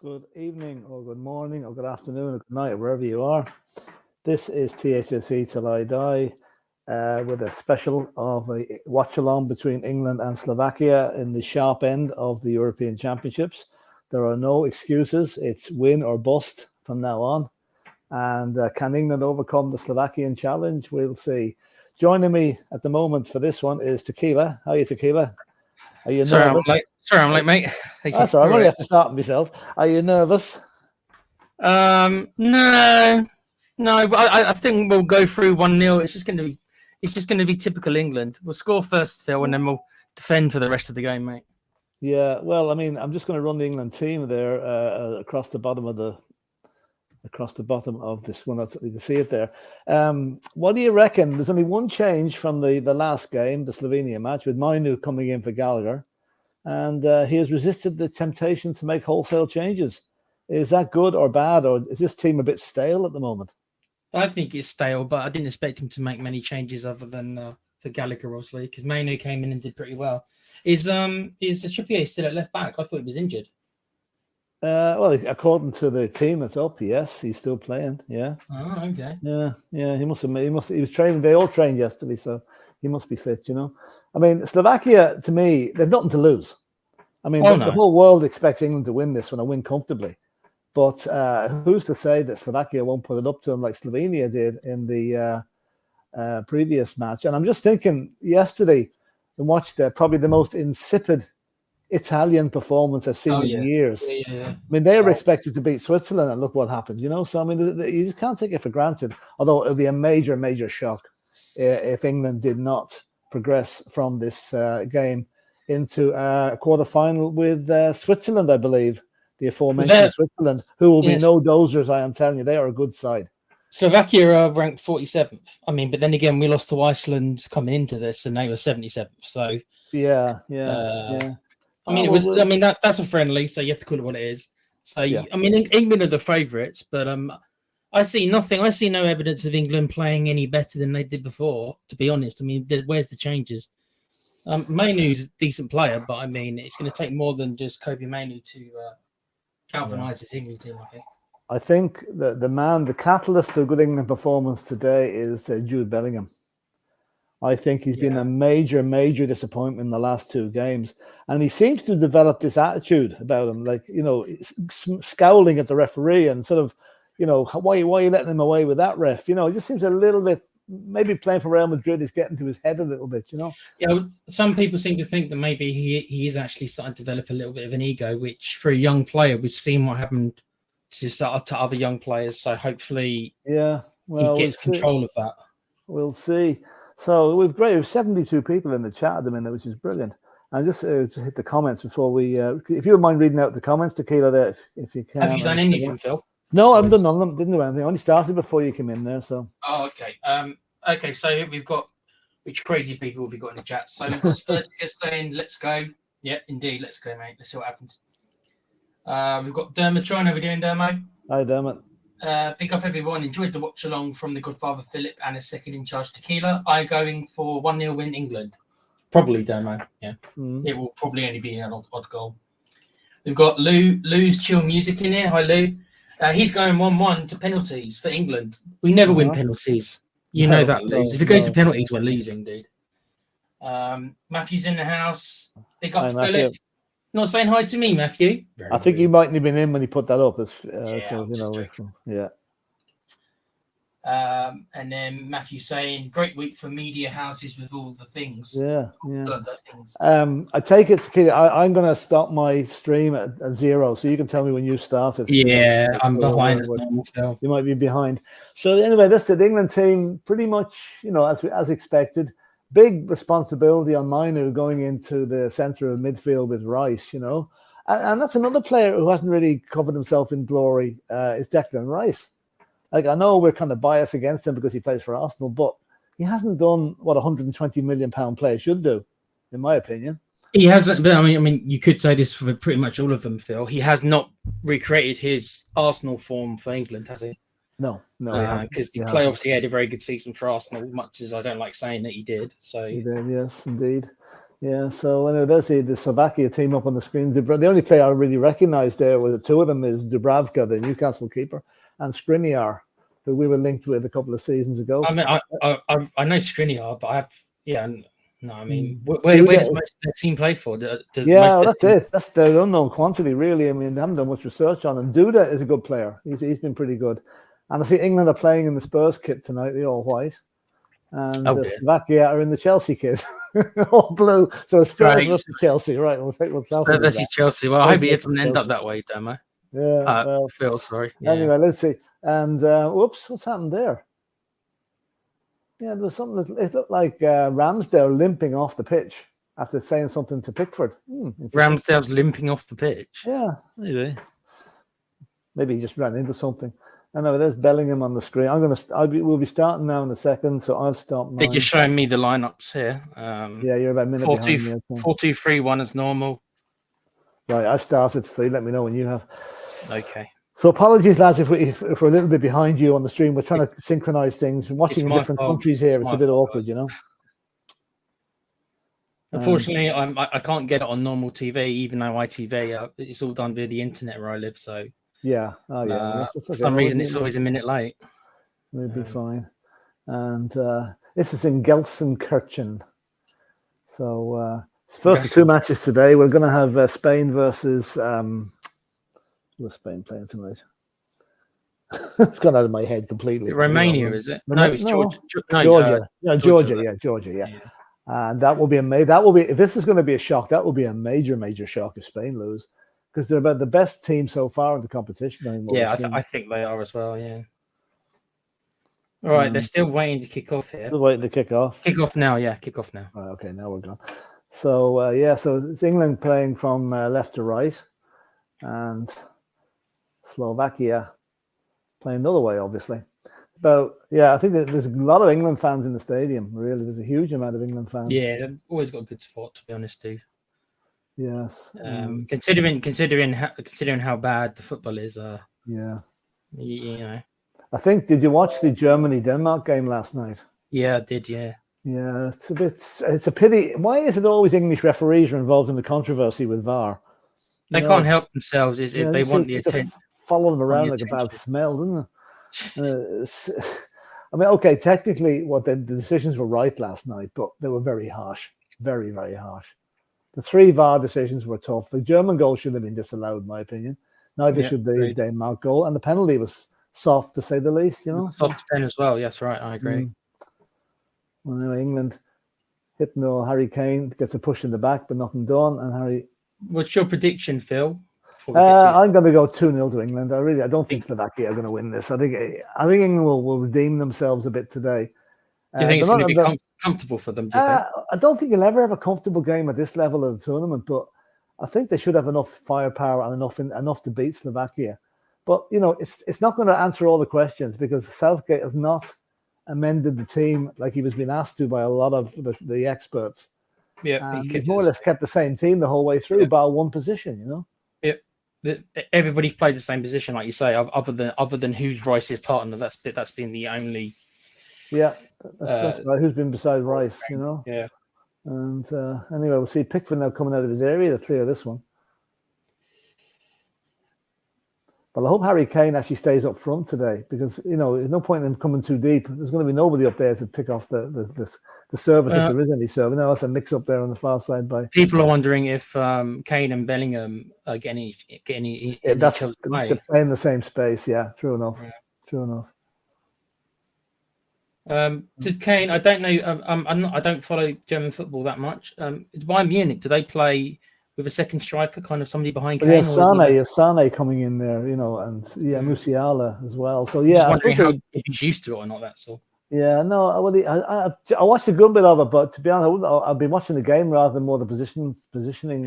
Good evening, or good morning, or good afternoon, or good night, wherever you are. This is THSC Till I Die with a special of a watch along between England and Slovakia in the sharp end of the European Championships. There are no excuses. It's win or bust from now on. And can England overcome the Slovakian challenge? We'll see. Joining me at the moment for this one is Tequila. How are you, Tequila? Are you Sorry, nervous? I'm late, mate. That's all right. I'm only have to start myself. Are you nervous? No, but I think we'll go through 1-0. It's just going to be typical England. We'll score first, Phil, and then we'll defend for the rest of the game, mate. Yeah, well, I mean, I'm just going to run the England team there across the bottom of this one. You can see it there. What do you reckon? There's only one change from the last game, the Slovenia match, with Mainu coming in for Gallagher, and he has resisted the temptation to make wholesale changes. Is that good or bad, or is this team a bit stale at the moment? I think it's stale, but I didn't expect him to make many changes other than for Gallagher, obviously, because Mainu came in and did pretty well. Is Trippier still at left back? I thought he was injured. Well, according to the team that's up, yes, he's still playing. Yeah. Oh, okay. Yeah. He must. He was training. They all trained yesterday, so he must be fit. I mean, Slovakia, to me, they've nothing to lose. I mean, the whole world expects England to win this one and win comfortably. But who's to say that Slovakia won't put it up to them like Slovenia did in the previous match? And I'm just thinking, yesterday, I watched probably the most insipid Italian performance I've seen in years. Yeah. I mean, they were expected to beat Switzerland, and look what happened. So I mean, you just can't take it for granted. Although it'll be a major, major shock if England did not progress from this game into a quarterfinal with Switzerland, I believe, the aforementioned Switzerland, who will be no dozers. I am telling you, they are a good side. Slovakia are ranked 47th. I mean, but then again, we lost to Iceland coming into this, and they were 77th. So yeah. I mean, that's a friendly, so you have to call it what it is. So I mean, England are the favourites, but I see nothing. I see no evidence of England playing any better than they did before. To be honest, I mean, where's the changes? Mainu's a decent player, but I mean, it's going to take more than just Kobe Mainu to galvanise this England team, I think the catalyst to a good England performance today is Jude Bellingham. I think he's been a major, major disappointment in the last two games. And he seems to develop this attitude about him, like, scowling at the referee and sort of, why are you letting him away with that, ref? It just seems a little bit, maybe playing for Real Madrid is getting to his head a little bit, Yeah, some people seem to think that maybe he is actually starting to develop a little bit of an ego, which for a young player, we've seen what happened to other young players. So hopefully he gets control of that. We'll see. So we've 72 people in the chat at the minute, which is brilliant. And just hit the comments before we, if you would mind reading out the comments, Tequila, there, if you can. Have you done anything, Phil? No, I haven't done none of them. Didn't do anything. I only started before you came in there. So. Oh, okay. Okay. So we've got which crazy people have we got in the chat? So we've got Spurs saying, "Let's go." Yeah, indeed. Let's go, mate. Let's see what happens. We've got Dermot. How are we doing, Dermot? Hi, Dermot. Pick up everyone. Enjoyed the watch along from the Godfather Philip and a second in charge Tequila. I going for 1-0 win England. Probably, Dermot. Yeah. It will probably only be an odd goal. We've got Lou's chill music in here. Hi, Lou. He's going 1-1 to penalties for England. We never win penalties. You know that, Lou. If you go to penalties, we're losing, dude. Matthew's in the house. Pick up Philip. Matthew. Not saying hi to me, Matthew. I think you mightn't have been in when he put that up. Yeah. And then Matthew saying, "Great week for media houses with all the things." Yeah. I take it, I'm going to stop my stream at 0, so you can tell me when you started. Yeah, I'm behind. You might be behind. So anyway, that's the England team, pretty much, as expected. Big responsibility on Mainu going into the centre of midfield with Rice, and that's another player who hasn't really covered himself in glory. Is Declan Rice. Like, I know we're kind of biased against him because he plays for Arsenal, but he hasn't done what a £120 million player should do, in my opinion. He hasn't. But I mean, you could say this for pretty much all of them, Phil. He has not recreated his Arsenal form for England, has he? No, because the player obviously had a very good season for Arsenal, much as I don't like saying that he did. So he did, yes, indeed. Yeah, so anyway, there's the Slovakia team up on the screen. The only player I really recognised there was the two of them is Dubravka, the Newcastle keeper, and Skriniar, who we were linked with a couple of seasons ago. I mean, I know Skriniar, but no, I mean, where does most of their team play for? That's it. That's the unknown quantity, really. I mean, they haven't done much research on him. Duda is a good player. He's been pretty good. And I see England are playing in the Spurs kit tonight, the all white. And Slovakia are in the Chelsea kit, all blue. So Spurs versus Chelsea, right? We'll Chelsea. Versus Chelsea. Well, I hope it doesn't end up that way, Damo. Yeah. Phil, sorry. Yeah. Anyway, let's see. And whoops, what's happened there? Yeah, there was something that it looked like Ramsdale limping off the pitch after saying something to Pickford. Ramsdale's limping off the pitch. Yeah, maybe he just ran into something. I know there's Bellingham on the screen. We'll be starting now in a second, so I'll stop. They're just showing me the lineups here. Yeah, you're about a minute behind me. 4-2-3-1 as normal. Right, I've started, so you let me know when you have. Okay. So apologies, lads, if we're a little bit behind you on the stream. We're trying to synchronize things. Watching in different countries here, it's a bit awkward, you know. Unfortunately, I can't get it on normal TV, even though ITV it's all done via the internet where I live. So yeah, for some reason it's always a minute late. We'll be fine. And this is in Gelsenkirchen. So first of two matches today. We're going to have Spain versus. Who's Spain playing tonight? It's gone out of my head completely. Romania, is it? No, it's Georgia. Georgia. Yeah. And that will be if this is going to be a shock, that will be a major shock if Spain lose, because they're about the best team so far in the competition. I think they are as well. Yeah. All right, they're still waiting to kick off here. Still waiting to kick off. Kick off now, yeah. Kick off now. Right, okay, now we're gone. So so it's England playing from left to right, and Slovakia playing the other way, obviously. But I think there's a lot of England fans in the stadium. Really, there's a huge amount of England fans. Yeah, they've always got a good support, to be honest, dude. Yes. Considering how bad the football is. Yeah. You know. I think. Did you watch the Germany-Denmark game last night? Yeah, I did. Yeah. Yeah, it's a pity. Why is it always English referees are involved in the controversy with VAR? They can't help themselves if they want the attention. Follow them around like a bad smell, doesn't it? I mean, okay, technically, the decisions were right last night, but they were very harsh, very, very harsh. The three VAR decisions were tough. The German goal should have been disallowed, in my opinion. Neither should the Denmark goal, and the penalty was soft, to say the least. You know, soft pen as well. Yes, right, I agree. Well, anyway, England hitting Harry Kane gets a push in the back, but nothing done. And Harry, what's your prediction, Phil? I'm going to go 2-0 to England. I don't think Slovakia are going to win this. I think England will redeem themselves a bit today. Do you think it's going to be comfortable for them? I don't think you'll ever have a comfortable game at this level of the tournament, but I think they should have enough firepower and enough to beat Slovakia. But it's not going to answer all the questions, because Southgate has not amended the team like he was being asked to by a lot of the experts. Yeah, he's more or less kept the same team the whole way through, bar one position. Yeah. Everybody's played the same position, like you say, other than who's Rice's partner. That's been the only. Yeah, that's right. Who's been beside Rice? Yeah. And anyway, we'll see Pickford now coming out of his area to clear this one. But I hope Harry Kane actually stays up front today, because there's no point in him coming too deep. There's going to be nobody up there to pick off the service if there is any service. Now that's a mix up there on the far side. By people are wondering if Kane and Bellingham are getting that's they're playing the same space. Yeah, true enough. Yeah. True enough. Does Kane? I don't know. I don't follow German football that much. Bayern Munich, do they play with a second striker, kind of somebody behind Kane? Yeah, Sane coming in there, and Musiala as well. So yeah, I'm wondering if he's used to it or not. That's all. Yeah, no, I watched a good bit of it, but to be honest, I've been watching the game rather than more the positioning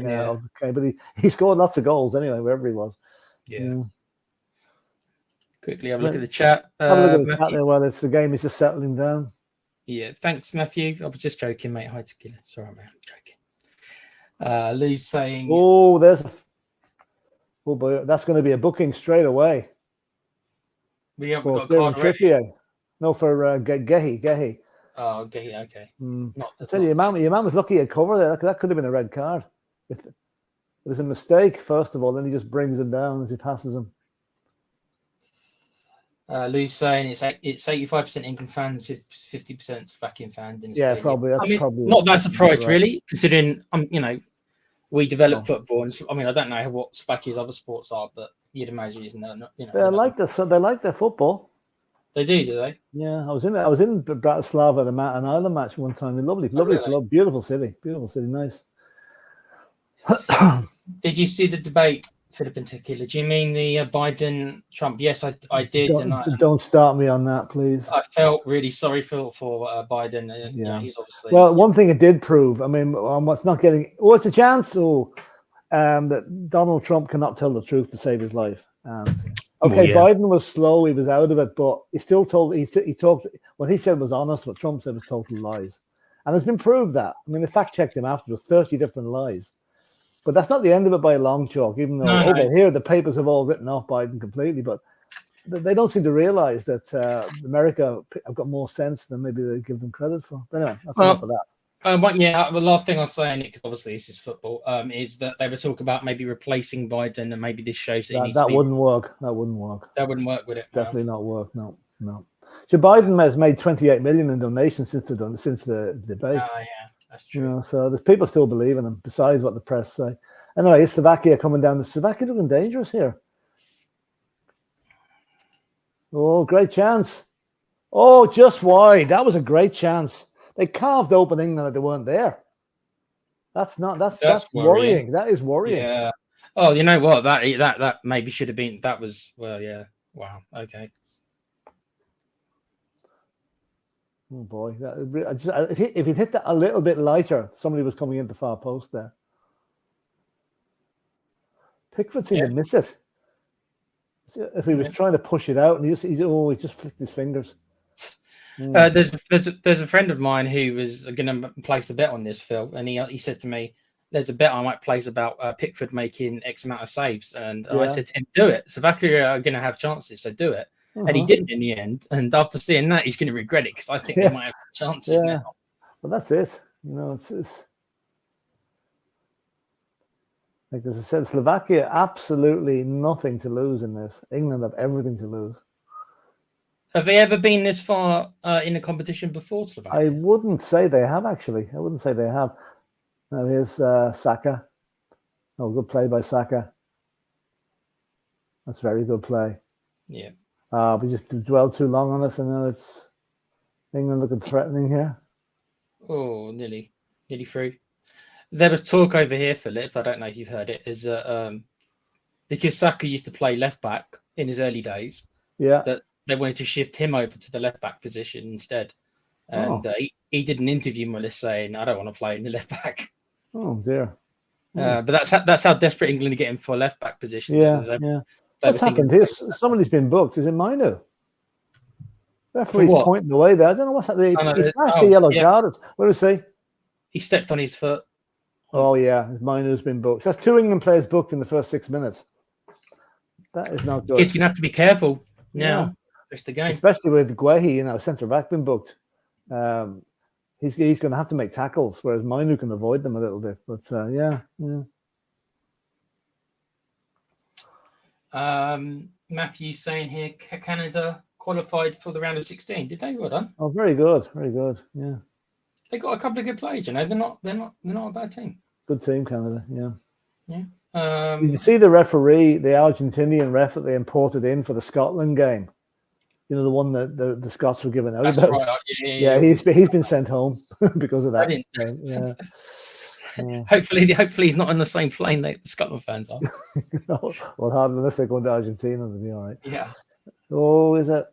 of Kane. But he scored lots of goals anyway, wherever he was. Yeah. Quickly have a look at the chat. Have a look at the chat there while the game is just settling down. Yeah, thanks, Matthew. I was just joking, mate. Hi, Tequila. Sorry, mate. I'm joking. Lee's saying... Oh, boy, that's going to be a booking straight away. We haven't got a card ready. No, for Gehi. Oh, okay. I tell you, your man was lucky at cover there. That could have been a red card. If it was a mistake, first of all, then he just brings him down as he passes him. Lou's saying it's 85% England fans, 50% Slovakian fans in the stadium. Probably. That's probably not that surprised, right. really, considering we develop football, and I don't know what Slovakia's other sports are, but you'd imagine isn't there? They like their football. They do they? Yeah, I was in Bratislava at an Ireland match one time. Lovely club, beautiful city, nice. Did you see the debate, Philip, in particular? Do you mean the Biden Trump? Yes, I did. Don't start me on that, please. I felt really sorry for Biden. He's obviously. Well, one thing it did prove. I mean, what's not getting. What's the chance? That Donald Trump cannot tell the truth to save his life. And Biden was slow. He was out of it, but he still told. He talked. What he said was honest. What Trump said was total lies, and it's been proved that. I mean, they fact checked him afterwards. 30 different lies. But that's not the end of it by a long chalk, even though here the papers have all written off Biden completely. But they don't seem to realize that America have got more sense than maybe they give them credit for. But anyway, that's enough of that. The last thing I'll say, Nick, because obviously this is football, is that they were talking about maybe replacing Biden, and maybe this shows that wouldn't work. That wouldn't work. That wouldn't work, would it? Definitely not work. No. So Biden has made 28 million in donations since the debate. Oh, yeah. That's true. So there's people still believe in him, besides what the press say. Anyway, is Slovakia coming down? Slovakia looking dangerous here. Oh, great chance. Oh, just wide. That was a great chance. They carved open England like they weren't there. That's worrying. That is worrying. Yeah. Oh, you know what? That maybe should have been. That was yeah. Wow. Okay. Oh boy! If he'd hit that a little bit lighter, somebody was coming into far post there. Pickford seemed to miss it. If he was trying to push it out, and he just flicked his fingers. There's a friend of mine who was going to place a bet on this, Phil, and he said to me, "There's a bet I might place about Pickford making X amount of saves," and I said to him, "Do it. Slovakia are going to have chances, so do it." And he didn't in the end. And after seeing that, he's going to regret it, because I think they might have chances now. Well, that's it. It's like as I said, Slovakia absolutely nothing to lose in this. England have everything to lose. Have they ever been this far in a competition before, Slovakia? I wouldn't say they have, actually. I wouldn't say they have. Now here's Saka. Oh, good play by Saka. That's very good play. Yeah. We just dwelled too long on it, and now it's England looking threatening here. Oh, nearly through. There was talk over here, Philip, I don't know if you've heard it, is because Saka used to play left back in his early days, that they wanted to shift him over to the left back position instead. And he did an interview with us saying, "I don't want to play in the left back." Oh dear. But that's how desperate England are getting for left back positions. Yeah. What's happened here? Somebody's been booked. Is it Minu? Referee's pointing away there. I don't know what's happening. He's flashed the yellow card. Where is he? He stepped on his foot. Oh yeah, Minu's been booked. That's 2 England players booked in the first 6 minutes. That is not good. Kids, you have to be careful now. It's the game, especially with Guehi, centre back been booked. He's going to have to make tackles, whereas Minu can avoid them a little bit. But yeah. Matthew saying here, Canada qualified for the round of 16. Did they? Well done. Oh, very good, yeah. They got a couple of good players. They're not a bad team. Good team, Canada. Yeah. Did you see the referee, the Argentinian ref that they imported in for the Scotland game? The one that the Scots were given out about. Right. Yeah, he's been sent home because of that. Yeah. Hopefully he's not on the same plane that the Scotland fans are. No, well, hardly unless they're going to Argentina, they'll be all right. Yeah. Oh, is it?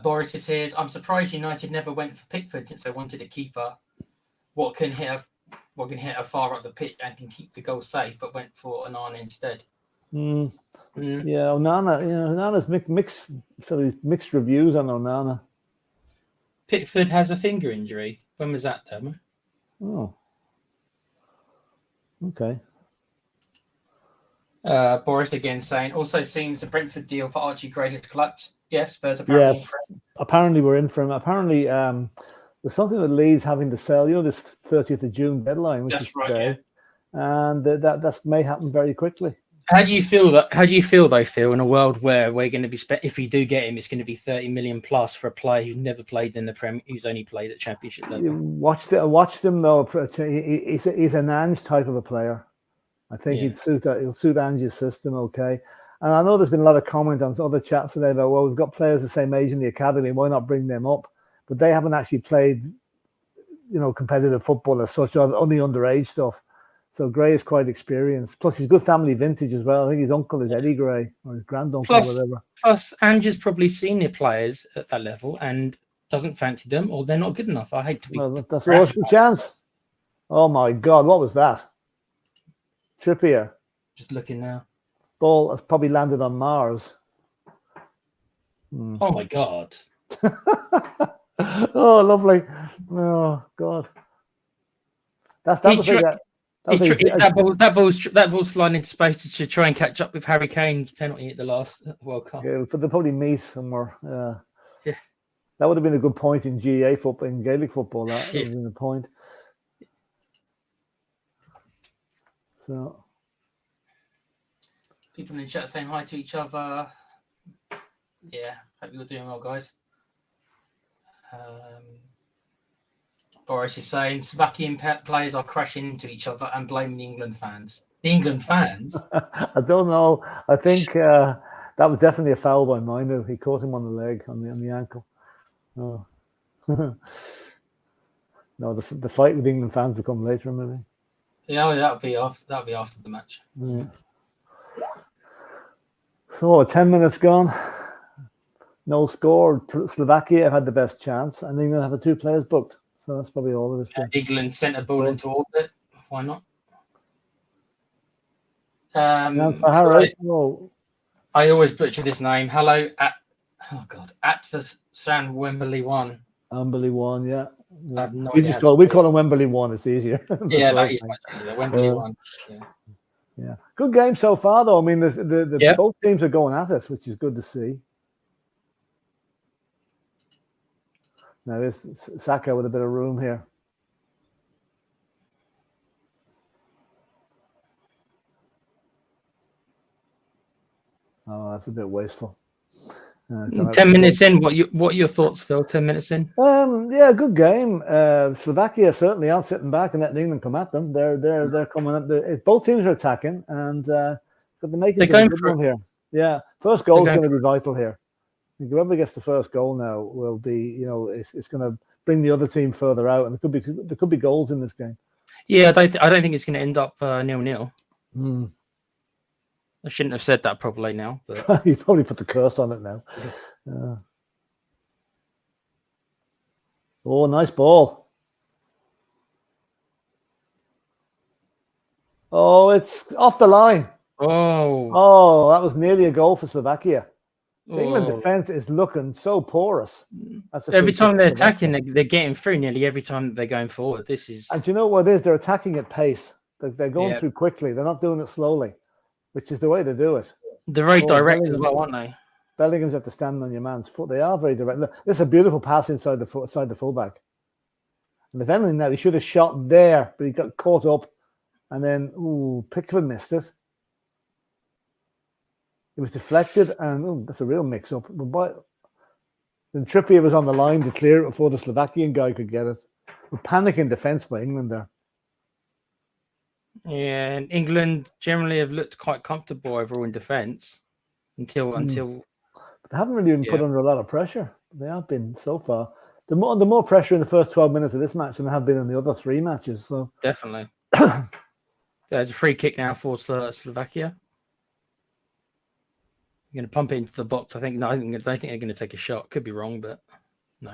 Boris says, "I'm surprised United never went for Pickford since they wanted a keeper. What can hit a far up the pitch and can keep the goal safe, but went for Onana instead." Yeah, Onana. Onana's mixed reviews on Onana. Pickford has a finger injury. When was that, though? Oh, okay. Boris again saying, "Also seems the Brentford deal for Archie Gray has collapsed. Yes, Spurs apparently. Yes, apparently we're in for him. Apparently, there's something with Leeds having to sell. This 30th of June deadline, which is today, and that may happen very quickly. How do you feel though, Phil, in a world where we're going to be if we do get him, it's going to be 30 million plus for a player who's never played in the Premier, who's only played at Championship level? Watched him though. He's an Ange type of a player. I think he'll suit Ange's system okay. And I know there's been a lot of comment on other chats today about, well, we've got players the same age in the academy, why not bring them up? But they haven't actually played, competitive football as such, only underage stuff. So Gray is quite experienced. Plus, he's good family vintage as well. I think his uncle is Eddie Gray, or his granduncle, or whatever. Plus, Ange's probably senior players at that level and doesn't fancy them, or they're not good enough. I hate to be. Well, that's always a chance. Oh my God, what was that? Trippier. Just looking now. Ball has probably landed on Mars. Oh my God. Oh, lovely. Oh God. That ball's flying into space to try and catch up with Harry Kane's penalty at the last World Cup. Yeah, but they'll probably meet somewhere. Yeah. That would have been a good point in GA football, in Gaelic football. That would have been the point. So, people in the chat saying hi to each other. Yeah, hope you're doing well, guys. Boris is saying Slovakian players are crashing into each other and blaming the England fans. The England fans? I don't know. I think that was definitely a foul by Minu. He caught him on the leg, on the ankle. Oh. No, the fight with England fans will come later, maybe. Yeah, that'll be after the match. Yeah. So 10 minutes gone. No score. Slovakia have had the best chance, and England have the two players booked. So that's probably all there is to. England sent a ball into orbit. Why not? I always butcher this name. Hello at Atverstan Wembley 1. Wembley 1, yeah. I have no idea. We call him Wembley 1. It's easier. Yeah, that is much easier. Wembley 1. Yeah. Good game so far, though. I mean, both teams are going at us, which is good to see. Now, there's Saka with a bit of room here. Oh, that's a bit wasteful. 10 minutes in, what are your thoughts, Phil? 10 minutes in? Yeah, good game. Slovakia certainly aren't sitting back and letting England come at them. They're coming up. Both teams are attacking, and but they're making a good one here. Yeah, first goal is going to be vital here. Whoever gets the first goal now will be, it's going to bring the other team further out, and there could be goals in this game. Yeah, I don't think it's going to end up 0-0. I shouldn't have said that properly now, but you probably put the curse on it now. Oh, nice ball. Oh, it's off the line. Oh, that was nearly a goal for Slovakia. The England defense is looking so porous. Every time they're attacking, they're getting through nearly every time they're going forward. And do you know what it is? They're attacking at pace. They're going through quickly. They're not doing it slowly, which is the way to do it. They're very direct as well, aren't they? Bellingham's have to stand on your man's foot. They are very direct. Look, this is a beautiful pass inside the fullback. And if anything, now he should have shot there, but he got caught up, and then Pickford missed it. It was deflected, and that's a real mix-up. Then Trippier was on the line to clear it before the Slovakian guy could get it. We're panicking defence by England there. Yeah, and England generally have looked quite comfortable overall in defence until. But they haven't really been put under a lot of pressure. They have been so far. The more pressure in the first 12 minutes of this match than there have been in the other 3 matches. So definitely. There's a free kick now for Slovakia. You're going to pump it into the box. I think they're going to take a shot. Could be wrong, but no.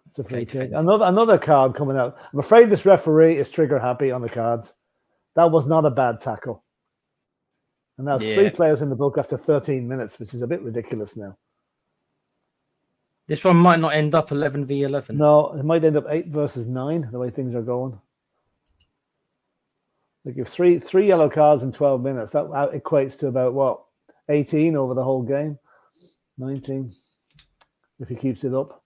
It's a free kick. Another card coming out. I'm afraid this referee is trigger happy on the cards. That was not a bad tackle. And now 3 players in the book after 13 minutes, which is a bit ridiculous now. This one might not end up 11v11. No, it might end up 8 versus 9, the way things are going. Like if three yellow cards in 12 minutes, that equates to about 18 over the whole game. 19. If he keeps it up.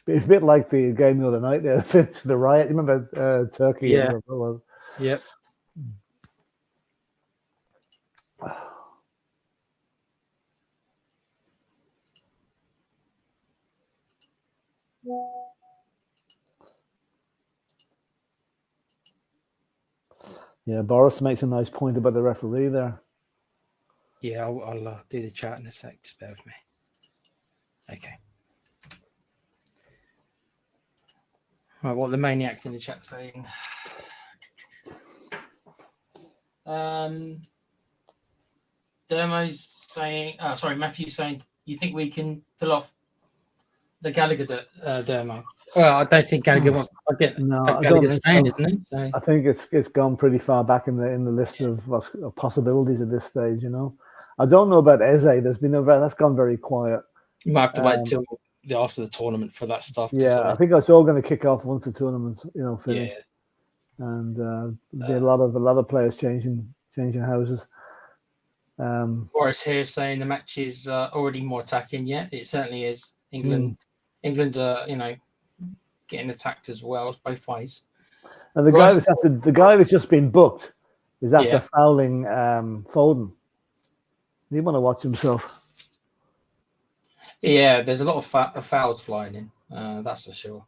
It's a bit like the game the other night there, the riot. You remember Turkey? Yeah. Or whatever it was. Yep. Yeah, Boris makes a nice point about the referee there. Yeah, I'll do the chat in a sec. Just bear with me. Okay. Right, what the maniacs in the chat saying? Dermo's saying, Matthew's saying, you think we can pull off the Gallagher Dermo? Well, I don't think Gallagher wants to get Gallagher's staying, isn't it? So I think it's gone pretty far back in the list of possibilities at this stage. You know, I don't know about Eze. That's gone very quiet. You might have to wait till after the tournament for that stuff. Yeah, I think that's all going to kick off once the tournament's finished, and be a lot of players changing houses. Boris here saying the match is already more attacking. Yeah, it certainly is. England, getting attacked as well, both ways. And the guy that's just been booked is after fouling Foden. You want to watch himself. Yeah, there's a lot of fouls flying in. That's for sure.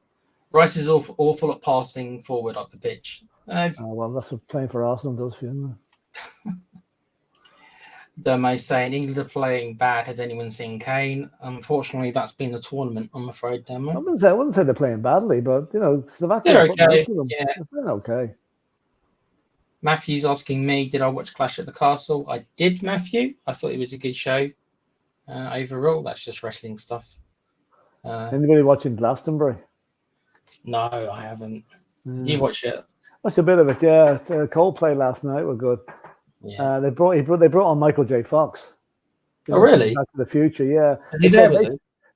Rice is awful at passing forward up the pitch. Well, that's what playing for Arsenal does for you. Dermo saying England are playing bad. Has anyone seen Kane? Unfortunately, that's been the tournament, I'm afraid, Dermo. I wouldn't say they're playing badly, but Slovakia they're okay. Yeah. They're okay. Matthew's asking me, did I watch Clash at the Castle? I did, Matthew. I thought it was a good show. Overall, that's just wrestling stuff. Anybody watching Glastonbury? No, I haven't. Did you watch it? Watched a bit of it, yeah. Coldplay last night were good. Yeah. They brought on Michael J. Fox. Oh, really? Back to the Future, yeah.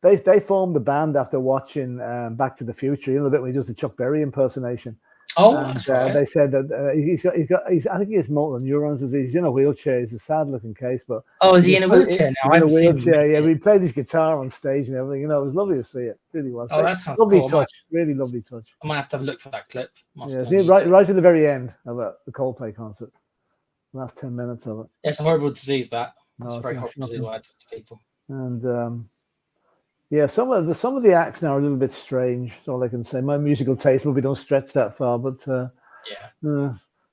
They formed the band after watching Back to the Future. The bit when he does the Chuck Berry impersonation. Oh, that's right. They said that I think he has motor neurons disease. He's in a wheelchair. He's a sad-looking case, but is he in a wheelchair now? He's in a wheelchair. Yeah, he played his guitar on stage and everything. It was lovely to see it. It really was. Oh, that sounds lovely cool. touch. Really lovely touch. I might have to have a look for that clip. Right at the very end of the Coldplay concert. Last 10 minutes of it. It's a horrible disease. It's a very horrible disease to people. And some of the acts now are a little bit strange. That's all I can say. My musical taste probably don't stretch that far, but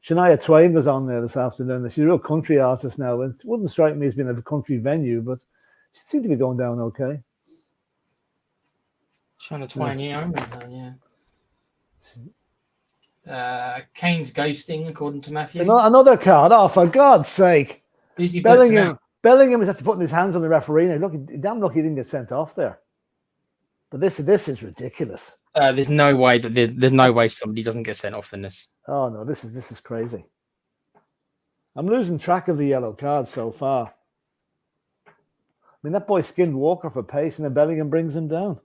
Shania Twain was on there this afternoon. She's a real country artist now, and it wouldn't strike me as being a country venue, but she seemed to be going down okay. Shania Twain, I remember that, yeah. Kane's ghosting, according to Matthew. Another card. Oh, for God's sake! Bellingham is after putting his hands on the referee. Now, damn lucky he didn't get sent off there. But this is ridiculous. There's no way that there's no way somebody doesn't get sent off in this. Oh no, this is crazy. I'm losing track of the yellow cards so far. I mean, that boy skinned Walker for pace, and then Bellingham brings him down.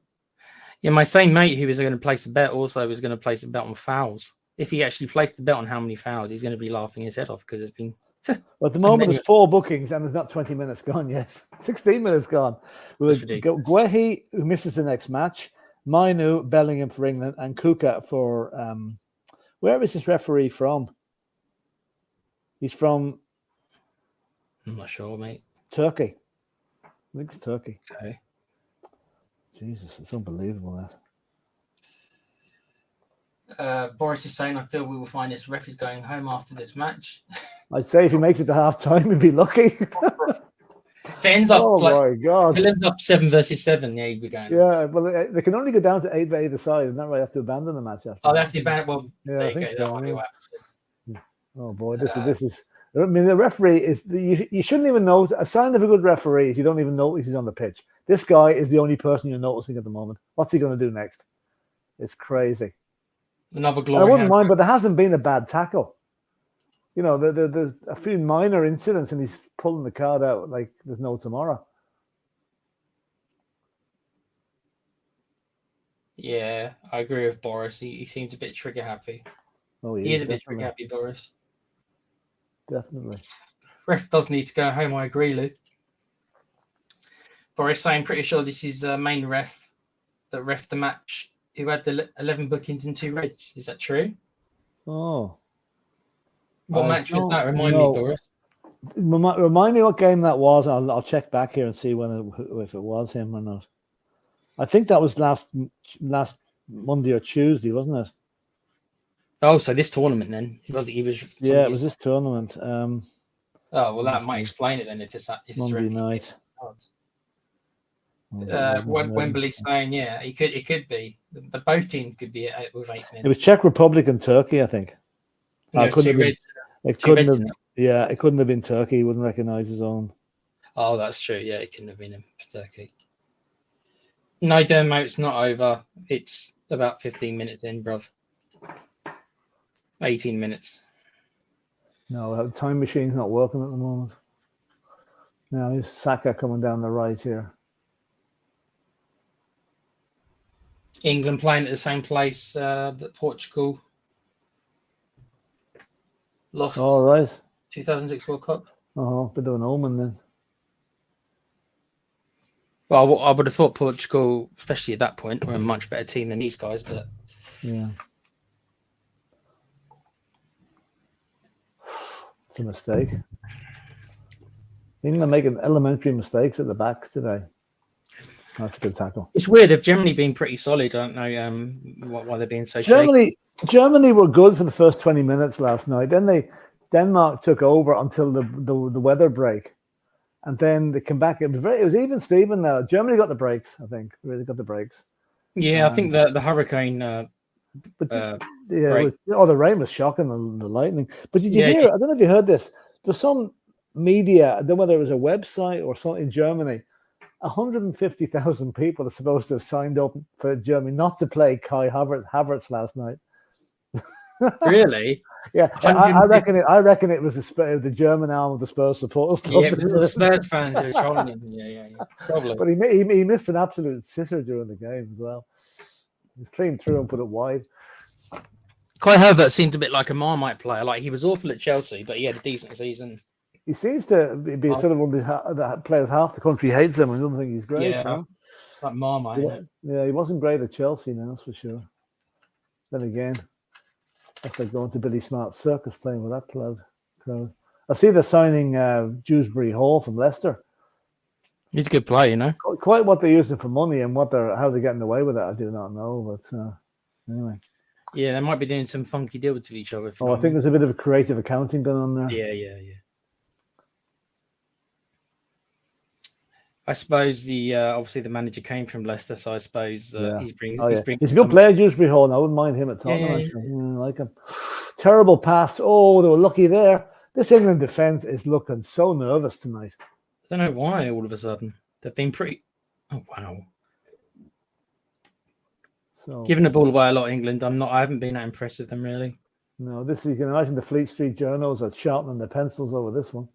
Yeah, my same mate who was going to place a bet also was going to place a bet on fouls. If he actually placed the bet on how many fouls, he's going to be laughing his head off because it's been. Well, at the moment, there's 4 bookings and there's not 20 minutes gone. Yes, 16 minutes gone. With Guehi, who misses the next match, Mainu, Bellingham for England, and Kuka for. Where is this referee from? He's from. I'm not sure, mate. Turkey. I think it's Turkey. Okay. Jesus, it's unbelievable that. Boris is saying, I feel we will find this ref is going home after this match. I'd say if he makes it to half time, he'd be lucky. If it ends up, my God. If it ends up 7 versus 7, yeah, he'd be going. Yeah, well, they can only go down to 8 by either side, and that way they have to abandon the match after. Oh, they have to abandon. Well, yeah, there I you think go. so, That might be Oh boy, this is. I mean, the referee is. You shouldn't even know. A sign of a good referee is you don't even notice he's on the pitch. This guy is the only person you're noticing at the moment. What's he going to do next? It's crazy. Another glory. I wouldn't mind, but there hasn't been a bad tackle. There's a few minor incidents, and he's pulling the card out like there's no tomorrow. Yeah, I agree with Boris. He seems a bit trigger happy. Oh, he is a bit trigger happy, Boris. Definitely. Ref does need to go home. I agree, Lou. Boris saying, pretty sure this is main ref that ref the match who had the 11 bookings and 2 reds. Is that true? Oh. What match was that? Remind me, Boris. Remind me what game that was. I'll check back here and see if it was him or not. I think that was last Monday or Tuesday, wasn't it? Oh, so this tournament then? He was. Yeah, it was this tournament. Oh well, that might explain it then. If it's Monday night. Wembley saying, yeah, it could be. The both teams could be with 8 men. It was Czech Republic and Turkey, I think. No, it couldn't have been Turkey. He wouldn't recognise his own. Oh, that's true. Yeah, it couldn't have been him for Turkey. No, Dermo, it's not over. It's about 15 minutes in, bruv. 18 minutes. No, the time machine's not working at the moment. Now here's Saka coming down the right here. England playing at the same place that Portugal lost. All right. 2006 World Cup. Oh, bit of an omen then. Well, I would have thought Portugal, especially at that point, were a much better team than these guys. But yeah, it's a mistake. England making elementary mistakes at the back today. That's a good tackle. It's weird. They've generally been pretty solid. I don't know why they're being so shaky. Germany were good for the first 20 minutes last night. Then Denmark took over until the weather break. And then they came back. It was even Steven now. Germany got the breaks, I think. Really got the breaks. Yeah, I think the hurricane. The rain was shocking, the lightning. But did you hear? I don't know if you heard this. There's some media, I don't know whether it was a website or something in Germany. 150,000 people are supposed to have signed up for Germany not to play Kai Havertz last night. Really? Yeah, I reckon it was the German arm of the Spurs supporters. Yeah, it was the Spurs fans who were trolling him. Yeah, probably. But he missed an absolute scissor during the game as well. He was clean through and put it wide. Kai Havertz seemed a bit like a Marmite player. Like he was awful at Chelsea, but he had a decent season. He seems to be sort of one of the players half the country hates him and doesn't think he's great. Yeah, like Marmite. Yeah, he wasn't great at Chelsea now, that's for sure. Then again, that's like going to Billy Smart's circus playing with that crowd. I see they're signing Dewsbury Hall from Leicester. He's a good player, you know. Quite what they're using for money and how they're getting away with it, I do not know. But anyway. Yeah, they might be doing some funky deals with each other. I think there's a bit of a creative accounting going on there. Yeah. I suppose obviously the manager came from Leicester, so I suppose he's a good player, Dewsbury Hall. I wouldn't mind him at Tottenham. Actually, I like him. Terrible pass. Oh, they were lucky there. This England defense is looking so nervous tonight. I don't know why. All of a sudden, they've been pretty. Oh wow! So giving the ball away a lot, England. I haven't been that impressed with them really. No, you can imagine the Fleet Street journals are sharpening their pencils over this one.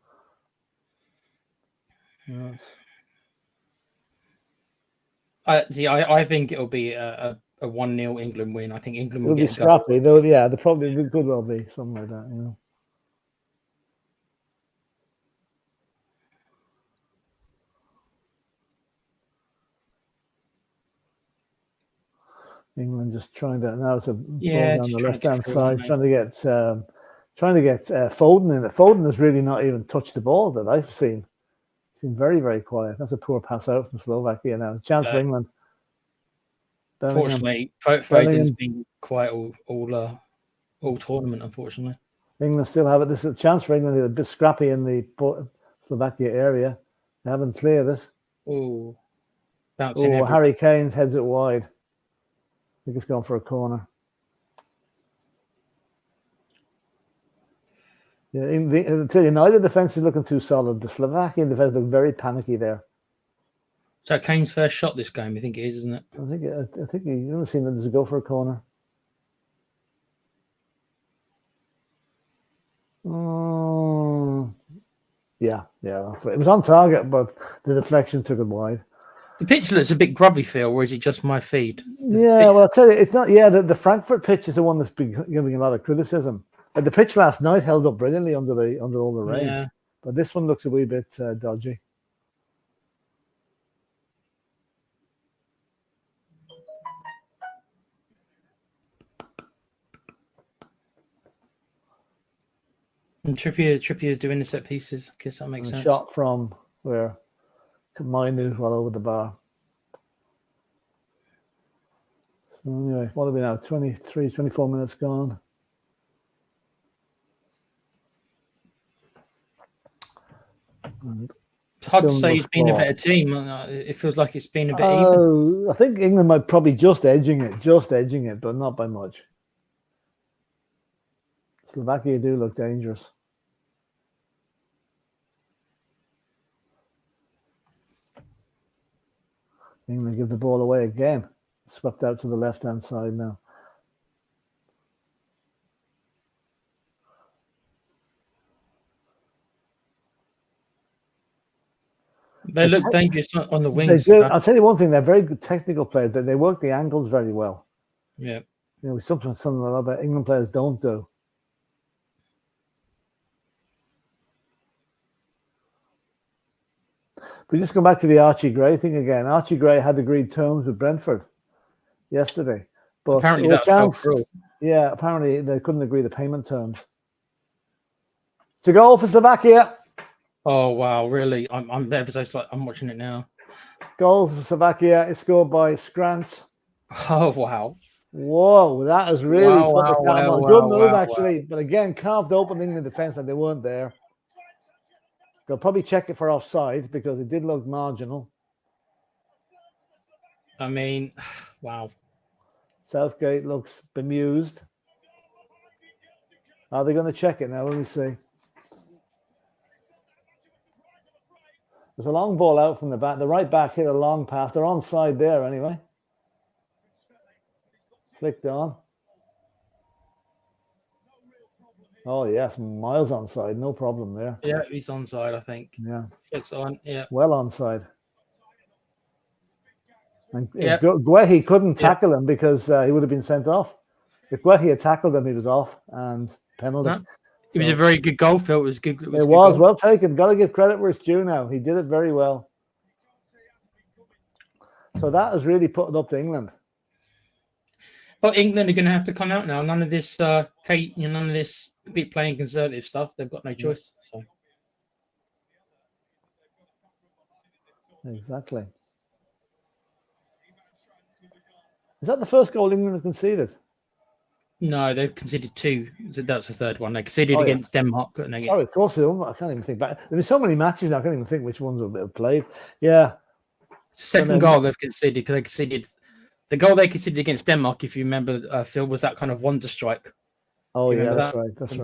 Yes. I think it'll be a 1-0 England win. I think England will be scrappy. Though, yeah, they probably could well be something like that. You know. England just trying to now it's a ball down the left-hand side, trying to get Foden in it. Foden has really not even touched the ball that I've seen. He's been very, very quiet. That's a poor pass out from Slovakia now. Chance for England. Unfortunately, Foden's been quiet all tournament. Unfortunately, England still have it. This is a chance for England. They're a bit scrappy in the Slovakia area. They haven't cleared it. Oh, Harry Kane heads it wide. I think it's gone for a corner. Yeah, the United defense is looking too solid. The Slovakian defense look very panicky there. So Kane's first shot this game, I think it is, isn't it? I think you haven't seen that. Does it go for a corner? Yeah. It was on target, but the deflection took it wide. The pitch looks a bit grubby, Phil, or is it just my feed? Yeah, well, I'll tell you, it's not. Yeah, the Frankfurt pitch is the one that's been giving a lot of criticism. But the pitch last night held up brilliantly under all the rain. Yeah. But this one looks a wee bit dodgy. And Trippier's doing the set pieces. I guess that makes sense. Shot from where minute all over the bar. So anyway, what are we now? 24 minutes gone. And it's hard to say he's been a better team. It feels like it's been a bit even. I think England might probably just edging it, but not by much. Slovakia do look dangerous. England give the ball away again. Swept out to the left-hand side now. They look dangerous on the wings. They do. I'll tell you one thing: they're very good technical players. They work the angles very well. Yeah, something a lot about England players don't do. But just go back to the Archie Gray thing again. Archie Gray had agreed terms with Brentford yesterday, but apparently that fell through. Yeah, apparently they couldn't agree the payment terms. It's a goal for Slovakia. Oh wow, really? I'm ever so like I'm watching it now. Goal for Slovakia is scored by Scrantz. Oh wow. Whoa, that is really put the camera on. Good move actually, but again carved open in the defense and they weren't there. They'll probably check it for offside because it did look marginal. I mean, wow. Southgate looks bemused. Are they going to check it now? Let me see. There's a long ball out from the back. The right back hit a long pass. They're onside there anyway. Flicked on. Oh, yes. Miles onside. No problem there. Yeah, he's onside, I think. Yeah. Flicks on. Yeah. Well onside. And Guehi couldn't tackle him because he would have been sent off. If Guehi had tackled him, he was off and penalty. No. It was a very good goal, Phil. It was good. It was well taken. Got to give credit where it's due now. He did it very well. So that has really put it up to England. But England are going to have to come out now. None of this, none of this big playing conservative stuff. They've got no choice. So exactly. Is that the first goal England have conceded? No, they've conceded 2. That's the third one. They conceded against Denmark. Sorry, of course they don't. I can't even think back. There's been so many matches now, I can't even think which ones have played. Yeah. Second goal they've conceded because they conceded the goal they conceded against Denmark, if you remember, Phil, was that kind of wonder strike. Oh yeah, that's right. That's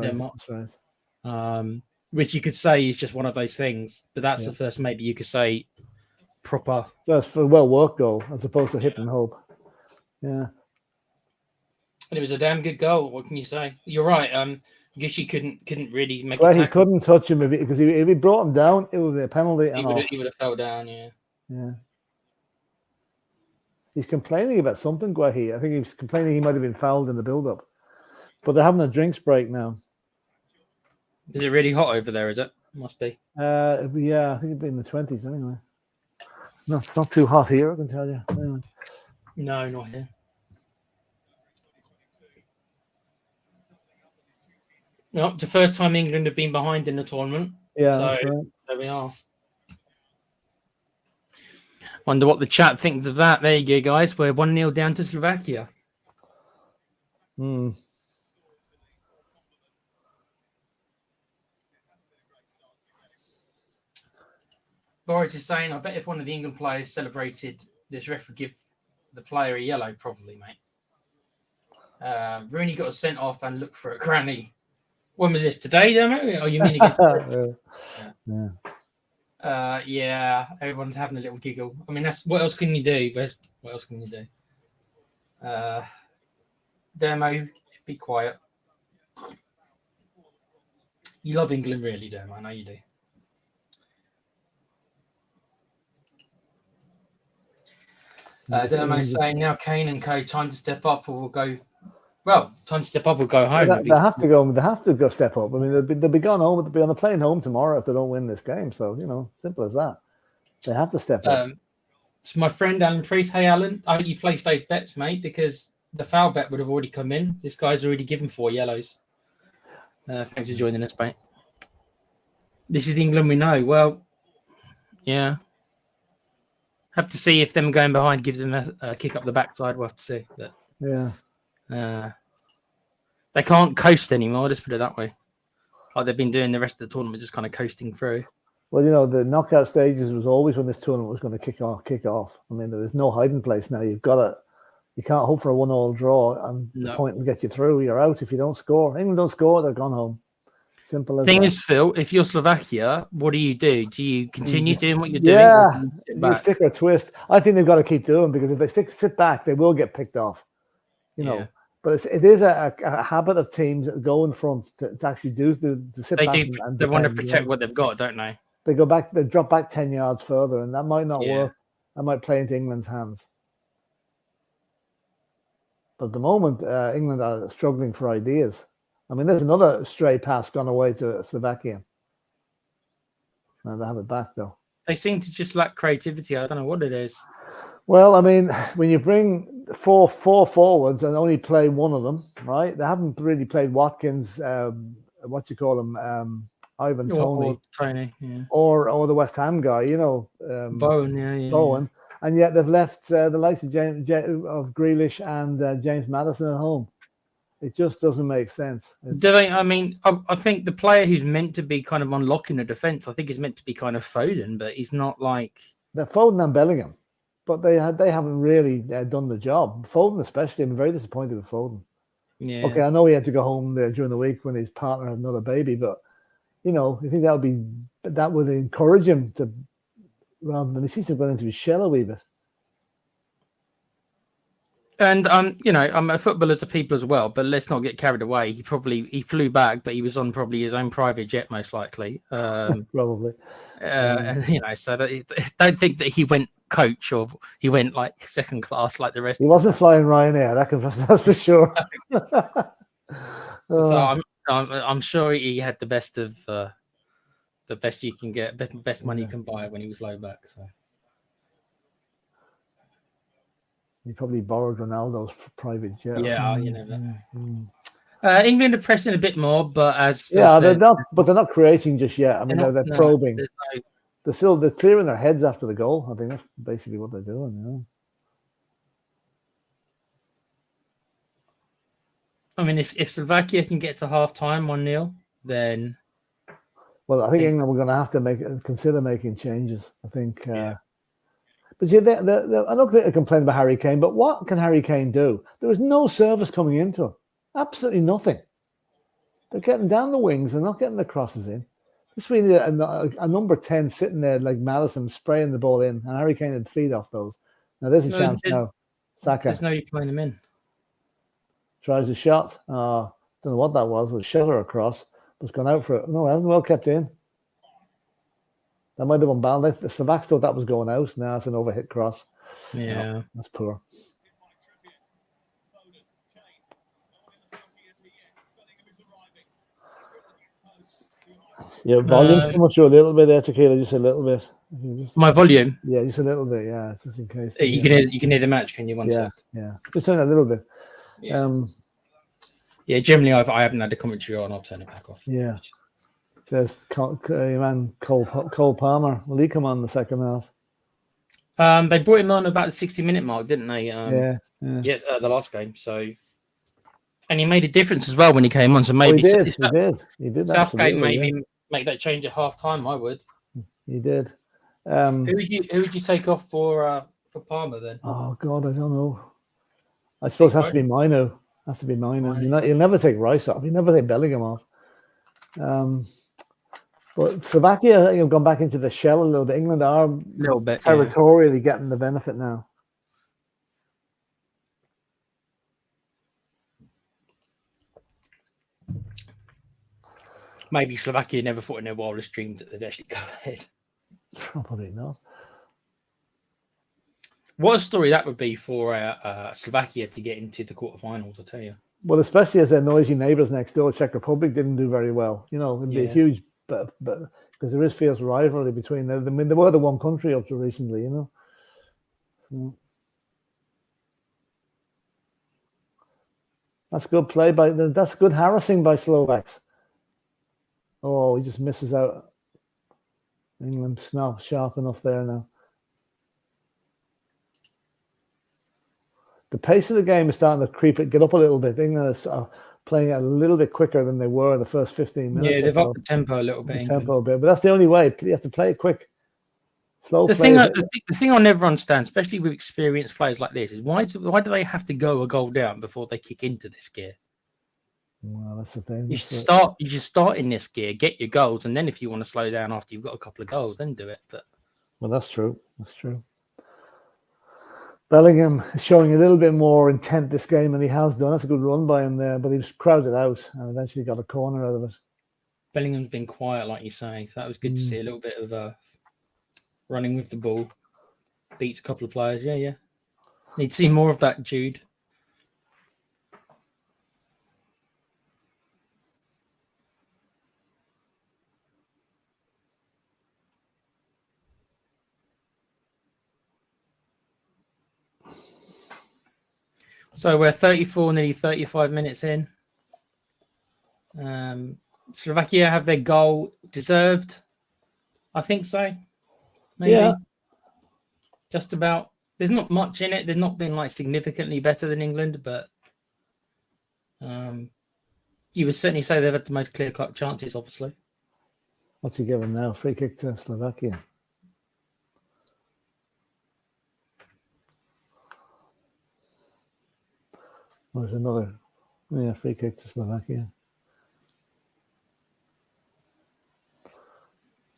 right. Which you could say is just one of those things, but that's the first maybe you could say proper. That's a well worked goal as opposed to hit and hope. Yeah. And it was a damn good goal. What can you say? You're right. Gucci couldn't really make. Well, he couldn't touch him because if he brought him down, it would be a penalty. He would have fell down. Yeah. Yeah. He's complaining about something, Guehi. I think he's complaining he might have been fouled in the build-up. But they're having a drinks break now. Is it really hot over there? Is it? Must be. Yeah, I think it'd be in the 20s anyway. No, it's not too hot here, I can tell you. Anyway. No, not here. No, it's the first time England have been behind in the tournament. Yeah, so that's right. There we are. Wonder what the chat thinks of that. There you go, guys. We're 1-0 down to Slovakia. Boris is saying, I bet if one of the England players celebrated this ref would give the player a yellow, probably, mate. Rooney got sent off and looked for a granny. When was this? Today, damn it? Oh, you mean against yeah, everyone's having a little giggle. I mean, that's what else can you do? What else can you do? Demo, be quiet. You love England, really, Demo. I know you do. Demo saying now Kane and Co. Time to step up, or we'll go. Well, time to step up or go home. They have to go. They have to go step up. I mean, they'll be gone home. They'll be on a plane home tomorrow if they don't win this game. So simple as that. They have to step up. So my friend Alan Priest, hey Alan, I hope you placed those bets, mate, because the foul bet would have already come in. This guy's already given 4 yellows. Thanks for joining us, mate. This is the England we know. Well, yeah. Have to see if them going behind gives them a kick up the backside. We'll have to see. But they can't coast anymore. Just put it that way. Like they've been doing the rest of the tournament, just kind of coasting through. Well, the knockout stages was always when this tournament was going to kick off. I mean, there is no hiding place now. You can't hope for a 1-1 draw, and the point will get you through. You're out if you don't score. England don't score, they're gone home. Simple as that. Thing is, Phil, if you're Slovakia, what do you do? Do you continue doing what you're doing? Yeah, you stick or twist. I think they've got to keep doing, because if they sit back, they will get picked off. But it is a habit of teams that go in front to actually to sit back. They want to protect what they've got, don't they? They go back, they drop back 10 yards further, and that might not work. That might play into England's hands. But at the moment, England are struggling for ideas. I mean, there's another stray pass gone away to Slovakia. Now they have it back, though. They seem to just lack creativity. I don't know what it is. Well, I mean, when you bring four forwards and only play one of them, right? They haven't really played Watkins, Ivan Toney, or the West Ham guy, Bowen, Bowen, and yet they've left the likes of Grealish and James Maddison at home. It just doesn't make sense. Do they? I mean, I think the player who's meant to be kind of unlocking the defense, I think is meant to be kind of Foden, but he's not like they're Foden and Bellingham, but they haven't really done the job. Foden, especially, I'm very disappointed with Foden. Yeah. Okay, I know he had to go home there during the week when his partner had another baby, but I think that would encourage him to, rather than he seems to have gone into his shell a wee bit. And I'm a footballer to people as well, but let's not get carried away. He flew back, but he was on probably his own private jet, most likely. Probably. So don't think that he went coach or he went like second class like the rest. He wasn't flying Ryanair, that's for sure. So I'm sure he had the best of the best you can get, best money you can buy when he was low back. So he probably borrowed Ronaldo's private jet. Yeah, you know that. England are pressing a bit more, but they're not creating just yet. I mean, they're probing. They're clearing their heads after the goal. I think that's basically what they're doing. I mean, if Slovakia can get to half time 1-0, then. Well, I think England were going to have to consider making changes. I think. But see, I'm not going to complain about Harry Kane, but what can Harry Kane do? There was no service coming into him. Absolutely nothing. They're getting down the wings. They're not getting the crosses in. This we need a number 10 sitting there like Maddison spraying the ball in, and Harry Kane would feed off those. Now there's a chance now. Saka. There's no you playing him in. Tries a shot. Don't know what that was. It was a shutter across. But it's gone out for it. No, it hasn't well kept in. That might have been bad. The Slovaks thought that was going out. Now it's an overhit cross. Yeah. No, that's poor. Yeah, volume's coming through a little bit there, Tequila, just a little bit. My volume? Yeah, just a little bit, yeah, just in case. You can hear the match, can you? Yeah. Just turn a little bit. Yeah. Generally I haven't had the commentary on, I'll turn it back off. Yeah. There's your man Cole Palmer. Will he come on the second half? They brought him on about the 60-minute mark, didn't they? The last game. So, and he made a difference as well when he came on. So maybe he did. Southgate maybe make that change at half time. I would. He did. Who would you take off for Palmer then? Oh God, I don't know. I suppose it has to be Mino. You'll never take Rice off. You never take Bellingham off. But Slovakia have gone back into the shell a little bit. England are a little bit territorially getting the benefit now. Maybe Slovakia never thought in their wildest dreams that they'd actually go ahead. Probably not. What a story that would be for Slovakia to get into the quarterfinals, I tell you. Well, especially as their noisy neighbours next door, Czech Republic, didn't do very well. It'd be a huge, but because there is fierce rivalry between them. I mean, they were the one country up to recently, So. That's good play that's good harassing by Slovaks. Oh, he just misses out. England's not sharp enough there now. The pace of the game is starting to get up a little bit. England is playing a little bit quicker than they were the first 15 minutes. Yeah, they've upped the tempo a little bit. But that's the only way. You have to play it quick. Slow the play. Thing I'll never understand, especially with experienced players like this, is why do they have to go a goal down before they kick into this gear? Well, that's the thing. You should start in this gear, get your goals, and then if you want to slow down after you've got a couple of goals, then do it. But well, that's true. That's true. Bellingham is showing a little bit more intent this game than he has done. That's a good run by him there, but he was crowded out and eventually got a corner out of it. Bellingham's been quiet, like you say, so that was good to see. A little bit of running with the ball, beats a couple of players. Yeah. Need to see more of that, Jude. So we're 34, nearly 35 minutes in. Slovakia have their goal deserved. I think so. Maybe. Yeah. Just about. There's not much in it. They've not been like significantly better than England, but you would certainly say they've had the most clear-cut chances, obviously. What's he given now? Free kick to Slovakia. There's another free kick to Slovakia.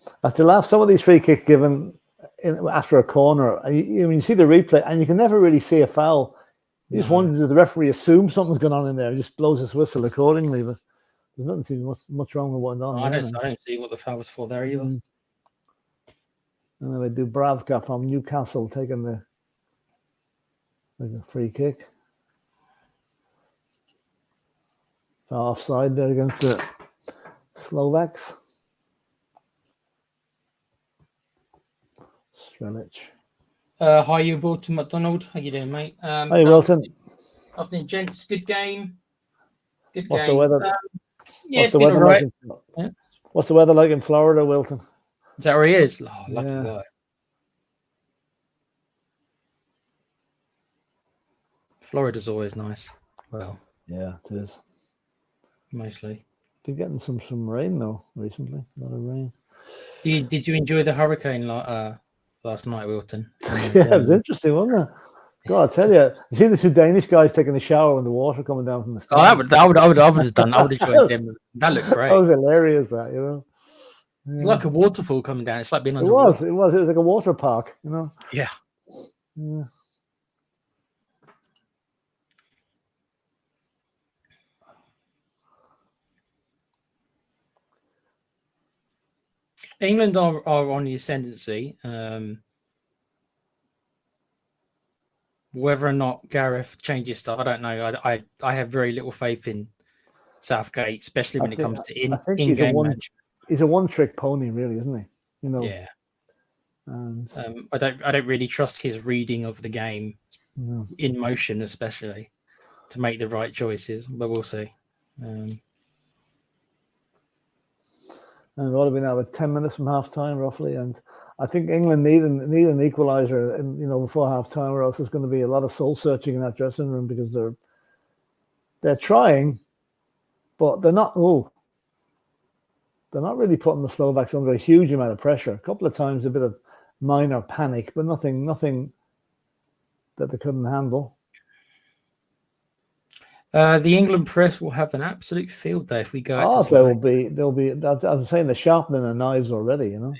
I have to laugh. Some of these free kicks given after a corner, you see the replay, and you can never really see a foul. You just wonder, does the referee assume something's going on in there? He just blows his whistle accordingly, but there's nothing much wrong with what's on there. I don't see what the foul was for there either. And then we do Bravka from Newcastle taking the free kick. Offside there against the Slovaks. Strelic. Hi, you Wilton McDonald. How you doing, mate? Hey, Wilton. Afternoon, gents. Good game. What's the weather? What's the weather like? What's the weather like in Florida, Wilton? Is that where he is? Oh, lucky guy. Florida's always nice. Well, yeah, it is. Mostly. Been getting some rain though recently. A lot of rain. Did you enjoy the hurricane last night, Wilton? Yeah, it was interesting, wasn't it? God, I tell you, see the two Danish guys taking a shower when the water coming down from the stand. Oh, I would have done. I would have joined them. That looked great. That was hilarious. That Yeah. It's like a waterfall coming down. It's like being on. It was like a water park. Yeah. England are on the ascendancy. Whether or not Gareth changes stuff, I don't know. I have very little faith in Southgate, especially when it comes to in-game management. He's a one-trick pony, really, isn't he? Yeah. And I don't really trust his reading of the game in motion, especially to make the right choices. But we'll see. And what have we now? 10 minutes from half time, roughly. And I think England need an equaliser, before half time, or else there's going to be a lot of soul searching in that dressing room because they're trying, but they're not really putting the Slovaks under a huge amount of pressure. A couple of times, a bit of minor panic, but nothing that they couldn't handle. The England press will have an absolute field day if we go. They'll be. I'm saying they're sharpening their knives already. Yeah.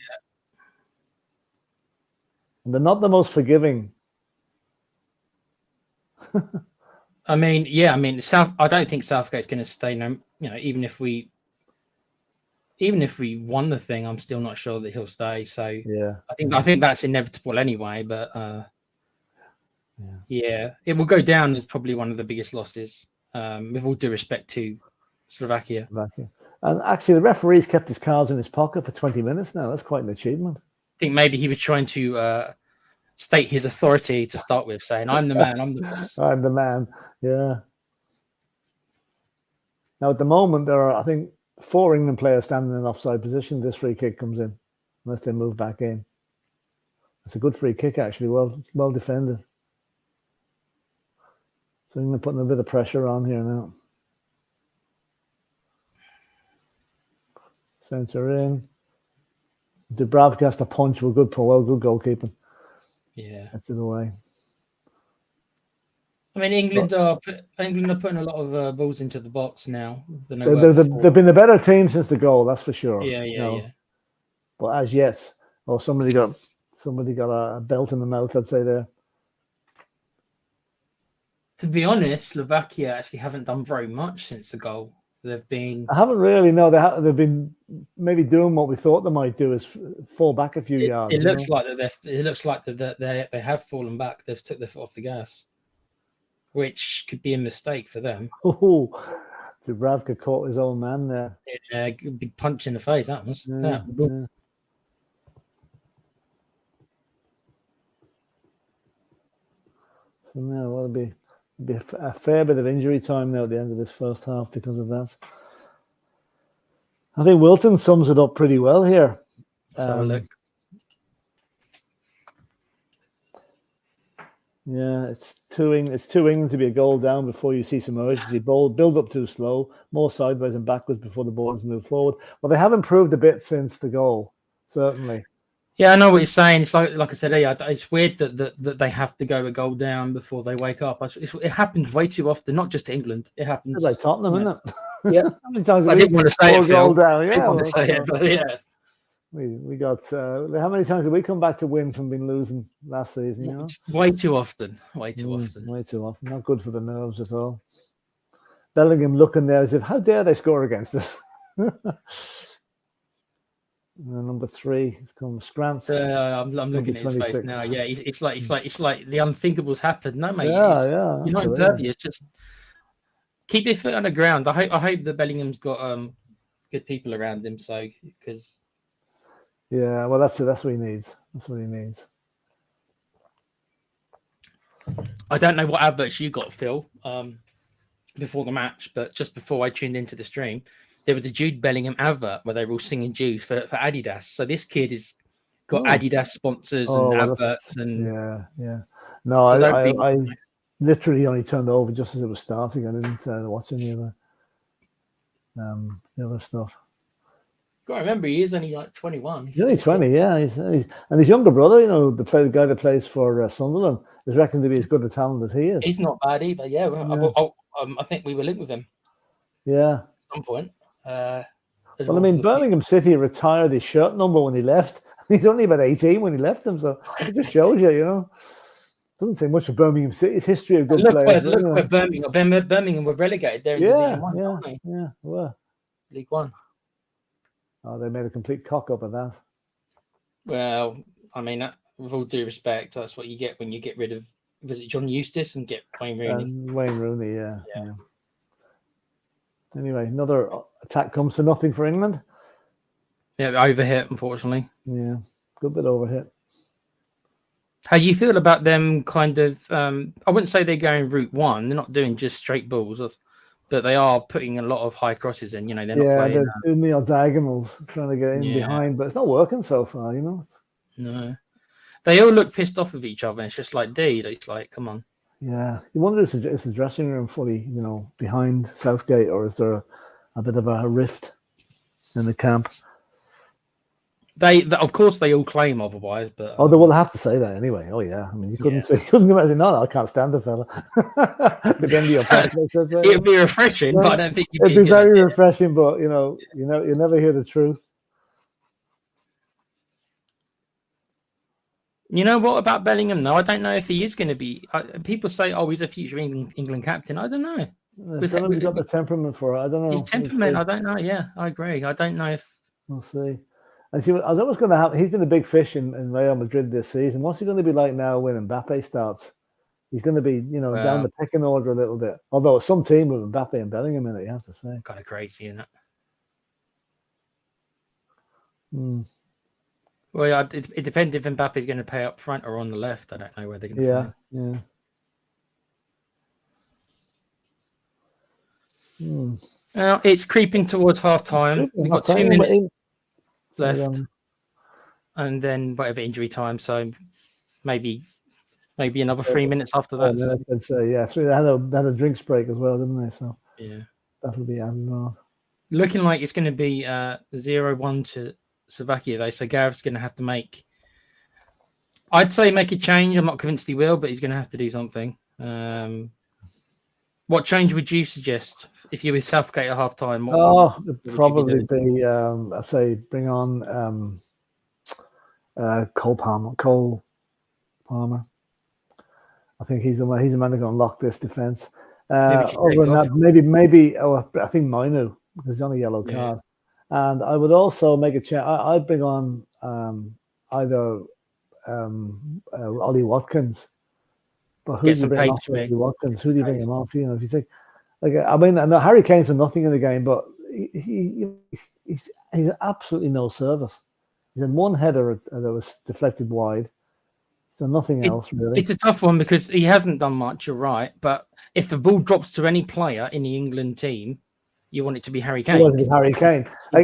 And they're not the most forgiving. I mean, I don't think Southgate's going to stay. Even if we won the thing, I'm still not sure that he'll stay. So yeah, I think that's inevitable anyway. But it will go down as probably one of the biggest losses. With all due respect to Slovakia. And actually, the referee's kept his cards in his pocket for 20 minutes now. That's quite an achievement. I think maybe he was trying to state his authority to start with, saying, I'm the man, I'm the boss. I'm the man, yeah. Now, at the moment, there are, I think, 4 England players standing in an offside position. This free kick comes in. unless they move back in. It's a good free kick, actually. Well defended. So I'm putting a bit of pressure on here now. Centre in. Dubravka has to punch with good goalkeeping. Yeah. That's it away. I mean, England are putting a lot of balls into the box now. They've been a better team since the goal, that's for sure. Yeah. But as yet, somebody got a belt in the mouth, I'd say there. To be honest, Slovakia actually haven't done very much since the goal. They've been. I haven't really. No, they've been maybe doing what we thought they might do, is fall back a few yards. It looks like that. It looks like that they have fallen back. They've took their foot off the gas, which could be a mistake for them. Oh, Dubravka caught his own man there. Yeah, big punch in the face. That was. Yeah. So now it'll be a fair bit of injury time now at the end of this first half because of that. I think Wilton sums it up pretty well here. Let's have a look. Yeah, it's too England to be a goal down before you see some urgency. Ball build up too slow, more sideways and backwards before the balls move forward. Well, they have improved a bit since the goal, certainly. Yeah, I know what you're saying. It's like I said earlier, it's weird that they have to go a goal down before they wake up. It happens way too often, not just to England. It happens. It's like Tottenham, isn't it? Yeah. How many times I didn't want to say it, Phil. Down? Yeah, I didn't want to say it, but yeah. We got how many times did we come back to win from being losing last season? You know, way too often. Way too often. Not good for the nerves at all. Bellingham looking there as if, how dare they score against us? Number 3 has come Scrantz. I'm looking at his face now. Yeah, it's like the unthinkable's happened. No, mate. Yeah. You're not impervious. Just keep your foot on the ground. I hope that Bellingham's got good people around him. So because. Yeah, well, that's what he needs. That's what he needs. I don't know what adverts you got, Phil, before the match, but just before I tuned into the stream, there was a Jude Bellingham advert where they were all singing Jude for Adidas. So this kid has got Adidas sponsors and adverts. And yeah. No, so I literally only turned over just as it was starting. I didn't watch any of the other stuff. Got to remember, he is only like 21. He's only 20, yeah. And his younger brother, you know, the guy that plays for Sunderland, is reckoned to be as good a talent as he is. He's not bad either, yeah. I think we were linked with him. Yeah. At some point. Well, I mean, Birmingham City retired his shirt number when he left. He's only about 18 when he left them, so it just shows you, you know. Doesn't say much of Birmingham City's history of good players. Look where Birmingham were relegated there in Division 1, aren't they? Yeah, they were. League 1. Oh, they made a complete cock up of that. Well, I mean, with all due respect, that's what you get when you get rid of, was it John Eustace and get Wayne Rooney? Wayne Rooney, yeah. Anyway, another attack comes to nothing for England. Yeah, overhit, unfortunately. Yeah, good bit overhit. How do you feel about them kind of, I wouldn't say they're going route one. They're not doing just straight balls, but they are putting a lot of high crosses in. You know, they're not playing. They're doing the diagonals, trying to get in behind, but it's not working so far, you know. No. They all look pissed off with each other. It's just like, dude, it's like, come on. Yeah. You wonder if it's the dressing room fully, you know, behind Southgate, or is there a bit of a rift in the camp? They of course, they all claim otherwise, but they will have to say that anyway. Oh yeah, I mean, you couldn't come out and say, no, I can't stand the fella. It'd be refreshing, but I don't think it'd be very refreshing. But you know, you never hear the truth. You know what about Bellingham? though? I don't know if he is going to be. People say, "Oh, he's a future England captain." I don't know. He's got the temperament for it. I don't know. His temperament. I don't know. Yeah, I agree. I don't know if we'll see. And see, I was always going to have. He's been a big fish in Real Madrid this season. What's he going to be like now when Mbappe starts? He's going to be, down the pecking order a little bit. Although some team with Mbappe and Bellingham in it, you have to say. Kind of crazy, isn't it? Well, it depends if Mbappe is going to pay up front or on the left. I don't know where they're going to play. Yeah. It's creeping towards half time. We've got 2 minutes left. and then whatever injury time. So maybe another 3 minutes after that. Minutes, I'd say, yeah. So they had a drinks break as well, didn't they? So yeah, that'll be added on. Looking like it's going to be 0-1 to Slovakia, though. So Gareth's going to have to make a change. I'm not convinced he will, but he's going to have to do something. What change would you suggest if you were Southgate at half time? It'd probably be I say bring on Cole Palmer. I think he's the man who's going to lock this defense. Other than that, maybe I think Mainu, because he's on a yellow card. And I would also make a change. I'd bring on either Ollie Watkins. But who do you bring off Ollie Watkins? Who do you bring him off? If you think, I mean, I know Harry Kane's done nothing in the game, but he's absolutely no service. He had one header that was deflected wide. So nothing else, really. It's a tough one because he hasn't done much, you're right. But if the ball drops to any player in the England team, you want it to be Harry Kane. It was Harry Kane. I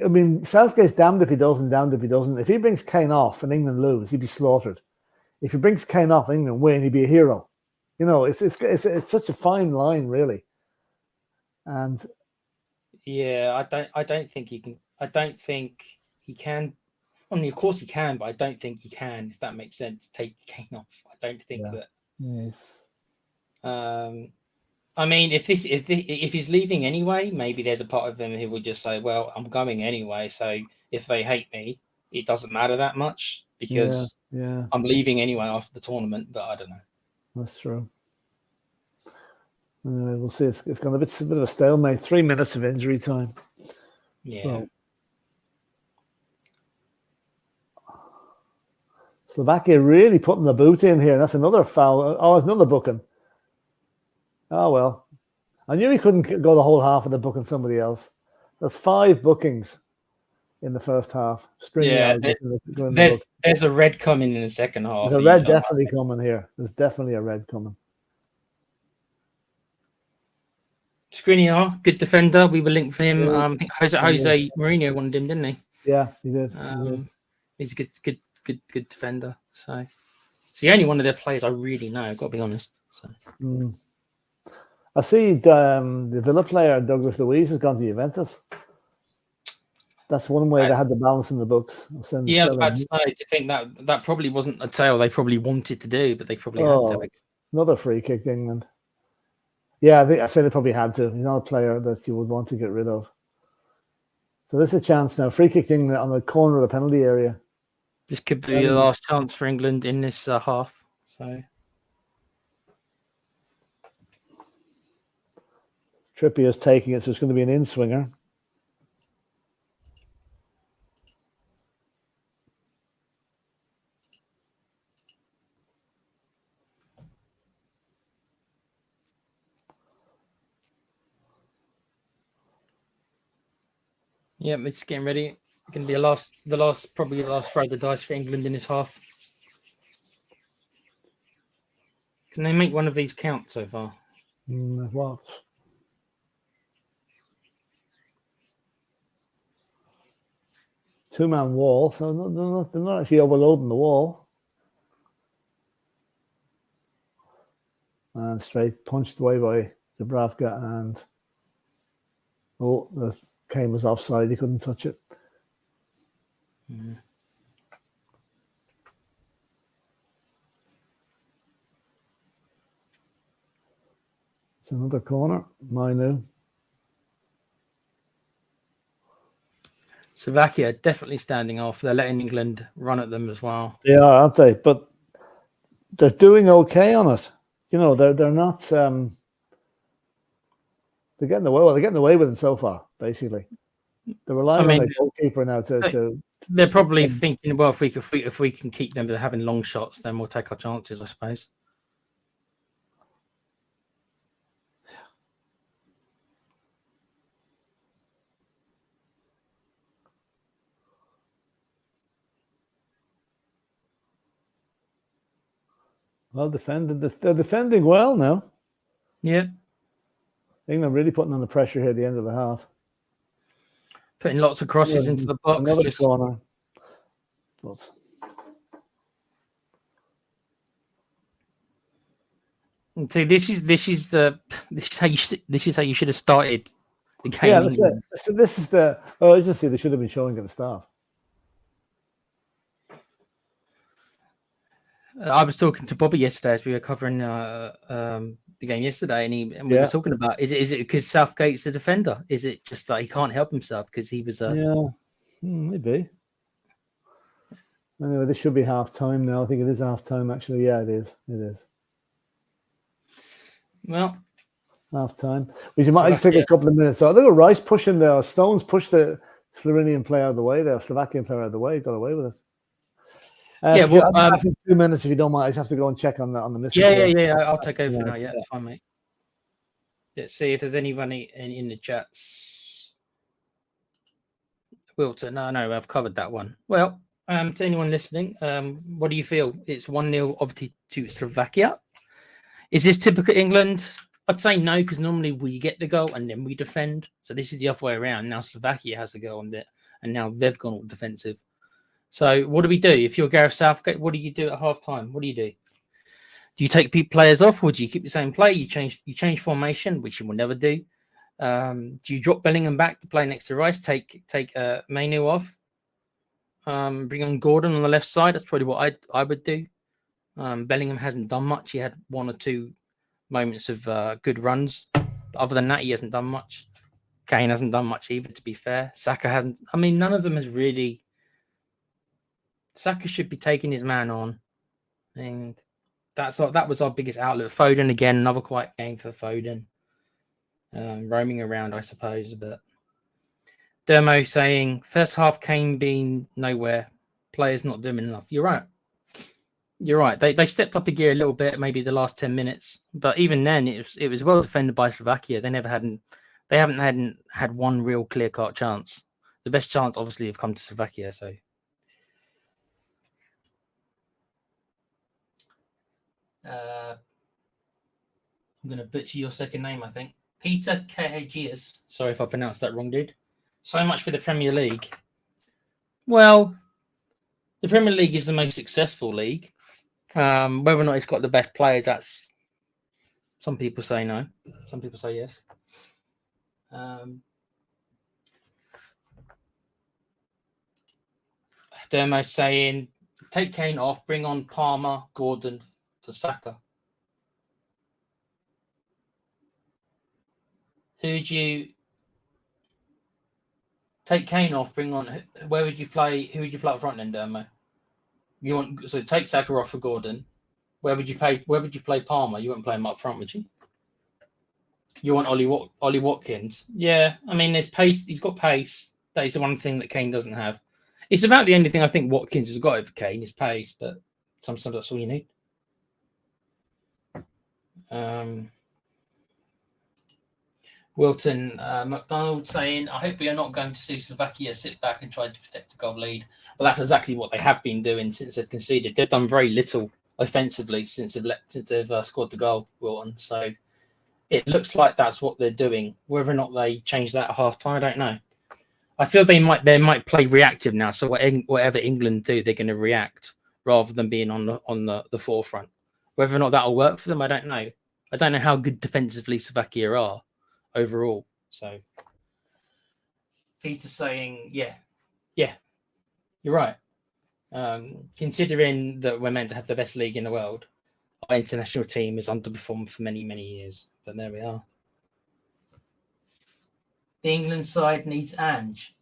mean, Southgate's damned if he does and damned if he doesn't. If he brings Kane off and England lose, he'd be slaughtered. If he brings Kane off and England win, he'd be a hero. It's such a fine line, really. And yeah, I don't think he can. I don't think he can. I mean, of course he can, but I don't think he can, if that makes sense, take Kane off. I don't think that. Yes. I mean, if he's leaving anyway, maybe there's a part of them who would just say, "Well, I'm going anyway, so if they hate me, it doesn't matter that much because I'm leaving anyway after the tournament." But I don't know. That's true. We'll see. It's going to be a bit of a stalemate. 3 minutes of injury time. Yeah. So, Slovakia really putting the boot in here. That's another foul. Oh, it's another booking. Oh, well. I knew he couldn't go the whole half of the booking somebody else. There's 5 bookings in the first half. There's a red coming in the second half. There's a red definitely coming here. There's definitely a red coming. Skriniar, good defender. We were linked for him. I think Jose Mourinho wanted him, didn't he? Yeah, he did. He's a good defender. So it's the only one of their players I really know. I've got to be honest. So. I see the Villa player Douglas Luiz has gone to Juventus. That's one way they had the balance in the books. Yeah, I was about to say, do you think that probably wasn't a tale they probably wanted to do, but they probably had to. Another free kick to England. Yeah, I say they probably had to. He's not a player that you would want to get rid of. So there's a chance now. Free kick to England on the corner of the penalty area. This could be the last chance for England in this half. So Trippier's taking it, so it's going to be an in-swinger. Yeah, we're just getting ready. It's going to be probably the last throw of the dice for England in this half. Can they make one of these count so far? What? Two-man wall, so they're not actually overloading the wall. And straight punched away by Dubravka, and the Kane was offside. He couldn't touch it. It's another corner. Mainu. Slovakia definitely standing off. They're letting England run at them as well. They are, aren't they? But they're doing okay on it. They're not. They're getting away. Well, they're getting away with it so far. Basically, they're relying on the goalkeeper now to. They're probably thinking, well, if we can keep them having long shots, then we'll take our chances, I suppose. Well, they're defending well now. Yeah. England really putting on the pressure here at the end of the half. putting lots of crosses into the box. Another Just corner. But see, this is how you should have started the game. yeah, that's it. So this is the urgency they should have been showing at the start. I was talking to Bobby yesterday as we were covering the game yesterday, and we were talking about is it because Southgate's a defender? Is it just that he can't help himself because he was maybe. Anyway, this should be half time now. I think it is half time actually. Yeah, it is. It is. Well, half time. We might take a couple of minutes. So I think Rice pushing there. Stones pushed the Slovenian player out of the way there. Slovakian player out of the way. Got away with it. I think 2 minutes if you don't mind. I just have to go and check on the missing. Yeah. I'll take over now. Yeah, it's fine, mate. Let's see if there's anybody in the chats. Wilton, no, I've covered that one. Well, to anyone listening, what do you feel? It's 1-0 obviously to Slovakia. Is this typical England? I'd say no, because normally we get the goal and then we defend. So this is the other way around. Now Slovakia has the goal on it, and now they've gone all defensive. So what do we do? If you're Gareth Southgate, what do you do at half time? What do you do? Do you take players off, or do you keep the same play? You change formation, which you will never do. Do you drop Bellingham back to play next to Rice? Take Mainu off. Bring on Gordon on the left side. That's probably what I would do. Bellingham hasn't done much. He had 1 or 2 moments of good runs. But other than that, he hasn't done much. Kane hasn't done much either, to be fair. Saka hasn't. I mean, none of them has really. Saka should be taking his man on. And that was our biggest outlet. Foden again, another quiet game for Foden. Roaming around, I suppose. But Dermo saying, first half Kane being nowhere. Players not doing enough. You're right. You're right. They stepped up a gear a little bit, maybe the last 10 minutes. But even then, it was well defended by Slovakia. They haven't had one real clear-cut chance. The best chance, obviously, have come to Slovakia. So, I'm going to butcher your second name, I think. Peter Kahagias. Sorry if I pronounced that wrong, dude. So much for the Premier League. Well, the Premier League is the most successful league. Whether or not it's got the best players, that's some people say no. Some people say yes. Dermo saying, take Kane off, bring on Palmer, Gordon for Saka. Who would you take Kane off, bring on? Where would you play? Who would you play up front then, Dermo? So take Saka off for Gordon. Where would you play Palmer? You wouldn't play him up front, would you? You want Ollie Watkins? Yeah, I mean, there's pace. He's got pace. That is the one thing that Kane doesn't have. It's about the only thing I think Watkins has got over Kane is pace, but sometimes that's all you need. Wilton McDonald saying, I hope we are not going to see Slovakia sit back and try to protect a goal lead. Well, that's exactly what they have been doing since they've conceded. They've done very little offensively since they've scored the goal, Wilton. So it looks like that's what they're doing. Whether or not they change that at half time, I don't know. I feel they might play reactive now. So whatever England do, they're going to react rather than being on the forefront. Whether or not that'll work for them, I don't know. I don't know how good defensively Slovakia are overall. So Peter's saying, yeah, you're right. Considering that we're meant to have the best league in the world, our international team has underperformed for many, many years. But there we are. The England side needs Ange.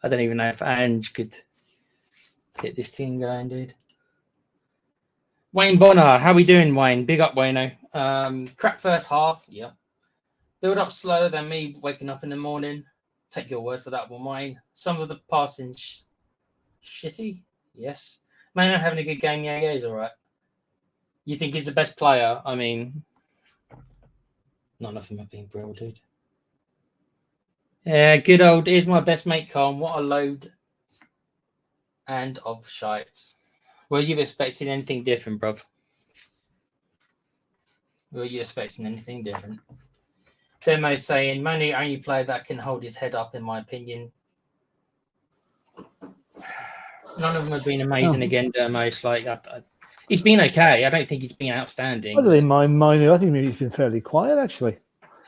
I don't even know if Ange could get this team going, dude. Wayne Bonner, how we doing, Wayne? Big up, Wayno. Crap first half, yeah. Build up slower than me waking up in the morning. Take your word for that one, Wayne. Some of the passing shitty, yes. Man, I'm having a good game. Yeah, he's all right. You think he's the best player? I mean, none of them have been brilliant, dude. Yeah, good old. Here's my best mate, Colin. What a load and of shites. Were you expecting anything different, bruv? Were you expecting anything different? Demo saying Mane only player that can hold his head up, in my opinion. None of them have been amazing again, Demo. It's like he's been okay. I don't think he's been outstanding. I don't think Manu. I think maybe he's been fairly quiet actually.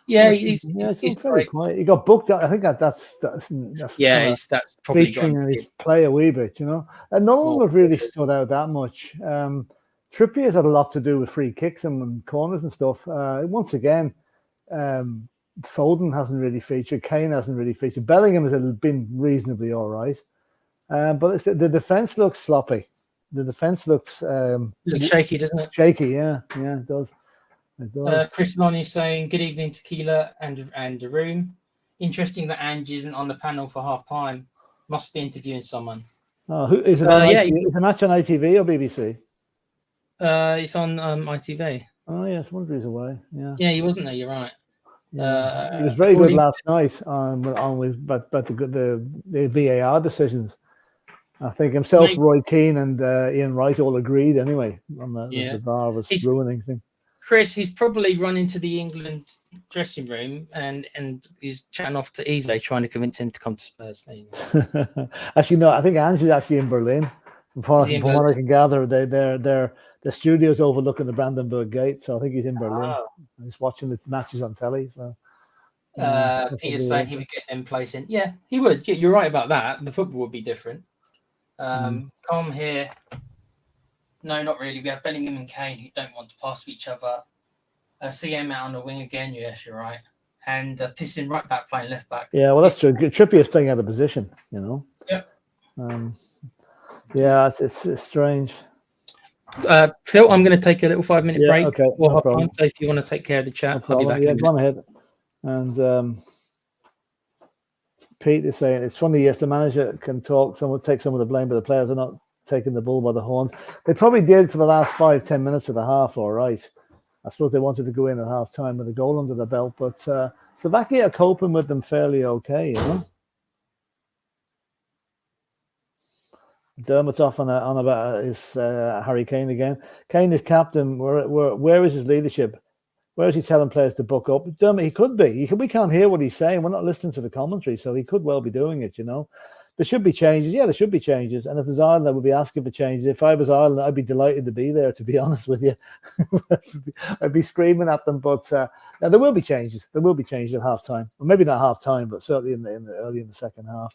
Yeah, he's been fairly quiet. He got booked. I think that's yeah, that's probably featuring in his play a wee bit, you know. And none of them have really stood out that much. Trippier's had a lot to do with free kicks and corners and stuff. Once again, Foden hasn't really featured. Kane hasn't really featured. Bellingham has been reasonably all right. But the defense looks sloppy. The defense looks shaky, doesn't it? Shaky, yeah, it does. It does. Chris Lonnie saying, "Good evening, Tequila and the room. Interesting that Ange isn't on the panel for half time. Must be interviewing someone." Oh, who is it? Is the match on ITV or BBC? It's on ITV. Oh yes, I wonder he's away. Yeah, he wasn't there. You're right. Yeah. He was very good last night on with but the VAR decisions. I think himself, Roy Keane, and Ian Wright all agreed anyway on the VAR was ruining things. Chris, he's probably run into the England dressing room and he's chatting off to Eze, trying to convince him to come to Spurs. Actually, no, I think Ange is actually in Berlin. From what I can gather, their studio's overlooking the Brandenburg Gate, so I think he's in Berlin. He's watching the matches on telly. So Peter's saying he would get them placing. Yeah, he would. You're right about that. The football would be different. Come here. No, not really. We have Bellingham and Kane who don't want to pass to each other. CM out on the wing again. Yes, you're right. And pissing right back, playing left back. Yeah, well, that's true. Trippier's playing out of position, you know. Yep. Yeah, it's strange. Phil, I'm going to take a little 5-minute break. Okay, no problem. So if you want to take care of the chat, I'll be back in a minute. Go on ahead. And Pete is saying it's funny. Yes, the manager can take some of the blame, but the players are not taking the bull by the horns. They probably did for the last 5-10 minutes of the half. All right, I suppose they wanted to go in at half time with a goal under the belt, but Slovakia are coping with them fairly okay, you know. Dermot's off on about his Harry Kane again. Kane is captain. Where is his leadership? Where is he telling players to buck up? Dermot, he could be. We can't hear what he's saying. We're not listening to the commentary, so he could well be doing it, you know. There should be changes. Yeah, there should be changes. And if there's Ireland, I would be asking for changes. If I was Ireland, I'd be delighted to be there, to be honest with you. I'd be screaming at them. But now there will be changes. There will be changes at half-time. Well, maybe not half-time, but certainly early in the second half.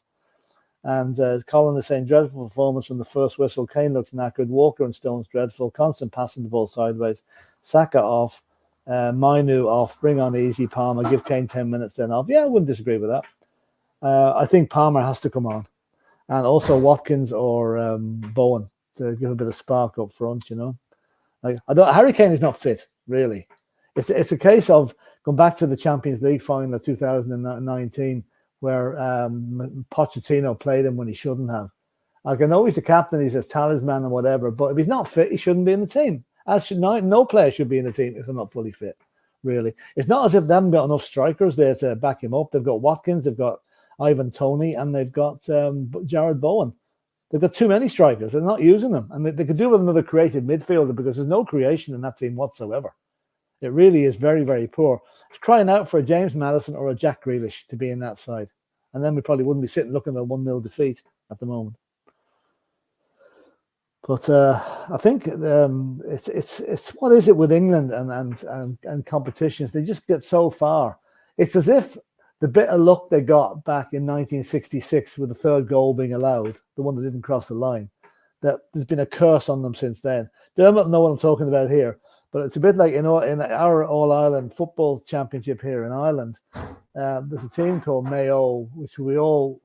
And Colin is saying, dreadful performance from the first whistle. Kane looks knackered. Walker and Stones dreadful. Constant passing the ball sideways. Saka off. Manu off. Bring on Easy Palmer. Give Kane 10 minutes then off. Yeah, I wouldn't disagree with that. I think Palmer has to come on. And also Watkins or Bowen to give a bit of spark up front, you know. Harry Kane is not fit, really. It's a case of going back to the Champions League final of 2019 where Pochettino played him when he shouldn't have. I know he's the captain, he's a talisman and whatever, but if he's not fit, he shouldn't be in the team. No player should be in the team if they're not fully fit, really. It's not as if they haven't got enough strikers there to back him up. They've got Watkins, they've got Ivan Toney, and they've got Jared Bowen. They've got too many strikers. They're not using them. And they could do with another creative midfielder because there's no creation in that team whatsoever. It really is very, very poor. It's crying out for a James Maddison or a Jack Grealish to be in that side. And then we probably wouldn't be sitting looking at a 1-0 defeat at the moment. But I think it's what is it with England and competitions? They just get so far. It's as if the bit of luck they got back in 1966 with the third goal being allowed, the one that didn't cross the line, that there's been a curse on them since then. They don't know what I'm talking about here, but it's a bit like in our All-Ireland Football Championship here in Ireland. There's a team called Mayo, which we all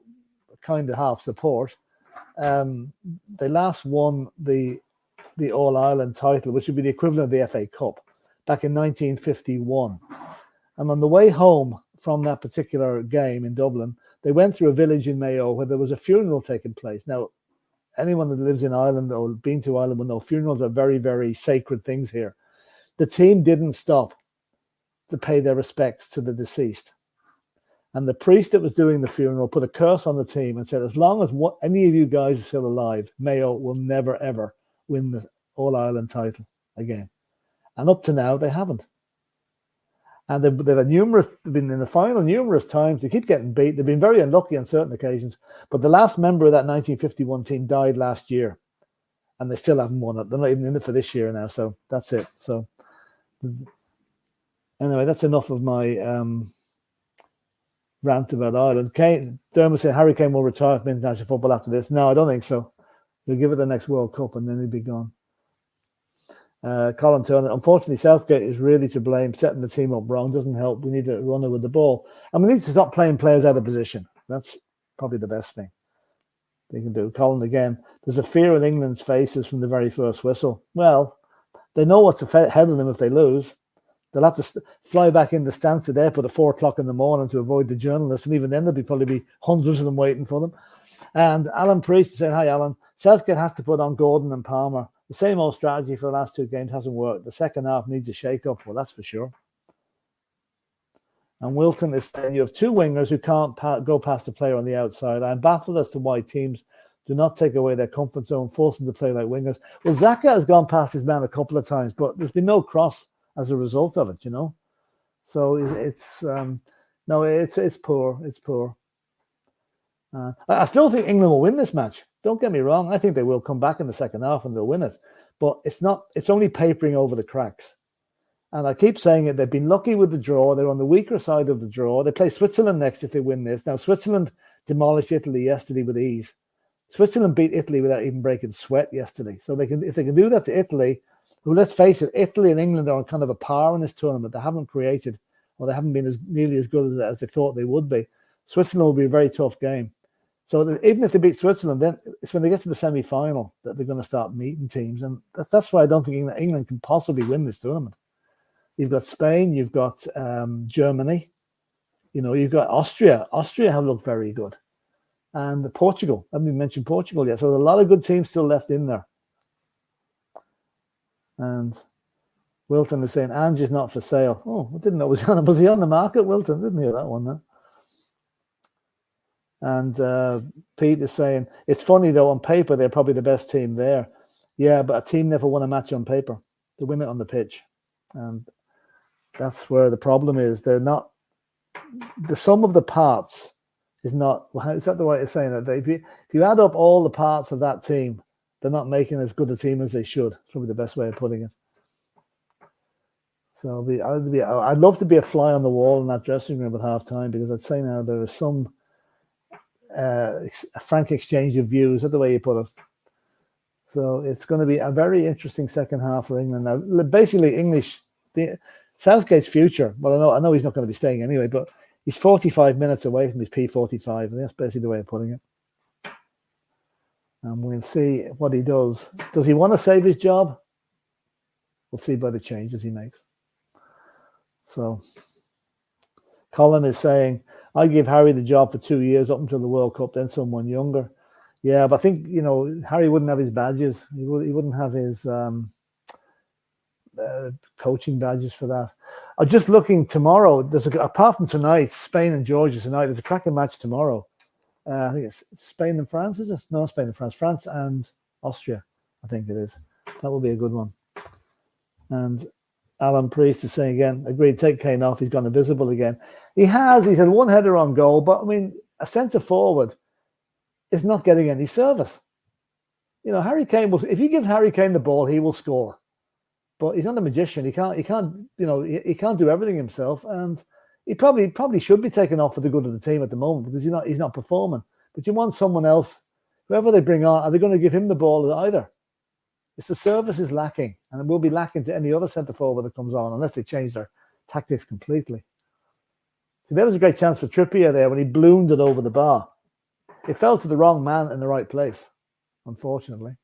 kind of half support. They last won the All-Ireland title, which would be the equivalent of the FA Cup, back in 1951. And on the way home from that particular game in Dublin, they went through a village in Mayo where there was a funeral taking place. Now, anyone that lives in Ireland or been to Ireland will know funerals are very, very sacred things here. The team didn't stop to pay their respects to the deceased. And the priest that was doing the funeral put a curse on the team and said, as long as any of you guys are still alive, Mayo will never, ever win the All-Ireland title again. And up to now, they haven't. And they've been in the final numerous times. They keep getting beat. They've been very unlucky on certain occasions. But the last member of that 1951 team died last year, and they still haven't won it. They're not even in it for this year now. So that's it. So anyway, that's enough of my rant about Ireland. Dermot said Harry Kane will retire from international football after this. No, I don't think so. He'll give it the next World Cup, and then he'll be gone. Colin Turner, unfortunately, Southgate is really to blame. Setting the team up wrong doesn't help. We need a runner with the ball, and we need to stop playing players out of position. That's probably the best thing they can do. Colin again, there's a fear in England's faces from the very first whistle. Well, they know what's ahead of them if they lose. They'll have to fly back in the Stansted Airport at 4 o'clock in the morning to avoid the journalists, and even then there'll probably be hundreds of them waiting for them. And Alan Priest saying, "Hi, Alan. Southgate has to put on Gordon and Palmer. The same old strategy for the last 2 games hasn't worked. The second half needs a shake-up." Well, that's for sure. And Wilton is saying, "You have 2 wingers who can't go past the player on the outside. I'm baffled as to why teams do not take away their comfort zone, force them to play like wingers." Well, Xhaka has gone past his man a couple of times, but there's been no cross as a result of it, So it's poor. It's poor. I still think England will win this match. Don't get me wrong. I think they will come back in the second half and they'll win it. But it's only papering over the cracks. And I keep saying it. They've been lucky with the draw. They're on the weaker side of the draw. They play Switzerland next if they win this. Now, Switzerland demolished Italy yesterday with ease. Switzerland beat Italy without even breaking sweat yesterday. So if they can do that to Italy, who, let's face it, Italy and England are on kind of a par in this tournament. They haven't created, or they haven't been nearly as good as they thought they would be. Switzerland will be a very tough game. So even if they beat Switzerland, then it's when they get to the semi-final that they're going to start meeting teams. And that's why I don't think England can possibly win this tournament. You've got Spain, you've got Germany, you've got Austria. Austria have looked very good. And Portugal. I haven't even mentioned Portugal yet. So there's a lot of good teams still left in there. And Wilton is saying, Ange is not for sale. Oh, I didn't know was he on the market, Wilton? Didn't hear that one, then. And Pete is saying, it's funny, though, on paper, they're probably the best team there. Yeah, but a team never won a match on paper. They win it on the pitch. And that's where the problem is. They're not, the sum of the parts is not, is that the way of saying that? If you add up all the parts of that team, they're not making as good a team as they should. It's probably the best way of putting it. So I'd love to be a fly on the wall in that dressing room at halftime, because I'd say now there is some a frank exchange of views. Is that the way you put it? So it's going to be a very interesting second half for England. Now, basically, Southgate's future. Well, I know he's not going to be staying anyway, but he's 45 minutes away from his P45, and that's basically the way of putting it. And we'll see what he does. Does he want to save his job? We'll see by the changes he makes. So Colin is saying, I give Harry the job for 2 years up until the World Cup, then someone younger. Yeah, but I think, Harry wouldn't have his badges. He wouldn't have his coaching badges for that. I'm just looking tomorrow. Apart from tonight, Spain and Georgia tonight, there's a cracking match tomorrow. I think it's Spain and France, is it? No, Spain and France. France and Austria, I think it is. That will be a good one. And Alan Priest is saying again, agreed, take Kane off. He's gone invisible again. He's had one header on goal, but I mean, a centre forward is not getting any service. Harry Kane if you give Harry Kane the ball, he will score. But he's not a magician. He can't do everything himself. And he probably should be taken off for the good of the team at the moment, because he's not performing. But you want someone else, whoever they bring on, are they going to give him the ball either? It's the service is lacking, and it will be lacking to any other centre forward that comes on, unless they change their tactics completely. So there was a great chance for Trippier there when he bloomed it over the bar. It fell to the wrong man in the right place, unfortunately.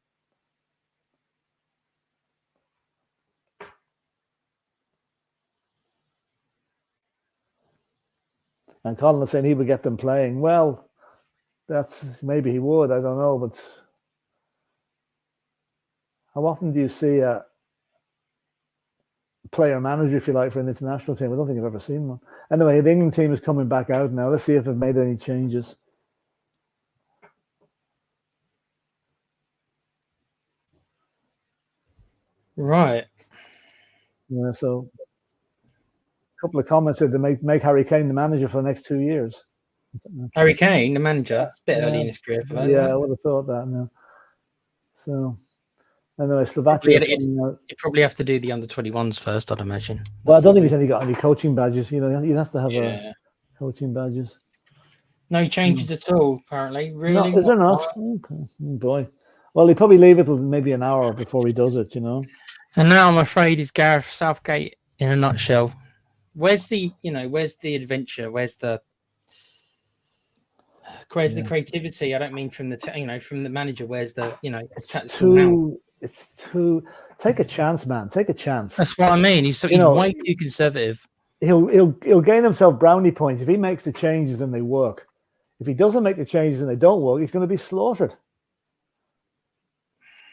And Colin was saying he would get them playing. Well, maybe he would. I don't know, but how often do you see a player manager, if you like, for an international team? I don't think I've ever seen one. Anyway, the England team is coming back out now. Let's see if they've made any changes. Right. Yeah, so couple of comments said to make Harry Kane the manager for the next 2 years. Harry Kane, the manager, it's a bit early in his career for that. Yeah, I would have thought that. No. So, anyway, Slovakia. You probably have to do the under-21s first, I'd imagine. Well, I don't think he's got any coaching badges. You know, you'd have to have coaching badges. No changes at all, apparently. Really? No, is there not? Okay. Oh, boy. Well, he'd probably leave it till maybe an hour before he does it, you know. And now I'm afraid it's Gareth Southgate in a nutshell. Where's the adventure? Where's the creativity? I don't mean from the from the manager. Where's the It's too. Take a chance, man. Take a chance. That's what I mean. He's way too conservative. He'll gain himself brownie points if he makes the changes and they work. If he doesn't make the changes and they don't work, he's going to be slaughtered.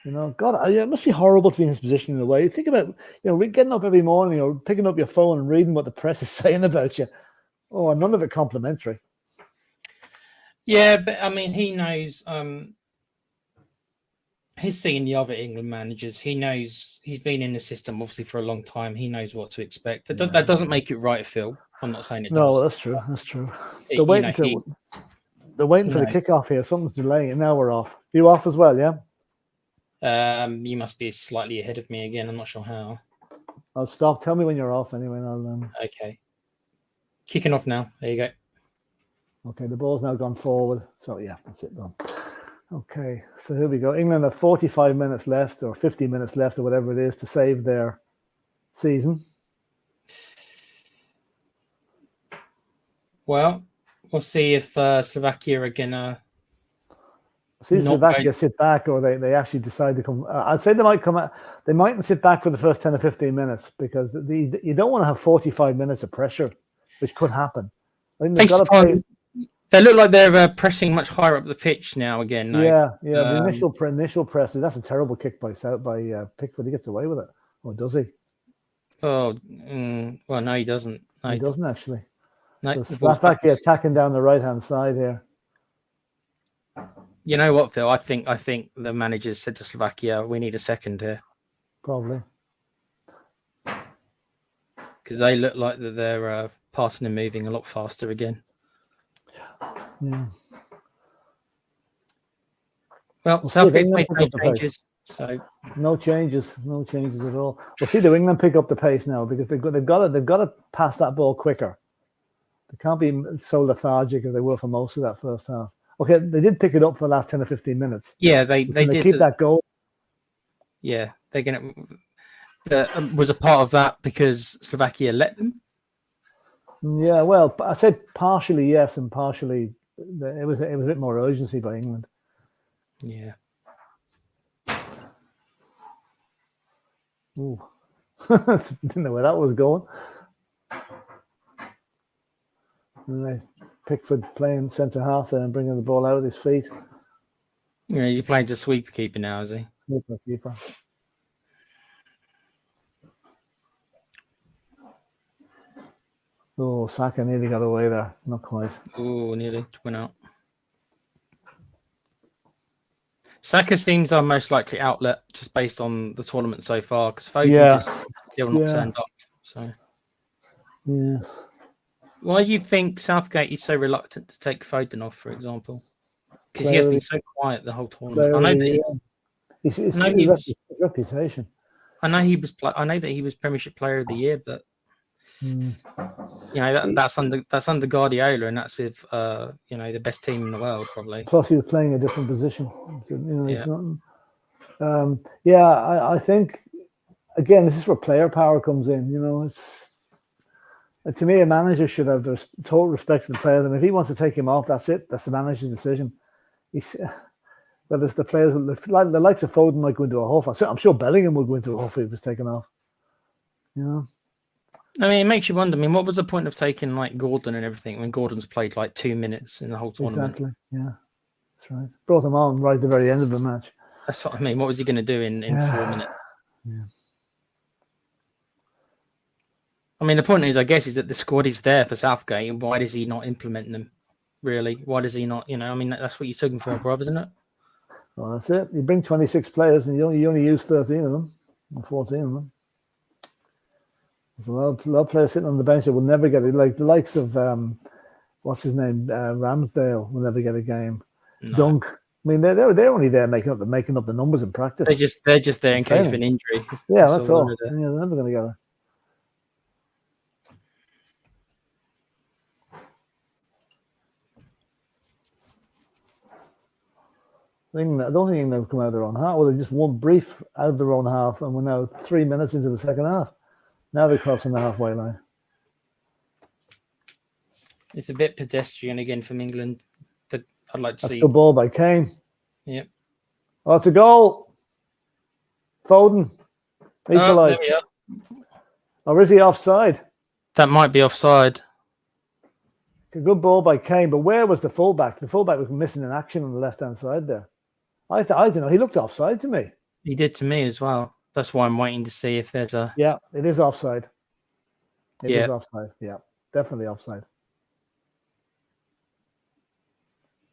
You know, God, it must be horrible to be in his position in a way. Think about, getting up every morning or picking up your phone and reading what the press is saying about you. Oh, and none of it complimentary. Yeah, but I mean, he knows. He's seen the other England managers. He knows he's been in the system obviously for a long time. He knows what to expect. That doesn't make it right, Phil. I'm not saying it does. No, that's true. That's true. They're waiting for the kickoff here. Something's delaying it. Now we're off. You off as well, yeah? You must be slightly ahead of me again. I'm not sure how. I'll stop. Tell me when you're off anyway. Okay. Kicking off now. There you go. Okay, the ball's now gone forward. So, yeah, that's it done. Okay, so here we go. England have 45 minutes left or 50 minutes left or whatever it is to save their season. Well, we'll see if Slovakia are going to... Slovakia sit back or they actually decide to come. I'd say they might come out. They mightn't sit back for the first 10 or 15 minutes because you don't want to have 45 minutes of pressure, which could happen. I think they've got to play. They look like they're pressing much higher up the pitch now again. No? Yeah. The initial press. That's a terrible kick by Pickford. He gets away with it, or does he? Oh, well, no, he doesn't. No, he doesn't actually. No, so Slovakia attacking down the right-hand side here. You know what, Phil? I think the managers said to Slovakia, "We need a second here." Probably because they look like that they're passing and moving a lot faster again. Yeah. Well, Southgate's made no changes, so no changes at all. We'll see the England pick up the pace now because they've got to pass that ball quicker. They can't be so lethargic as they were for most of that first half. Okay, they did pick it up for the last 10 or 15 minutes. Yeah, they did keep that goal. Yeah, they're gonna. Was a part of that because Slovakia let them. Yeah, well, I said partially yes, and partially it was a bit more urgency by England. Yeah. Ooh, didn't know where that was going. And Pickford playing centre half there and bringing the ball out of his feet. Yeah, you're playing to sweeper keeper now, is he? Sweeper keeper. Oh, Saka nearly got away there. Not quite. Oh, nearly went out. Saka seems our most likely outlet just based on the tournament so far because Foden still not turned up. So, yes. Why do you think Southgate is so reluctant to take Foden off, for example? Because he has been so quiet the whole tournament. I know that his reputation. I know that he was Premiership Player of the Year, but that's under Guardiola, and that's with the best team in the world probably. Plus, he was playing a different position. I think again, this is where player power comes in. It's. To me, a manager should have the total respect for the players, and if he wants to take him off, that's it. That's the manager's decision. Whether it's the players, the likes of Foden might go into a huff. I'm sure Bellingham would go into a huff if he was taken off. I mean, it makes you wonder. I mean, what was the point of taking like Gordon and everything when Gordon's played like 2 minutes in the whole tournament? Exactly. Yeah, that's right. Brought him on right at the very end of the match. That's what I mean. What was he going to do in 4 minutes? Yeah. I mean, the point is, I guess, is that the squad is there for Southgate, and why does he not implement them? Really, why does he not? I mean, that's what you took him for, bro, isn't it? Well, that's it. You bring 26 players, and you only use 13 of them, or 14 of them. There's a lot of players sitting on the bench that will never get it. Like the likes of what's his name, Ramsdale will never get a game. No. Dunk. I mean, they're only there making up the numbers in practice. They're just there in case of an injury. Yeah, that's all. Yeah, they're never going to get it. I don't think England have come out of their own half. Well, they just won brief out of their own half, and we're now 3 minutes into the second half. Now they're crossing the halfway line. It's a bit pedestrian again from England. I'd like to see. That's the ball by Kane. Yep. Oh, it's a goal. Foden equalised. Or is he offside? That might be offside. It's a good ball by Kane, but where was the fullback? The fullback was missing in action on the left-hand side there. I don't know. He looked offside to me. He did to me as well. That's why I'm waiting to see if there's a... Yeah, it is offside. It is offside. Yeah, definitely offside.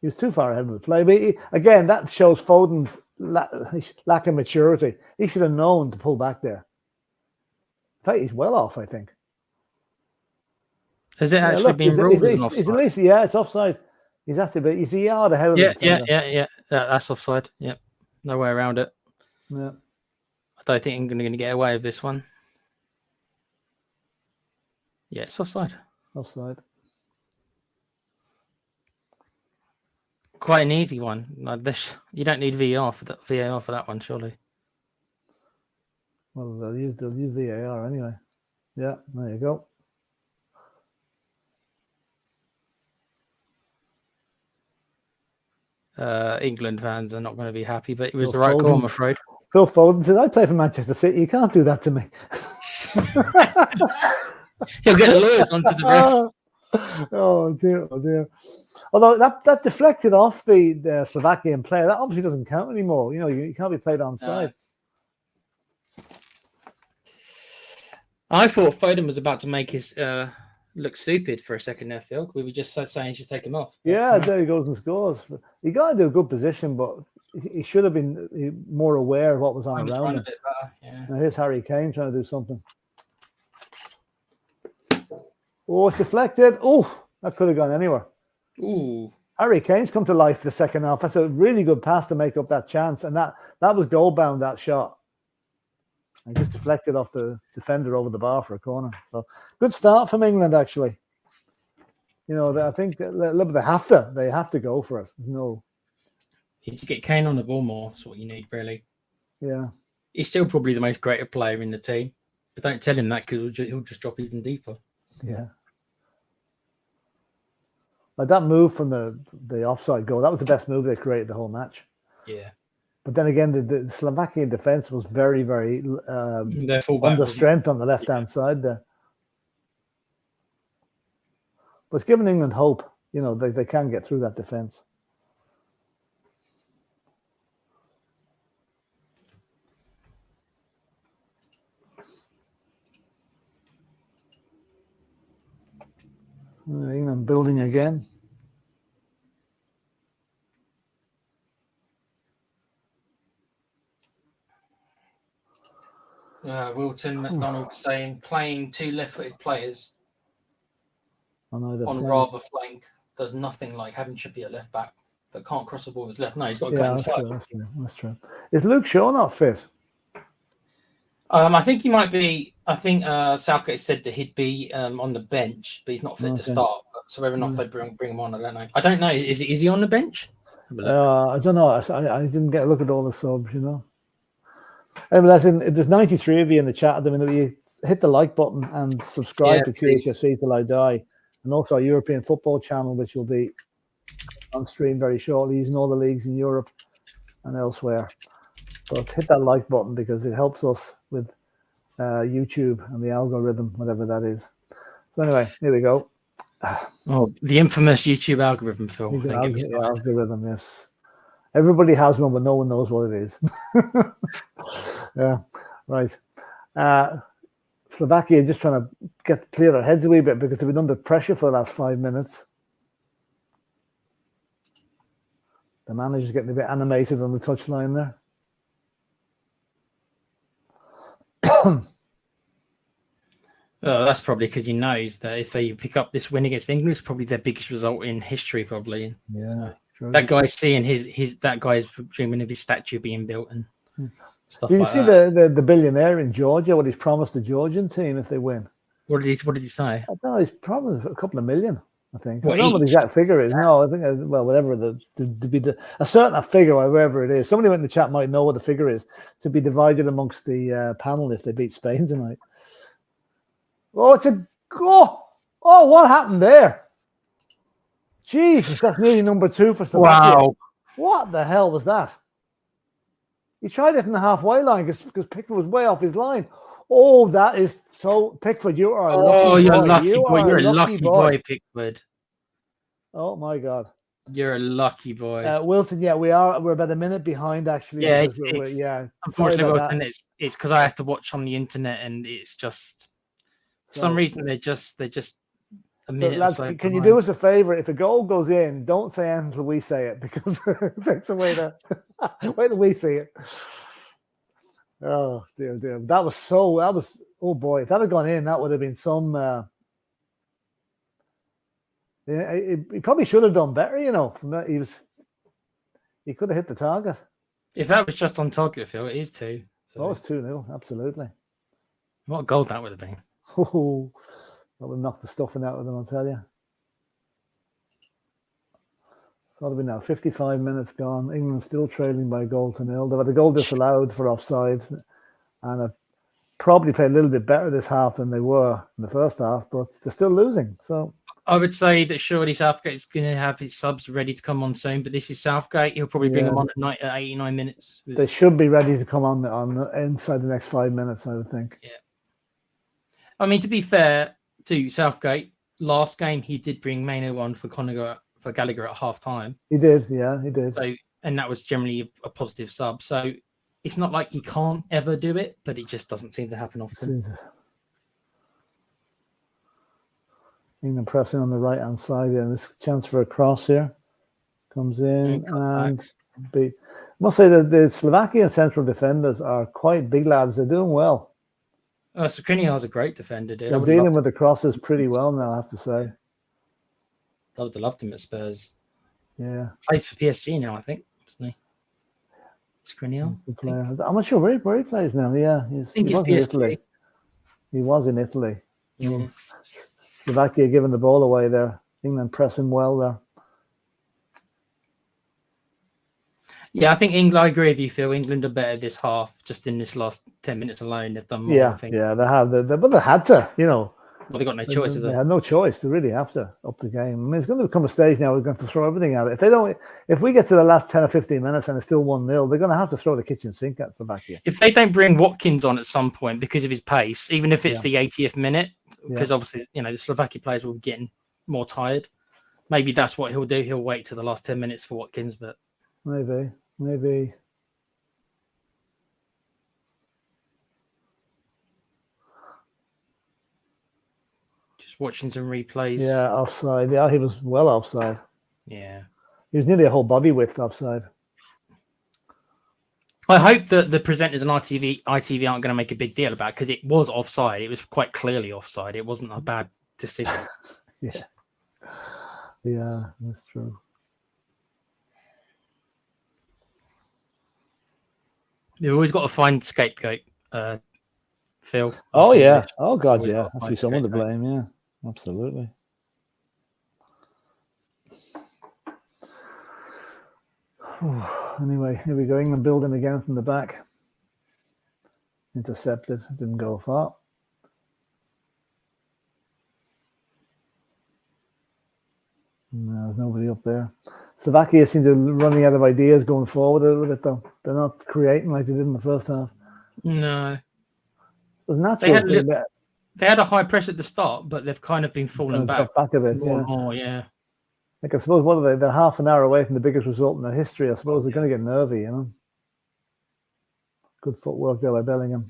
He was too far ahead of the play. But again, that shows Foden's lack of maturity. He should have known to pull back there. In fact, he's well off, I think. Has it actually been ruled as offside? It's at least, it's offside. He's a yard ahead of the defender. Yeah. That's offside. Yep. No way around it. Yeah. I don't think England are going to get away with this one. Yeah, it's offside. Offside. Quite an easy one. Like this, you don't need VAR for that one, surely. Well, they'll use VAR anyway. Yeah, there you go. England fans are not going to be happy, but it was the right call, I'm afraid. Phil Foden said, "I play for Manchester City. You can't do that to me." He'll get the lawyers onto the ref. Oh dear. Although that deflected off the Slovakian player, that obviously doesn't count anymore. You know, you can't be played onside. I thought Foden was about to make his look stupid for a second there, Phil. We were just saying he should take him off. Yeah, there he goes and scores. He got into a good position, but he should have been more aware of what was on around him. A bit better, yeah. Now here's Harry Kane trying to do something. Oh, it's deflected. Oh, that could have gone anywhere. Ooh. Harry Kane's come to life the second half. That's a really good pass to make up that chance. And that was goal bound, that shot. And just deflected off the defender over the bar for a corner. So good start from England, actually. You know, I think they have to go for it. No. You need to get Kane on the ball more. That's what you need, really. Yeah. He's still probably the most creative player in the team. But don't tell him that because he'll just drop even deeper. Yeah. Like that move from the offside goal, that was the best move they created the whole match. Yeah. But then again, the Slovakian defense was very, very under strength on the left-hand side there. But it's given England hope. You know, they can get through that defense. England building again. Wilton McDonald saying playing two left-footed players on rather flank does nothing like having Trippier at left back, but can't cross the ball with his left. No, he's got to go inside. That's true. Is Luke Shaw not fit? I think he might be. I think Southgate said that he'd be on the bench, but he's not fit to start. So whether or not they bring him on, I don't know. I don't know. Is he on the bench? I don't know. I didn't get a look at all the subs, you know. There's 93 of you in the chat at the minute. You hit the like button and subscribe to THSC Till I Die, and also our European football channel, which will be on stream very shortly, using all the leagues in Europe and elsewhere. But hit that like button because it helps us with YouTube and the algorithm, whatever that is. So anyway, here we go. Oh, the infamous YouTube algorithm, Phil. Algorithm, yes. Everybody has one, but no one knows what it is. Yeah, right. Slovakia just trying to clear their heads a wee bit because they've been under pressure for the last 5 minutes. The manager's getting a bit animated on the touchline there. That's probably because he knows that if they pick up this win against England, it's probably their biggest result in history, probably. Yeah, true. That guy's seeing that guy's dreaming of his statue being built and stuff. Did you like see that. the billionaire in Georgia? What he's promised the Georgian team if they win? What did he say? I don't know. He's promised a couple of million. I think. What, I don't know what the exact figure is. No, I think whatever to be a certain figure, wherever it is. Somebody in the chat might know what the figure is to be divided amongst the panel if they beat Spain tonight. Oh, it's a goal! Oh, what happened there? Jesus, that's nearly number 2 for Slovakia. Wow! What the hell was that? He tried it from the halfway line because Pickford was way off his line. Oh, that is so Pickford. You are a lucky boy. You're lucky you boy. You're a lucky boy, Pickford. Oh my God. You're a lucky boy. Wilton, yeah, we're about a minute behind actually. Yeah, yeah. Unfortunately, Wilton, it's because I have to watch on the internet and it's just for some reason they're just a minute. Lads, or so can you do us a favor? If a goal goes in, don't say anything until we say it because it takes away the wait till we see it. Oh dear. That was oh boy, if that had gone in, that would have been some he probably should have done better, from that he could have hit the target. If that was just on target, Phil, it is 2. So. Oh, it's 2-0, absolutely. What a goal that would have been. Oh, that would knock the stuffing out of them, I'll tell you. So it'll be now 55 minutes gone. England still trailing by a goal to 0. They've had a goal disallowed for offside and have probably played a little bit better this half than they were in the first half, but they're still losing. So I would say that surely Southgate's going to have his subs ready to come on soon, but this is Southgate. He'll probably bring them on at 89 minutes. They should be ready to come on inside the next 5 minutes, I would think. Yeah. I mean, to be fair to Southgate, last game he did bring Maino on for Gallagher at half time. He did, yeah, he did. So, and that was generally a positive sub. So it's not like he can't ever do it, but it just doesn't seem to happen often. England pressing on the right hand side, and this chance for a cross here comes in and I must say that the Slovakian central defenders are quite big lads. They're doing well. Skriniar's a great defender. They're dealing with the crosses pretty well now, I have to say. I would have loved him at Spurs. Yeah. Plays for PSG now, I think, doesn't he? Skriniar. I'm not sure where he plays now. Yeah, he was in Italy. He was in Italy. Yeah. Slovakia giving the ball away there. England pressing well there. Yeah, I think England. I agree with you, Phil. England are better this half. Just in this last 10 minutes alone, they've done more. Yeah, I think. Yeah, they have. But they had to, Well, they got no choice. They had no choice. They really have to up the game. I mean, it's going to become a stage now. We're going to throw everything at it. If we get to the last 10 or 15 minutes and it's still 1-0, they're going to have to throw the kitchen sink at Slovakia. If they don't bring Watkins on at some point because of his pace, even if it's the 80th minute, because obviously the Slovakia players will be getting more tired. Maybe that's what he'll do. He'll wait to the last 10 minutes for Watkins, but maybe. Watching some replays. Yeah, offside. Yeah, he was well offside. Yeah. He was nearly a whole body width offside. I hope that the presenters and ITV aren't going to make a big deal about it because it was offside. It was quite clearly offside. It wasn't a bad decision. Yeah, that's true. You've always got to find scapegoat, Phil. Oh, yeah. Oh, God, yeah. Has to be someone to blame, yeah. Absolutely. Anyway, here we go. England building again from the back. Intercepted. Didn't go far. No, there's nobody up there. Slovakia seems to be running out of ideas going forward a little bit, though. They're not creating like they did in the first half. No. It was natural. They had a high press at the start, but they've kind of been falling back a bit. Yeah. Like I suppose what are they? They're half an hour away from the biggest result in their history. I suppose they're going to get nervy, Good footwork there by Bellingham.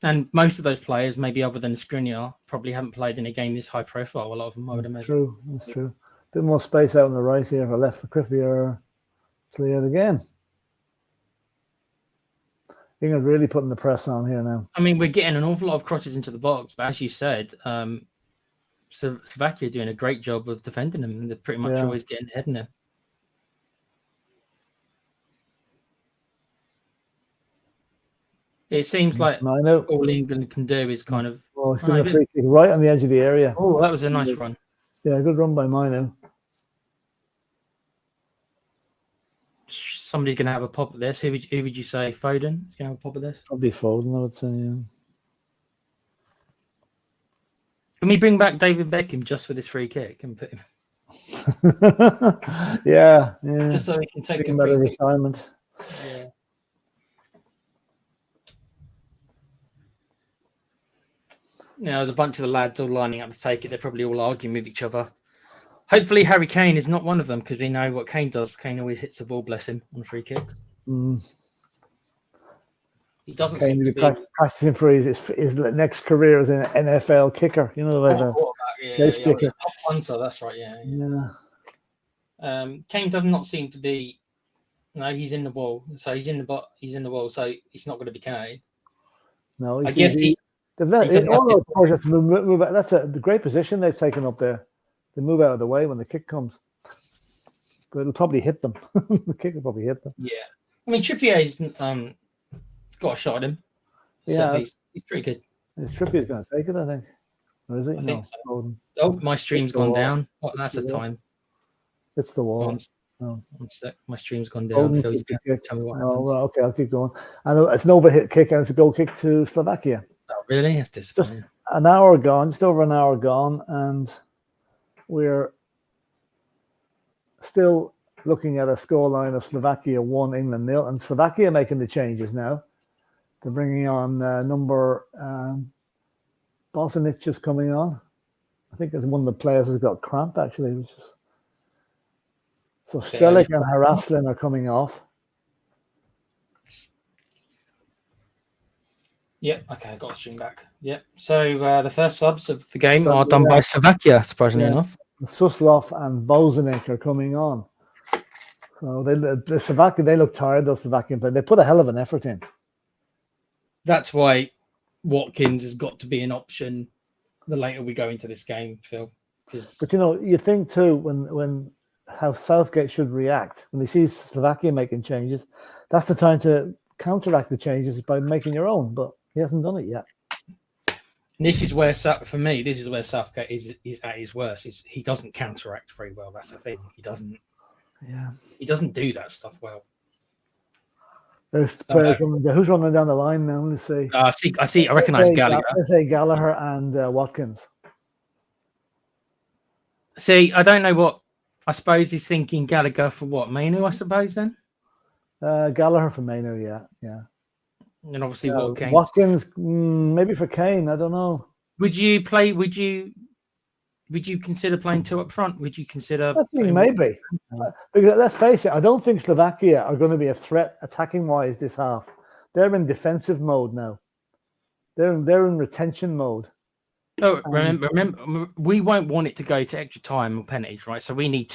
And most of those players, maybe other than Skriniar, probably haven't played in a game this high profile. A lot of them, I would imagine. That's true. A bit more space out on the right here, or left for Trippier. Cleared again. England really putting the press on here now. I mean, we're getting an awful lot of crosses into the box, but as you said, Slovakia are doing a great job of defending them, and they're pretty much always getting ahead in them. It seems like all England can do is kind of. Oh, it's going to free kick right on the edge of the area. Oh, that was a nice run. Yeah, good run by Mino. Somebody's going to have a pop at this. Who would you say? Foden is going to have a pop at this? Probably Foden, I would say. Yeah. Can we bring back David Beckham just for this free kick and put him? yeah. Just so he can take him out of retirement. Yeah. Now, there's a bunch of the lads all lining up to take it. They're probably all arguing with each other. Hopefully, Harry Kane is not one of them because we know what Kane does. Kane always hits the ball, bless him, on free kicks. He doesn't seem to be practicing for his next career as an NFL kicker. You know, like kicker. Punter, that's right. Yeah. Kane does not seem to be. No, he's in the wall. So he's in the wall. So it's not going to be Kane. No, I guess all those players move out. That's the great position they've taken up there. They move out of the way when the kick comes. But it'll probably hit them. The kick will probably hit them. Yeah. I mean, Trippier's got a shot at him. Yeah. So he's pretty good. Trippier's going to take it, I think. Or is it? I think so. Oh, my stream's gone down. Oh, that's a time. It's the wall. One sec. My stream's gone down. Phil, you can tell me what happens. Well, okay, I'll keep going. And it's an overhit kick and it's a goal kick to Slovakia. Oh, really? That's disappointing. Just an hour gone, just over an hour gone, and we're still looking at a scoreline of Slovakia 1, England 0, and Slovakia making the changes now. They're bringing on number Bosanic just coming on. I think one of the players has got cramp actually. So Strelic and Haraslin are coming off. Yep. Okay, I got the stream back. Yep. So the first subs of the game are done by Slovakia, surprisingly enough. Suslov and Bozanic are coming on. So the Slovakia, they look tired, those Slovakian players. They put a hell of an effort in. That's why Watkins has got to be an option the later we go into this game, Phil. But you think too, when how Southgate should react when he sees Slovakia making changes, that's the time to counteract the changes by making your own. But he hasn't done it yet. And this is where, for me, this is where Southgate is at his worst. He doesn't counteract very well. That's the thing. He doesn't. Yeah. He doesn't do that stuff well. There's players who's running down the line now. Let's see. I see. I recognise Gallagher. Let's say Gallagher and Watkins. See, I don't know what. I suppose he's thinking Gallagher for what? Manu, I suppose then. Gallagher for Manu, yeah. And obviously, Kane. Watkins, maybe for Kane. I don't know. Would you consider playing two up front? Would you consider? I think maybe. Because let's face it, I don't think Slovakia are going to be a threat attacking wise this half. They're in defensive mode now. They're in retention mode. Oh, remember, we won't want it to go to extra time or penalties, right? So we need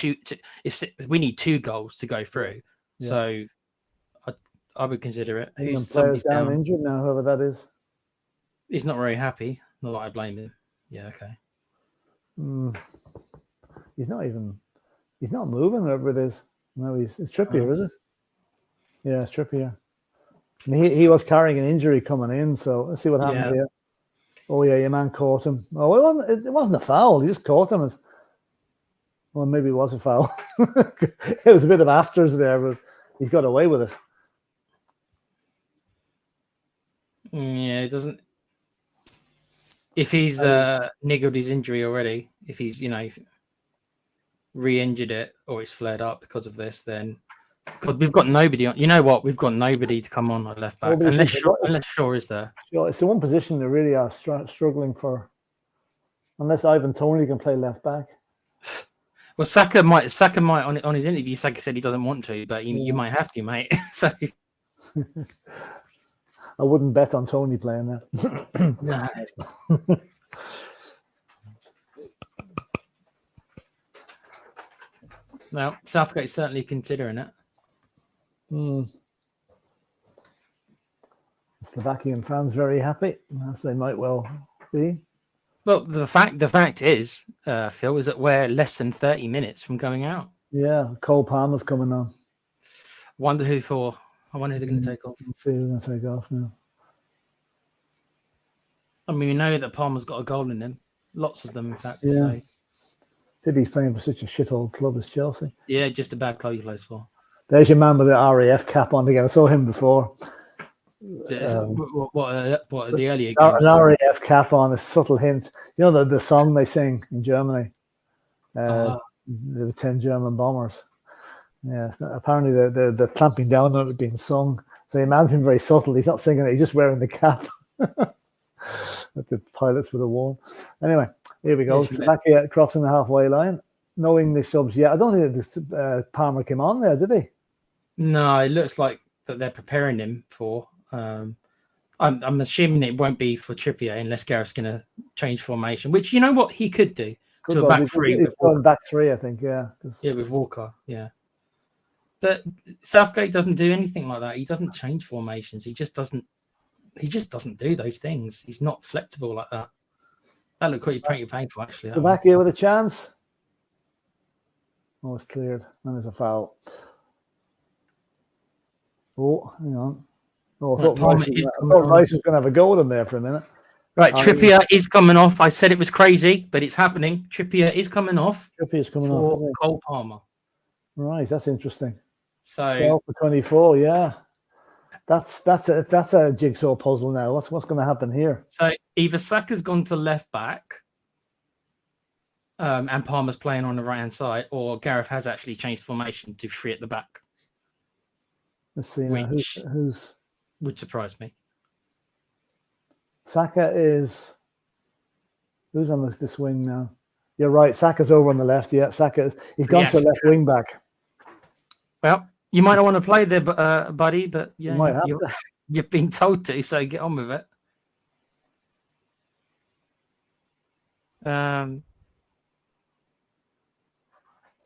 we need 2 goals to go through. Yeah. So I would consider it. Who's players down injured now, whoever that is. He's not very happy. Not that I blame him. Yeah, okay. He's not moving, whoever it is. No, it's Trippier, is it? Yeah, it's Trippier. I mean, he was carrying an injury coming in, so let's see what happens here. Oh yeah, your man caught him. Oh, it wasn't a foul. He just caught him. Well, maybe it was a foul. It was a bit of afters there, but he's got away with it. Yeah, it doesn't. If he's niggled his injury already, if he's re-injured it or it's flared up because of this, then because we've got nobody on. You know what? We've got nobody to come on at left back unless Shaw is there. It's the one position they really are struggling for, unless Ivan Toney can play left back. Well, Saka might on his interview. Saka said he doesn't want to, but you might have to, mate. So. I wouldn't bet on Tony playing there. No. Well, Southgate's certainly considering it. Slovakian fans very happy, as they might well be. Well, the fact is, Phil, is that we're less than 30 minutes from going out. Yeah, Cole Palmer's coming on. I wonder who they're going to take off. Let's see who's going to take off now. I mean, we know that Palmer's got a goal in him. Lots of them, in fact. Yeah. So. He's playing for such a shithole club as Chelsea. Yeah, just a bad club he plays for. There's your man with the RAF cap on again. I saw him before. What are the earlier games? An RAF games? cap on, a subtle hint. You know the song they sing in Germany? There were 10 German bombers. Yeah, apparently they're clamping down on it being sung. So your man's been very subtle. He's not singing it. He's just wearing the cap that the pilots would have worn. Anyway, here we go. Slovakia crossing the halfway line. No English subs yet. I don't think that Palmer came on there, did he? No, it looks like that they're preparing him for. I'm assuming it won't be for Trippier unless Gareth's going to change formation, which you know what he could do. To a back three. He's going back three, I think. Yeah. Yeah, with Walker. Yeah. But Southgate doesn't do anything like that. He doesn't change formations. He just doesn't do those things. He's not flexible like that. That looked pretty painful, actually. Slovakia with a chance. Oh, it's cleared. And there's a foul. Oh, hang on. Oh, I thought Rice was going to have a go with him there for a minute. Right, Trippier is coming off. I said it was crazy, but it's happening. Trippier is coming off. Trippier's coming off. Cole Palmer. Right, that's interesting. So 12 for 24, yeah. That's a jigsaw puzzle now. What's going to happen here? So either Saka's gone to left back, and Palmer's playing on the right hand side, or Gareth has actually changed formation to three at the back. Let's see now. Who's would surprise me. Saka is who's on this wing now? You're right. Saka's over on the left. Yeah, he's gone to left wing back. Well, you might not want to play there, buddy, but yeah, you've been told to, so get on with it.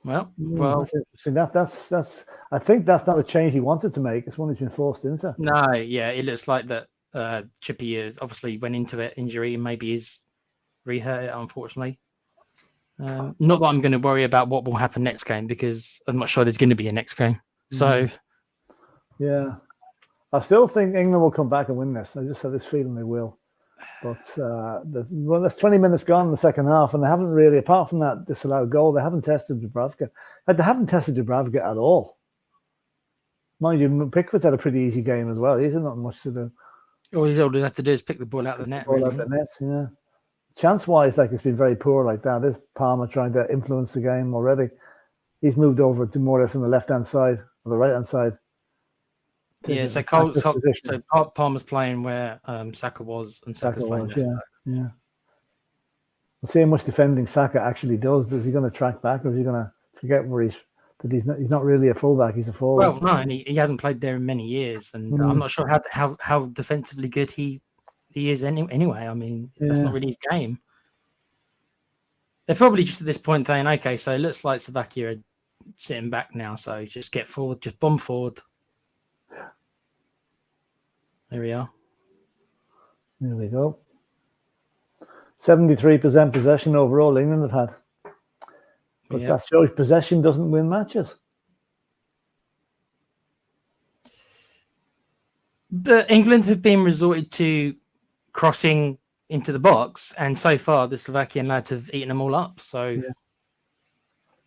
Well, see that's. I think that's not a change he wanted to make. It's one he's been forced into. No, yeah, it looks like that. Trippier obviously went into it injury and maybe he's re-hurt it, unfortunately. Not that I'm going to worry about what will happen next game because I'm not sure there's going to be a next game. So, yeah, I still think England will come back and win this. I just have this feeling they will. But there's 20 minutes gone in the second half, and they haven't really, apart from that disallowed goal, they haven't tested Dubravka. They haven't tested Dubravka at all. Mind you, Pickford's had a pretty easy game as well. He's not much to do. All he has to do is pick the ball out of the net. Yeah. Chance-wise, it's been very poor like that. This Palmer trying to influence the game already. He's moved over to more or less on the left-hand side or the right-hand side. Yeah, so Palmer's playing where Saka was, and Saka's playing there. Yeah. We'll see how much defending Saka actually does. Is he going to track back, or is he going to forget where he's not really a fullback? He's a forward. Well, no, and he hasn't played there in many years, and I'm not sure how defensively good he is anyway. I mean, that's not really his game. They're probably just at this point saying, okay, so it looks like Slovakia are sitting back now, so just get forward, just bomb forward. There we are. There we go. 73% possession overall England have had. But that shows possession doesn't win matches. But England have been resorted to crossing into the box, and so far the Slovakian lads have eaten them all up. So,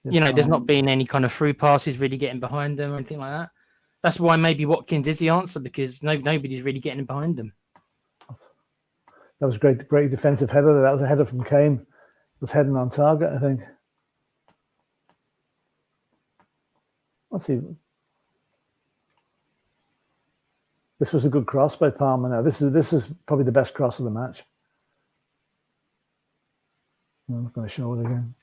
there's not been any kind of through passes really getting behind them or anything like that. That's why maybe Watkins is the answer, because nobody's really getting behind them. That was great defensive header. That was a header from Kane. Was heading on target, I think. Let's see. This was a good cross by Palmer. Now this is probably the best cross of the match. I'm not going to show it again.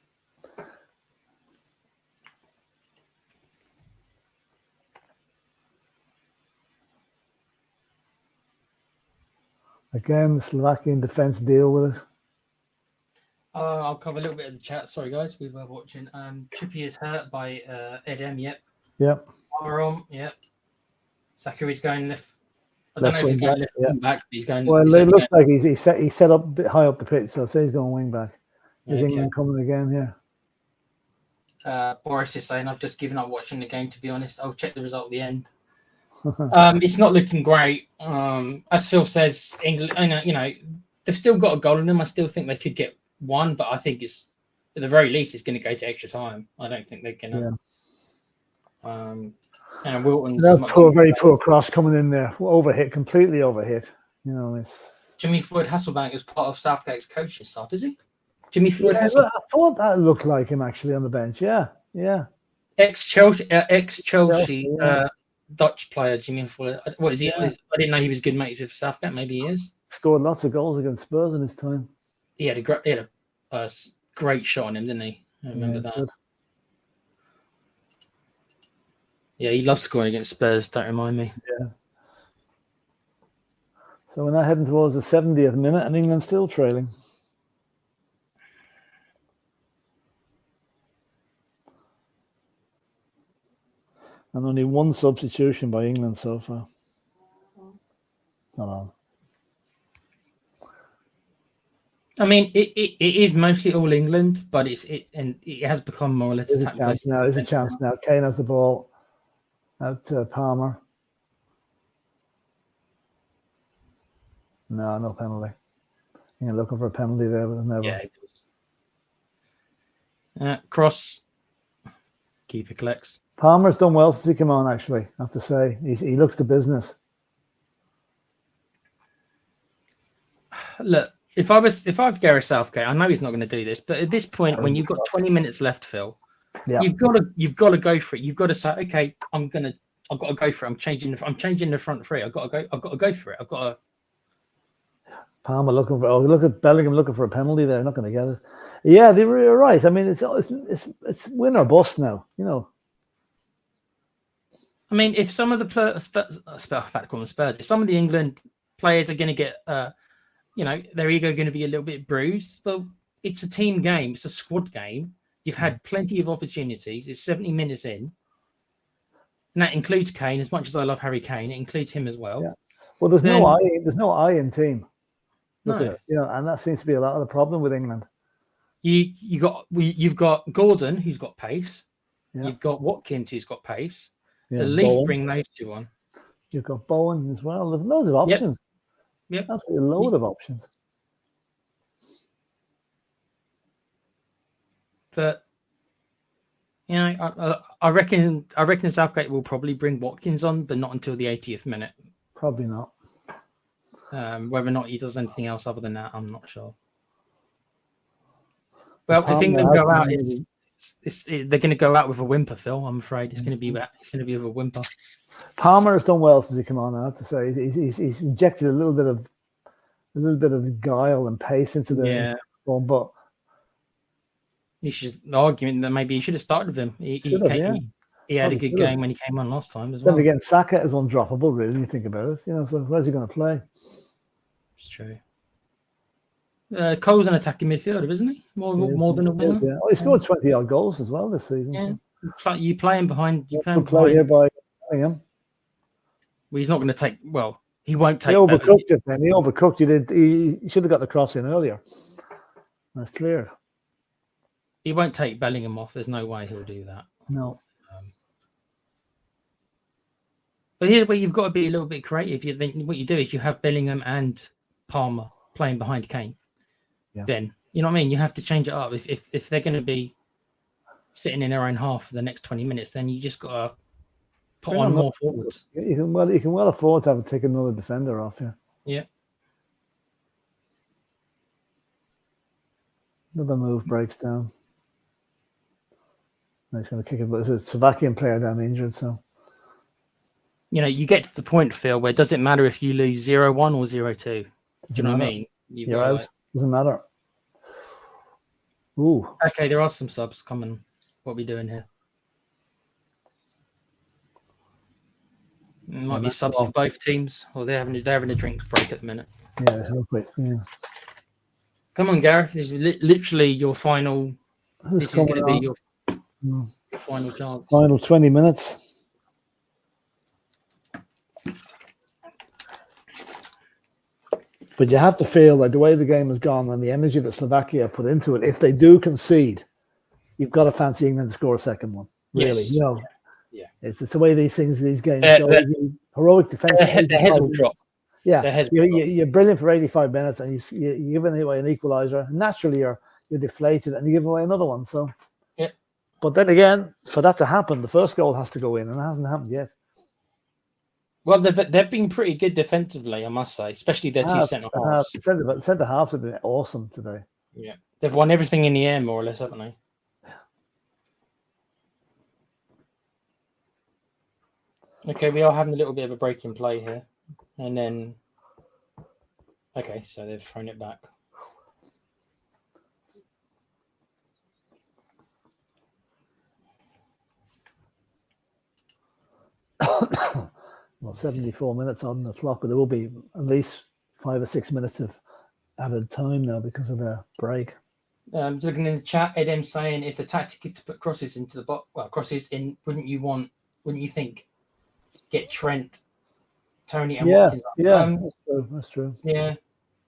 Again, the Slovakian defense deal with it. I'll cover a little bit of the chat. Sorry, guys, we were watching. Trippier's hurt by Edem. Yep. Yep. Arm. Yep. Sakari's going left I don't know if he's going left yeah. wing back, but he's going. Well, it looks like he's set up a bit high up the pitch, so I'll say he's going wing back. Is England coming again here? Boris is saying, I've just given up watching the game, to be honest. I'll check the result at the end. It's not looking great. As Phil says, England, you know, they've still got a goal in them. I still think they could get one, but I think it's, at the very least, it's going to go to extra time. I don't think they're going to. And Wilton's very poor cross coming in there. Completely overhit. You know, it's Jimmy Floyd Hasselbank is part of Southgate's coaching staff, is he? Jimmy Floyd. I thought that looked like him actually on the bench. Yeah. Ex-Chelsea, Dutch player Jimmy Floyd. What is he? I didn't know he was good mates with Southgate. Maybe he is. Scored lots of goals against Spurs in his time. He had a great shot on him, didn't he? I remember that. Good. Yeah, he loves scoring against Spurs. Don't remind me. Yeah. So we're now heading towards the 70th minute, and England's still trailing. And only one substitution by England so far. Not on. I mean, it is mostly all England, but it has become more or less. There's a chance now. Kane has the ball out to Palmer. No penalty. You're looking for a penalty there, but there's never. Yeah, it does. Cross. Keeper collects. Palmer's done well since he came on, actually, I have to say. He looks the business. Look, if I was Gareth Southgate, I know he's not going to do this, but at this point, when you've got 20 minutes left, Phil, you've got to go for it. You've got to say, okay, I've got to go for it. I'm changing the front three. I've got to go for it. I've got to. Palmer looking for. Oh, look at Bellingham looking for a penalty there. Not going to get it. Yeah, they were right. I mean, it's win or bust now. You know. I mean, if some of the Spurs, if some of the England players are going to get, their ego going to be a little bit bruised. Well, it's a team game. It's a squad game. You've had plenty of opportunities. It's 70 minutes in. And that includes Kane. As much as I love Harry Kane, it includes him as well. Yeah. Well, there's no I in team. No. And that seems to be a lot of the problem with England. You've got Gordon, who's got pace. Yeah. You've got Watkins, who's got pace. Yeah, At least bring those two on. You've got Bowen as well. There's loads of options. Yep. Absolutely load of options. But I reckon Southgate will probably bring Watkins on, but not until the 80th minute. Probably not. Whether or not he does anything else other than that, I'm not sure. Well, if England go out, they're going to go out with a whimper, Phil. I'm afraid it's going to be with a whimper. Palmer has done well since he came on. I have to say he's injected a little bit of guile and pace into the form, but you should arguing that maybe he should have started with him. He had a good game when he came on last time as well. Then again, Saka is undroppable, really, when you think about it. So where's he going to play? It's true. Cole's an attacking midfielder, isn't he? More than a winger. Yeah. Oh, he scored 20-odd goals as well this season. Yeah. So. You play him behind. You play here by him. Well, he's not going to take. Well, he won't take. He overcooked it. Then he overcooked it. He should have got the cross in earlier. That's clear. He won't take Bellingham off. There's no way he'll do that. No. But here's where you've got to be a little bit creative. What you do is you have Bellingham and Palmer playing behind Kane. Yeah. Then you know what I mean. You have to change it up. If they're going to be sitting in their own half for the next 20 minutes, then you just got to put on more forwards. You can well afford to take another defender off here. Yeah. Another move breaks down. And he's going to kick it, but there's a Slovakian player down injured, so. You get to the point, Phil, where it doesn't matter if you lose 0-1 or 0-2. Do you know what I mean? You're out. Doesn't matter. Ooh. Okay, there are some subs coming. What are we doing here? It might be subs for both teams, or they're having a drinks break at the minute. Yeah, it's real quick. Yeah. Come on, Gareth. This is literally your final. This is going to be your final chance. Final 20 minutes. But you have to feel like the way the game has gone and the energy that Slovakia put into it, if they do concede, you've got to fancy England to score a second one. Really, Yes. you know, yeah. It's the way these games go. Heroic Heroic defense. their heads will drop. Yeah, you're brilliant for 85 minutes, and you're giving away an equaliser. Naturally, you're deflated, and you give away another one. So, yeah. But then again, for that to happen, the first goal has to go in, and it hasn't happened yet. Well, they've been pretty good defensively, I must say, especially their two centre halves. Centre halves have been awesome today. Yeah, they've won everything in the air, more or less, haven't they? Okay, we are having a little bit of a break in play here. And then... Okay, so they've thrown it back. Well, 74 minutes on the clock, but there will be at least 5 or 6 minutes of added time now because of the break. Just looking in the chat, Edem saying if the tactic is to put crosses into the box, crosses in, wouldn't you think, get Trent, Tony, and Watkins up? Yeah, that's true. Yeah,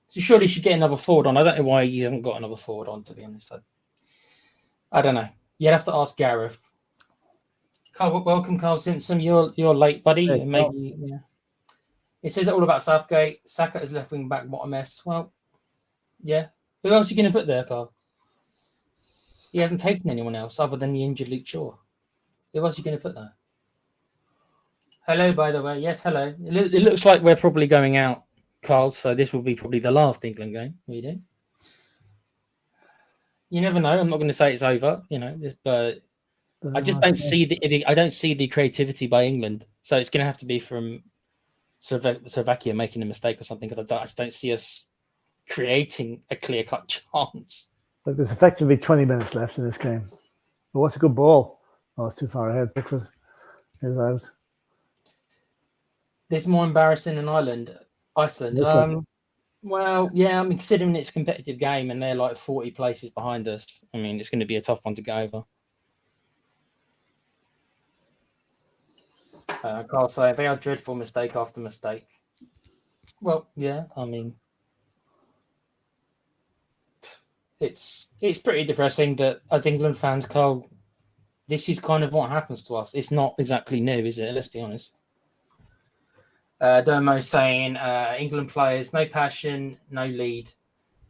so surely he should get another forward on. I don't know why he hasn't got another forward on, to be honest. I don't know. You'd have to ask Gareth. Carl, welcome, Carl Simpson. You're late, buddy. Hey, maybe yeah. It says it all about Southgate. Saka is left wing back. What a mess. Well, yeah. Who else are you going to put there, Carl? He hasn't taken anyone else other than the injured Luke Shaw. Who else are you going to put there? Hello, by the way. Yes, hello. It looks like we're probably going out, Carl. So this will be probably the last England game we do. You never know. I'm not going to say it's over, but I just don't see the creativity by England. So it's going to have to be from Slovakia making a mistake or something. Because I just don't see us creating a clear-cut chance. But there's effectively 20 minutes left in this game. But what's a good ball? Oh, it's too far ahead. Pickford is out. This is more embarrassing than Iceland. Well, yeah, I mean, considering it's a competitive game and they're like 40 places behind us, I mean, it's going to be a tough one to get over. Carl saying they are dreadful mistake after mistake. Well, yeah, I mean, it's pretty depressing that as England fans, Carl, this is kind of what happens to us. It's not exactly new, is it? Let's be honest. Dermo saying England players, no passion, no lead.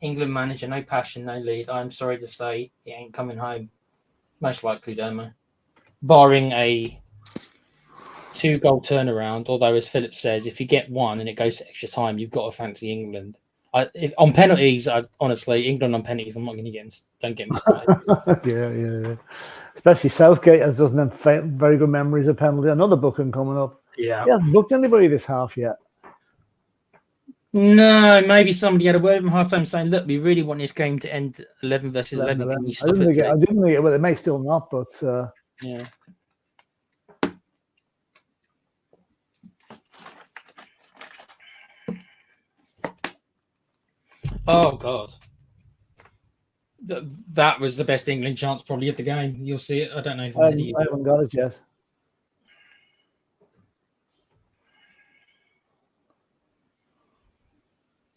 England manager, no passion, no lead. I'm sorry to say it ain't coming home. Most likely, Dermo. Barring a 2-goal turnaround, although as Philip says, if you get one and it goes to extra time, you've got to fancy England. On penalties, honestly, England on penalties, I'm not going to get them. Don't get me started. yeah. Especially Southgate has doesn't have very good memories of penalty. Another booking coming up. Yeah. He hasn't booked anybody this half yet. No, maybe somebody had a word from halftime saying, "Look, we really want this game to end 11 versus 11. Can you stop I didn't think it. Well, it may still not, but yeah. Oh God, that was the best England chance probably of the game. You'll see it. I don't know if I haven't got it yet.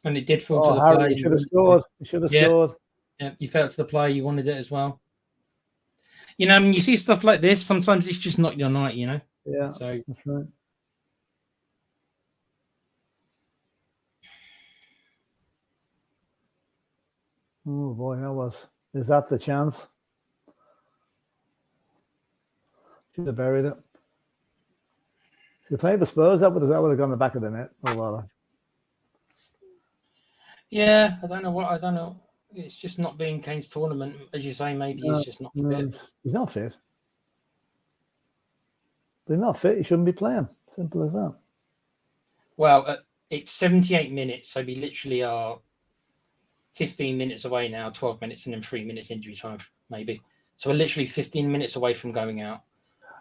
And it did fall to the Harry, player. You should have scored. You should have scored. Yeah, you felt to the player. You wanted it as well. I mean, you see stuff like this. Sometimes it's just not your night, Yeah, so that's right. Oh boy, is that the chance? Should have buried it. If you played the Spurs, that would have gone in the back of the net. Oh well. Yeah, I don't know. It's just not being Kane's tournament, as you say. Maybe he's just not fit. He's not fit. But he's not fit. He shouldn't be playing. Simple as that. Well, it's 78 minutes, so we literally are 15 minutes away now, 12 minutes, and then 3 minutes injury time, maybe. So we're literally 15 minutes away from going out.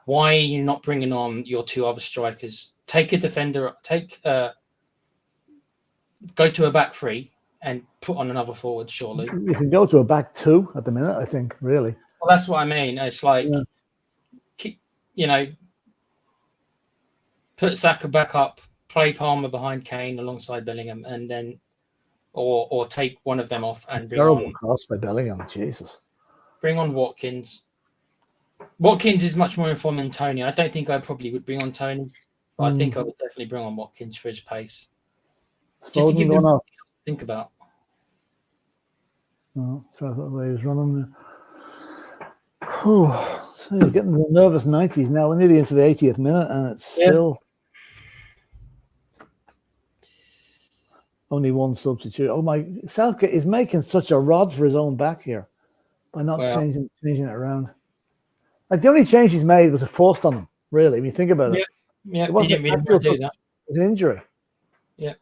Why are you not bringing on your two other strikers? Take a defender. Go to a back three and put on another forward, surely. You can go to a back two at the minute, I think, really. Well, that's what I mean. It's like, put Saka back up, play Palmer behind Kane alongside Bellingham, and then or take one of them off and Terrible cross by Bellingham. Jesus. Bring on Watkins. Watkins is much more informed than Tony. I don't think I probably would bring on Tony, but I think I would definitely bring on Watkins for his pace. Just to give him something else to think about. Oh, so I thought he was running there. So you're getting the nervous 90s now. We're nearly into the 80th minute, and it's still only one substitute. Oh my! Southgate is making such a rod for his own back here by not changing it around. Like the only change he's made was a forced on him. Really, when you think about it. Yeah, he didn't really want to do that. It was an injury. Yeah.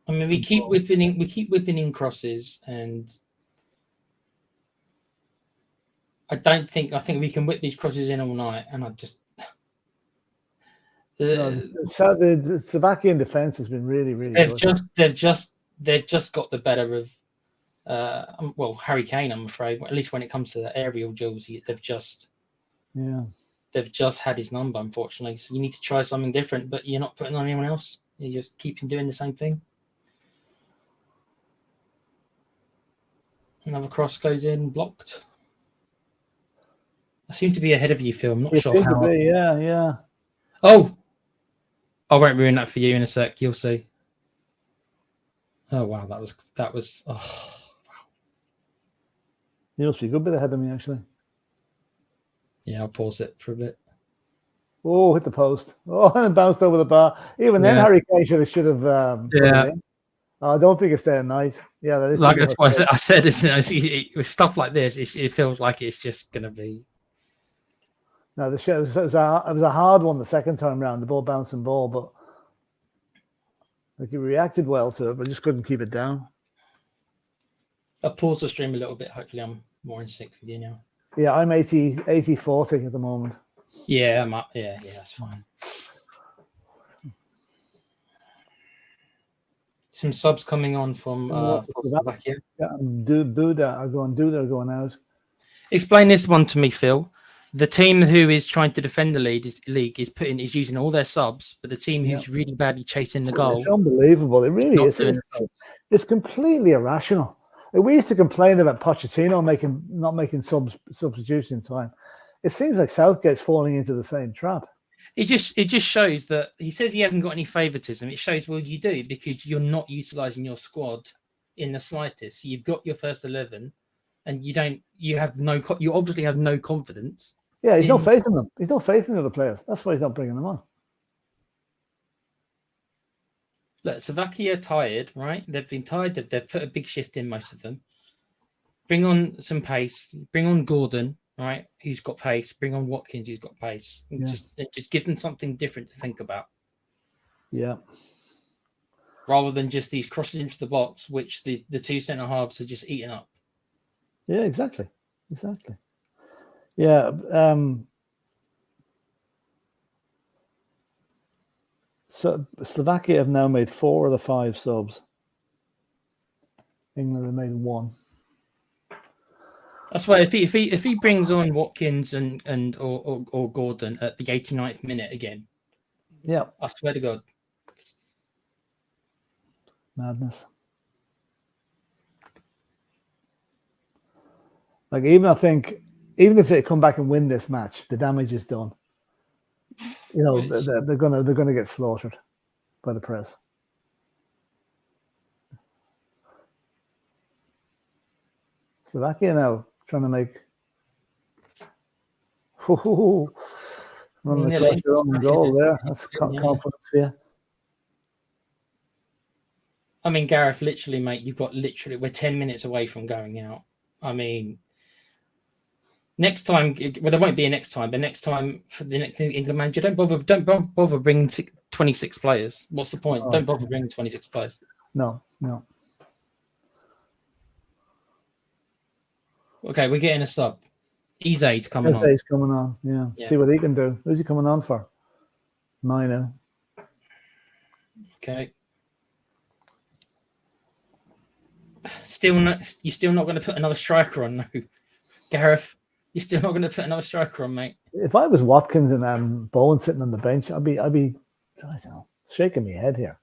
I mean, we keep whipping in crosses, and I think we can whip these crosses in all night, and I just the Slovakian defense has been really good. They've just got the better of Harry Kane, I'm afraid. At least when it comes to the aerial duels, they've just had his number, unfortunately. So you need to try something different, but you're not putting on anyone else. You just keep doing the same thing. Another cross goes in, blocked. I seem to be ahead of you, Phil. I'm not sure how. Yeah. Oh, I won't ruin that for you in a sec. You'll see. Oh wow, that was. Oh, wow. You must be a good bit ahead of me, actually. Yeah, I'll pause it for a bit. Oh, hit the post. Oh, and it bounced over the bar. Even then, Harry Kane should have. Put it in. I don't think it's day and night. Yeah, that is. Like that's what I said. With stuff like this, it feels like it's just going to be. No, it was a hard one the second time round. The ball bouncing ball, but like he reacted well to it, but just couldn't keep it down. I'll pause the stream a little bit. Hopefully, I'm more in sync with you now. Yeah, I'm 80-40 at the moment. Yeah, I'm up. Yeah, that's fine. Some subs coming on from Slovakia. Yeah, Duda are going out. Explain this one to me, Phil. The team who is trying to defend the league is using all their subs, but the team who's really badly chasing the goal. It's unbelievable. It really is. It's completely irrational. We used to complain about Pochettino not making substitution in time. It seems like Southgate's falling into the same trap. It just shows that he says he hasn't got any favoritism. It shows, well, you do, because you're not utilizing your squad in the slightest. So you've got your first 11, and you obviously have no confidence. Yeah, he's not faith in them. He's not faith in the other players. That's why he's not bringing them on. Look, Slovakia are tired, right? They've been tired. They've put a big shift in, most of them. Bring on some pace. Bring on Gordon, right? Who's got pace. Bring on Watkins, who's got pace. Yeah. Just give them something different to think about. Yeah. Rather than just these crosses into the box, which the two centre halves are just eating up. Yeah, exactly. Yeah. So Slovakia have now made 4 of the 5 subs. England have made 1. That's why if he brings on Watkins or Gordon at the 89th minute again, yeah, I swear to God, madness. Like even if they come back and win this match, the damage is done. You know, they're gonna get slaughtered by the press. Slovakia now trying to make run the pressure on goal there. That's confidence for you. I mean, Gareth, literally, mate, we're 10 minutes away from going out. I mean, next time, well, there won't be a next time, but next time for the next England manager, don't bother bringing 26 players. What's the point? Don't bother bringing 26 players. No. Okay, we're getting a sub. Izade's coming on. Izade's coming on, yeah. See what he can do. Who's he coming on for? Mino. Okay. You're still not going to put another striker on, no, Gareth. You're still not going to put another striker on, mate. If I was Watkins and Bowen sitting on the bench, I'd be, I don't know, shaking my head here.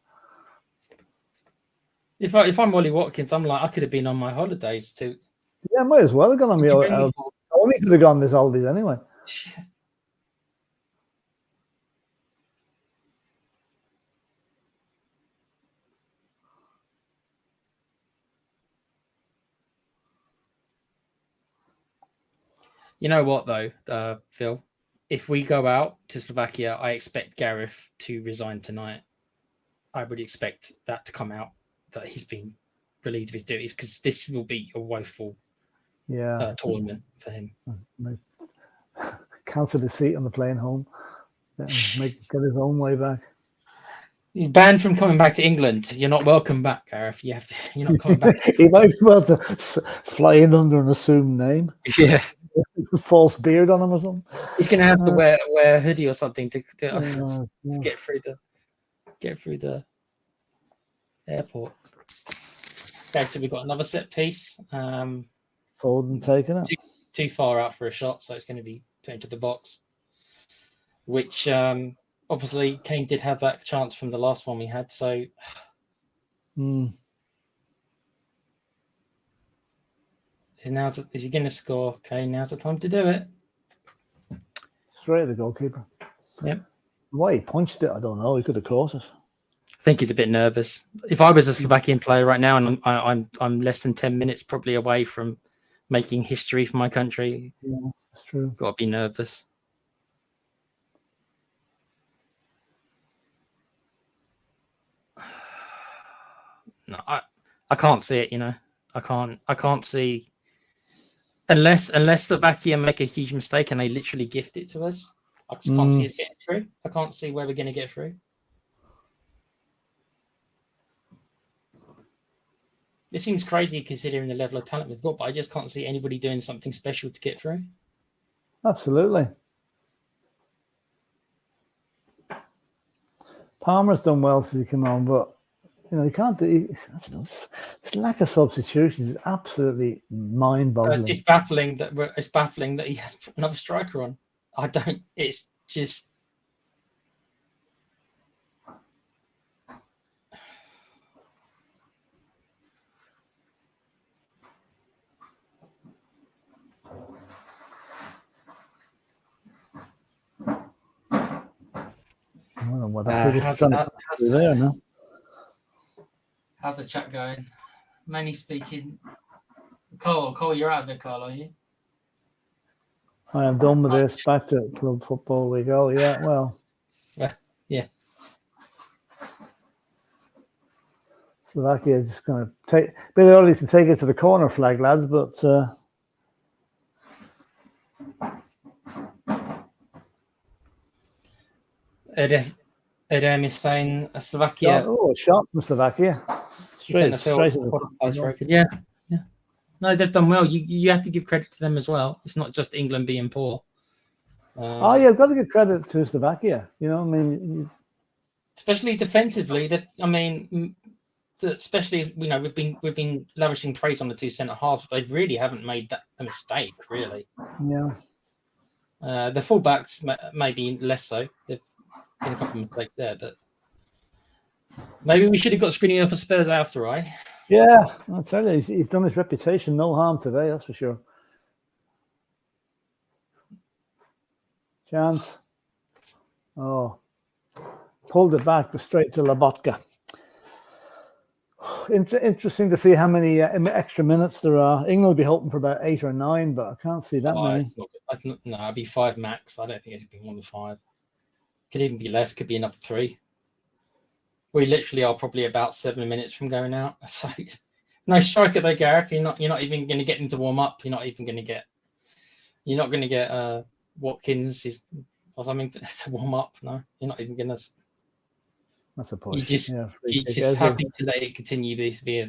If I'm Ollie Watkins, I'm like, I could have been on my holidays too. Yeah, I might as well have gone on me. I only could have gone this holidays anyway. You know what, though, Phil? If we go out to Slovakia, I expect Gareth to resign tonight. I would expect that to come out, that he's been relieved of his duties, because this will be a woeful tournament for him. Cancel his seat on the plane home. Get his own way back. You're banned from coming back to England. You're not welcome back, Gareth. You're not coming back. He might be able to fly in under an assumed name. Yeah. False beard on him or something. He's going to have to wear a hoodie or something to get through the airport. Okay, so we've got another set piece. Foden taking it. Too far out for a shot, so it's going to be put into the box. Which obviously Kane did have that chance from the last one we had. So. Now, if you're going to score, okay, now's the time to do it. Straight at the goalkeeper. Yep. Why he punched it, I don't know. He could have caught it. I think he's a bit nervous. If I was a Slovakian player right now, and I'm less than 10 minutes probably away from making history for my country, yeah, that's true. Got to be nervous. No, I can't see it. You know, I can't see. Unless Slovakia make a huge mistake and they literally gift it to us, I just can't see us getting through. I can't see where we're going to get through. It seems crazy considering the level of talent we've got, but I just can't see anybody doing something special to get through. Absolutely. Palmer's done well since he came on, but you can't do. This lack of substitutions is absolutely mind-boggling. It's baffling that he has another striker on. I don't. It's just. I don't know what there now. How's the chat going? Manny speaking. Cole, you're out of it, Carl, are you? I am done with this. Back to club football we go. Yeah, well. Yeah. Slovakia is just going to take a bit early to take it to the corner flag, lads, but Edem is saying Slovakia. Oh, shot from Slovakia. Straight yeah. No, they've done well. You have to give credit to them as well. It's not just England being poor. I've got to give credit to Slovakia. Especially defensively. Especially we've been lavishing praise on the two centre halves. They really haven't made that a mistake, really. Yeah. The fullbacks maybe less so. There's been a couple of mistakes there, but maybe we should have got Skriniar for Spurs after, right? Yeah, I'll tell you, he's done his reputation no harm today, that's for sure. Chance. Oh, pulled it back straight to Lobotka. Interesting to see how many extra minutes there are. England will be hoping for about 8 or 9, but I can't see that many. No, it'd be 5 max. I don't think it'd be more than 5. Could even be less. Could be another 3. We literally are probably about 7 minutes from going out. So, no striker though, Gareth. You're not even going to get him to warm up. You're not going to get Watkins or something to warm up. No, you're not even going to. That's a push. You're just happy to let it continue this way.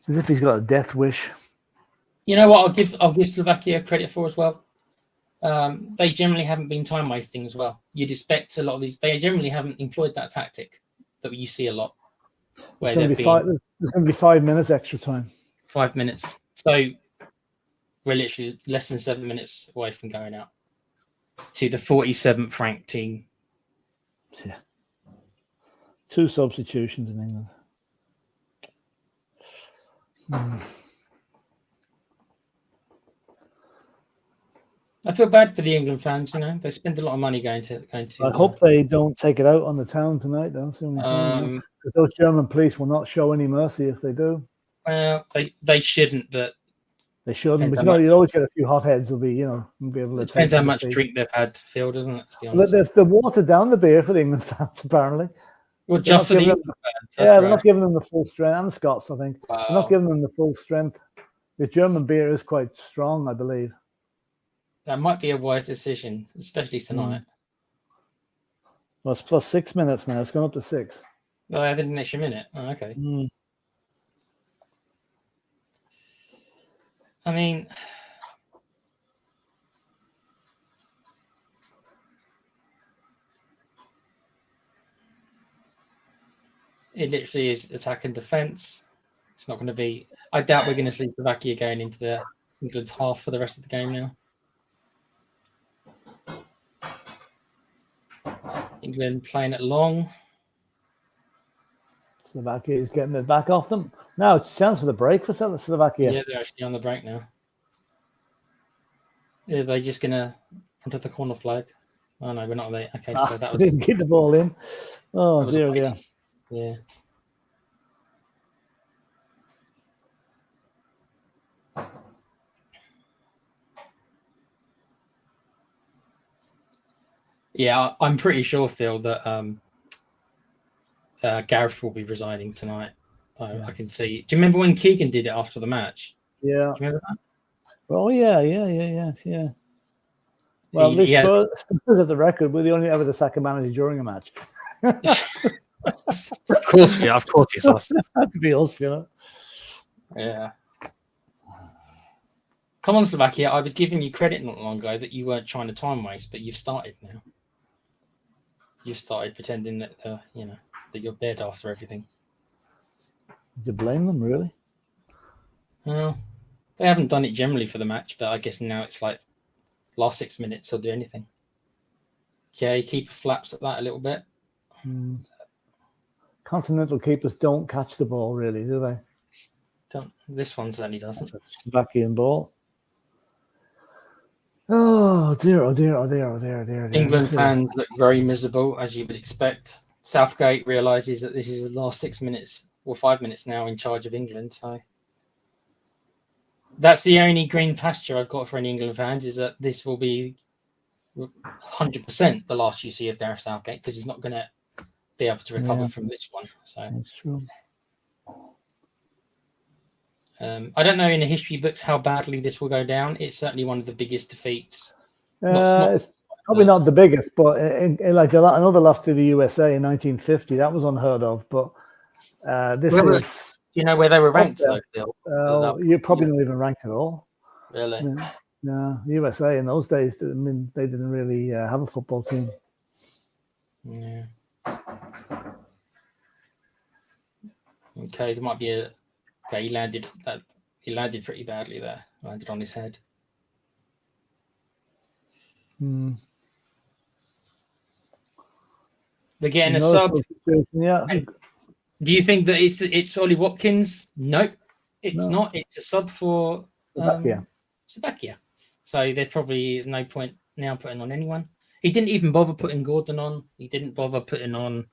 As if he's got a death wish. You know what? I'll give Slovakia credit for as well. They generally haven't been time wasting as well. You'd expect a lot of these. They generally haven't employed that tactic that you see a lot. There's going to be 5 minutes extra time. 5 minutes. So we're literally less than 7 minutes away from going out to the 47th ranked team. Yeah. 2 substitutions in England. I feel bad for the England fans. They spend a lot of money going to. I hope they don't take it out on the town tonight. That's the only thing. Because those German police will not show any mercy if they do. Well, they shouldn't, but they shouldn't. But you always get a few hotheads. Will be be able to. Depends how much drink they've had, Phil, doesn't it? To be honest. They've watered down the beer for the England fans, apparently. Well, just for the England fans. They're not giving them the full strength, and the Scots, I think. Wow. They're not giving them the full strength. The German beer is quite strong, I believe. That might be a wise decision, especially tonight. Well, it's plus 6 minutes now. It's gone up to 6. Oh, I added an extra minute. Oh, okay. I mean, it literally is attack and defense. It's not going to be. I doubt we're going to see Slovakia going into the England's half for the rest of the game now. England playing it long. Slovakia is getting it back off them. Now it's a chance for the break for Slovakia. Yeah, they're actually on the break now. Are they just going to enter the corner flag? Oh, no, we're not there. Okay, so that was... didn't get the ball in. Oh, dear. Yeah. Yeah, I'm pretty sure, Phil, that Gareth will be resigning tonight. I can see. Do you remember when Keegan did it after the match? Yeah. Do you remember that? Oh, yeah. Well, Spurs of the record, we're the only ever to sack a manager during a match. Of course, yeah. Of course, it's us. Had to be us, Yeah. Come on, Slovakia. I was giving you credit not long ago that you weren't trying to time waste, but you've started now. You've started pretending that that you're dead after everything. Do you blame them, really? Well, they haven't done it generally for the match, but I guess now it's like last 6 minutes they'll do anything. Okay, keeper flaps at that a little bit. Continental keepers don't catch the ball, really, do they? Don't. This one certainly doesn't. Slovakian ball. Oh dear. England fans look very miserable, as you would expect. Southgate realises that this is the last 6 minutes or 5 minutes now in charge of England. So that's the only green pasture I've got for any England fans, is that this will be 100% the last you see of Gareth Southgate, because he's not going to be able to recover from this one. So that's true. I don't know in the history books how badly this will go down. It's certainly one of the biggest defeats. It's probably not the biggest, but in like another loss to the USA in 1950, that was unheard of. But this is. Do you know where they were ranked, though, Phil? You're probably not even ranked at all. Really? No, USA in those days, they didn't really have a football team. Yeah. Okay, there might be a. Okay, he landed pretty badly there. Landed on his head. They're getting a sub. Yeah. Do you think that it's Ollie Watkins? Nope, it's not. It's a sub for Slovakia. So there probably is no point now putting on anyone. He didn't even bother putting Gordon on. He didn't bother putting on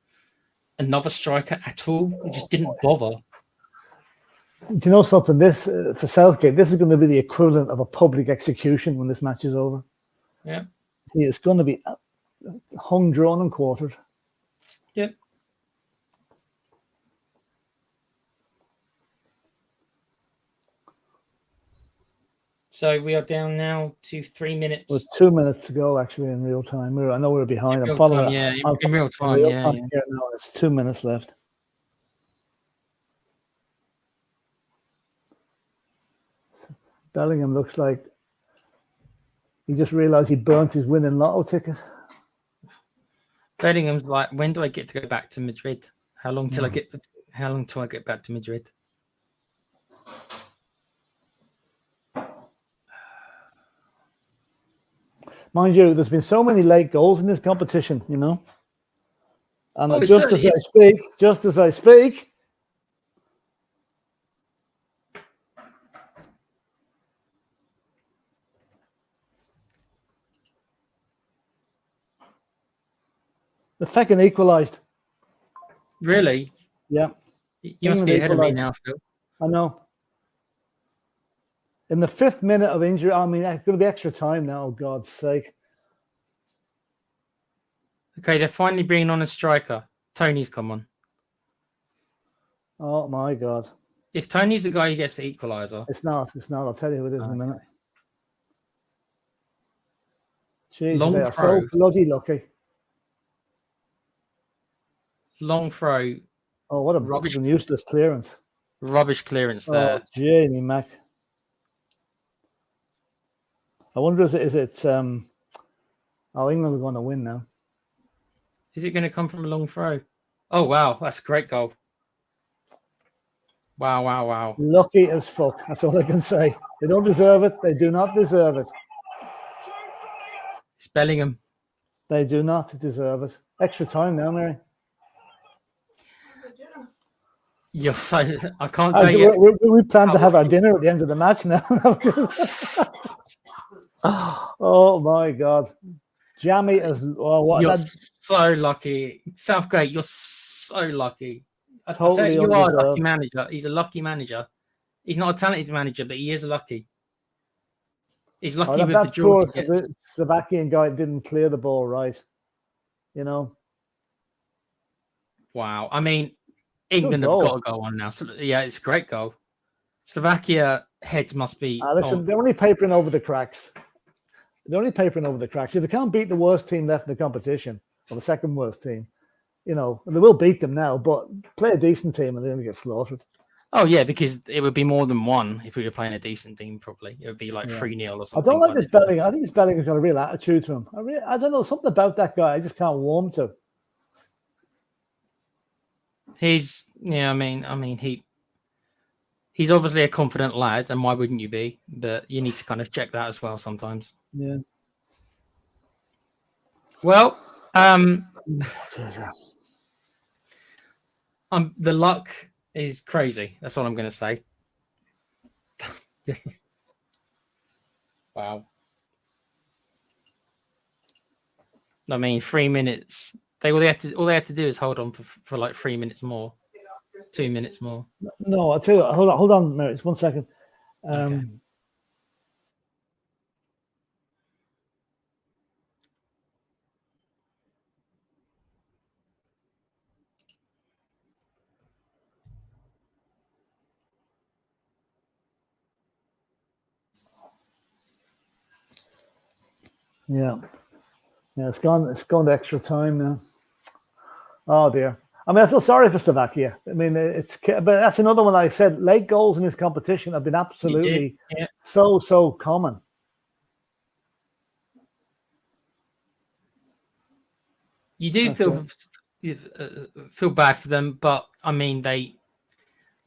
another striker at all. He just didn't bother. Do you know something? This for Southgate, this is going to be the equivalent of a public execution when this match is over. Yeah, it's going to be hung, drawn, and quartered. Yep. So we are down now to 3 minutes. Well, 2 minutes to go, actually, in real time. I know we're behind. In real time. Yeah. Now it's 2 minutes left. Bellingham looks like he just realised he burnt his winning lotto ticket. Bellingham's like, when do I get to go back to Madrid? How long till I get back to Madrid? Mind you, there's been so many late goals in this competition, you know. And just as I speak, the fucking equalised. Really? Yeah. You must be ahead of me now, Phil. I know. In the 5th minute of injury, I mean, it's going to be extra time now, oh God's sake. Okay, they're finally bringing on a striker. Tony's come on. Oh my God. If Tony's the guy who gets the equaliser. It's not. I'll tell you who it is in a minute. Jeez, Long they are throw. so bloody lucky. Long throw. Oh, what a rubbish, useless clearance. Rubbish clearance there. Oh, Janie Mac. I wonder is it England are going to win now. Is it going to come from a long throw? Oh, wow. That's a great goal. Wow. Lucky as fuck. That's all I can say. They don't deserve it. They do not deserve it. It's Bellingham. They do not deserve it. Extra time now, Mary. You're so... I can't tell you... We plan to have our dinner at the end of the match now. Oh, my God. Jammy as... Oh, you're so lucky. Southgate, you're so lucky. Totally you are a lucky manager. He's a lucky manager. He's not a talented manager, but he is lucky. He's lucky with the draw. The Slovakian guy didn't clear the ball right. You know. Wow. I mean, England have got to go on now. So, yeah, it's a great goal. Slovakia heads must be. Listen, they're only papering over the cracks. If they can't beat the worst team left in the competition, or the second worst team, you know, they will beat them now, but play a decent team and they're going to get slaughtered. Oh, yeah, because it would be more than one if we were playing a decent team, probably. It would be like 3-0 or something. I don't like this Bellingham. I think this Bellingham's got a real attitude to him. I don't know, something about that guy I just can't warm to. He's obviously a confident lad, and why wouldn't you be? But you need to kind of check that as well sometimes. Yeah. Well, the luck is crazy. That's all I'm going to say. Wow. I mean, 3 minutes. All they had to do is hold on for like 3 minutes more, 2 minutes more. No, I'll tell you. Hold on, Mary. Just 1 second. Okay. Yeah, it's gone to extra time now. Oh dear. I mean, I feel sorry for Slovakia. I mean, but that's another one. I said late goals in this competition have been absolutely so common. You do feel bad for them, but I mean,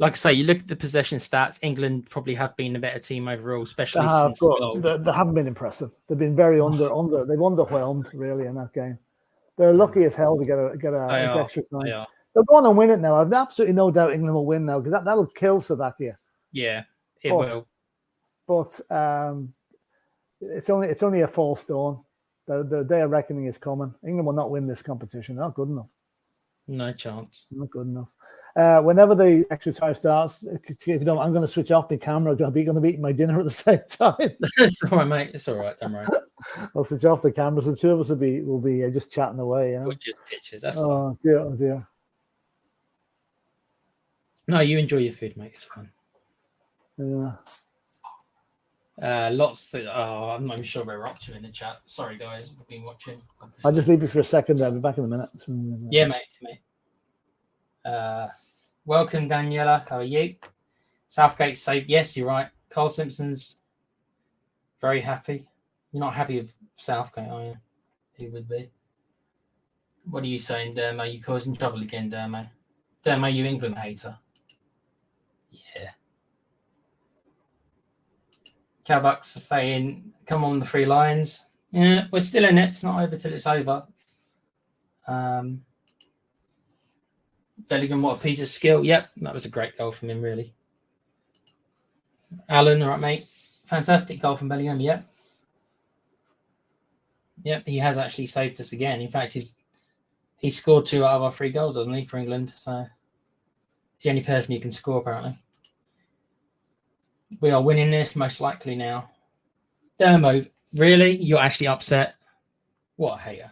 like I say, you look at the possession stats. England probably have been a better team overall, especially since the goal. They haven't been impressive. They've been very under. They've underwhelmed really in that game. They're lucky as hell to get a extra time. They'll go on and win it now. I've absolutely no doubt England will win now because that'll kill Slovakia. Yeah, it will. But it's only a false dawn. The day of reckoning is coming. England will not win this competition. They're not good enough. No chance. Not good enough. Whenever the extra time starts, if you don't, I'm going to switch off my camera. I'm going to be eating my dinner at the same time. It's all right, mate. It's all right. Don't worry. I'll switch off the cameras. The two of us will be just chatting away. You know? Just pictures. That's oh dear. No, you enjoy your food, mate. It's fun. Yeah. I'm not even sure where we're up to in the chat. Sorry, guys. We've been watching. I'll just leave you for a second. I'll be back in a minute. Yeah, mate. Welcome, Daniela. How are you? Southgate saved. Yes, you're right. Carl Simpson's very happy. You're not happy with Southgate, are you? He would be. What are you saying, Dermo? You causing trouble again, Dermo? Dermo, you England hater. Yeah. Kavak's saying, come on, the Three Lions. Yeah, we're still in it. It's not over till it's over. Bellingham, what a piece of skill. Yep, that was a great goal from him, really. Alan, all right, mate. Fantastic goal from Bellingham, yep. Yep, he has actually saved us again. In fact, he scored 2 out of our 3 goals, hasn't he, for England? So he's the only person who can score, apparently. We are winning this, most likely now. Dermo, really? You're actually upset? What a hater.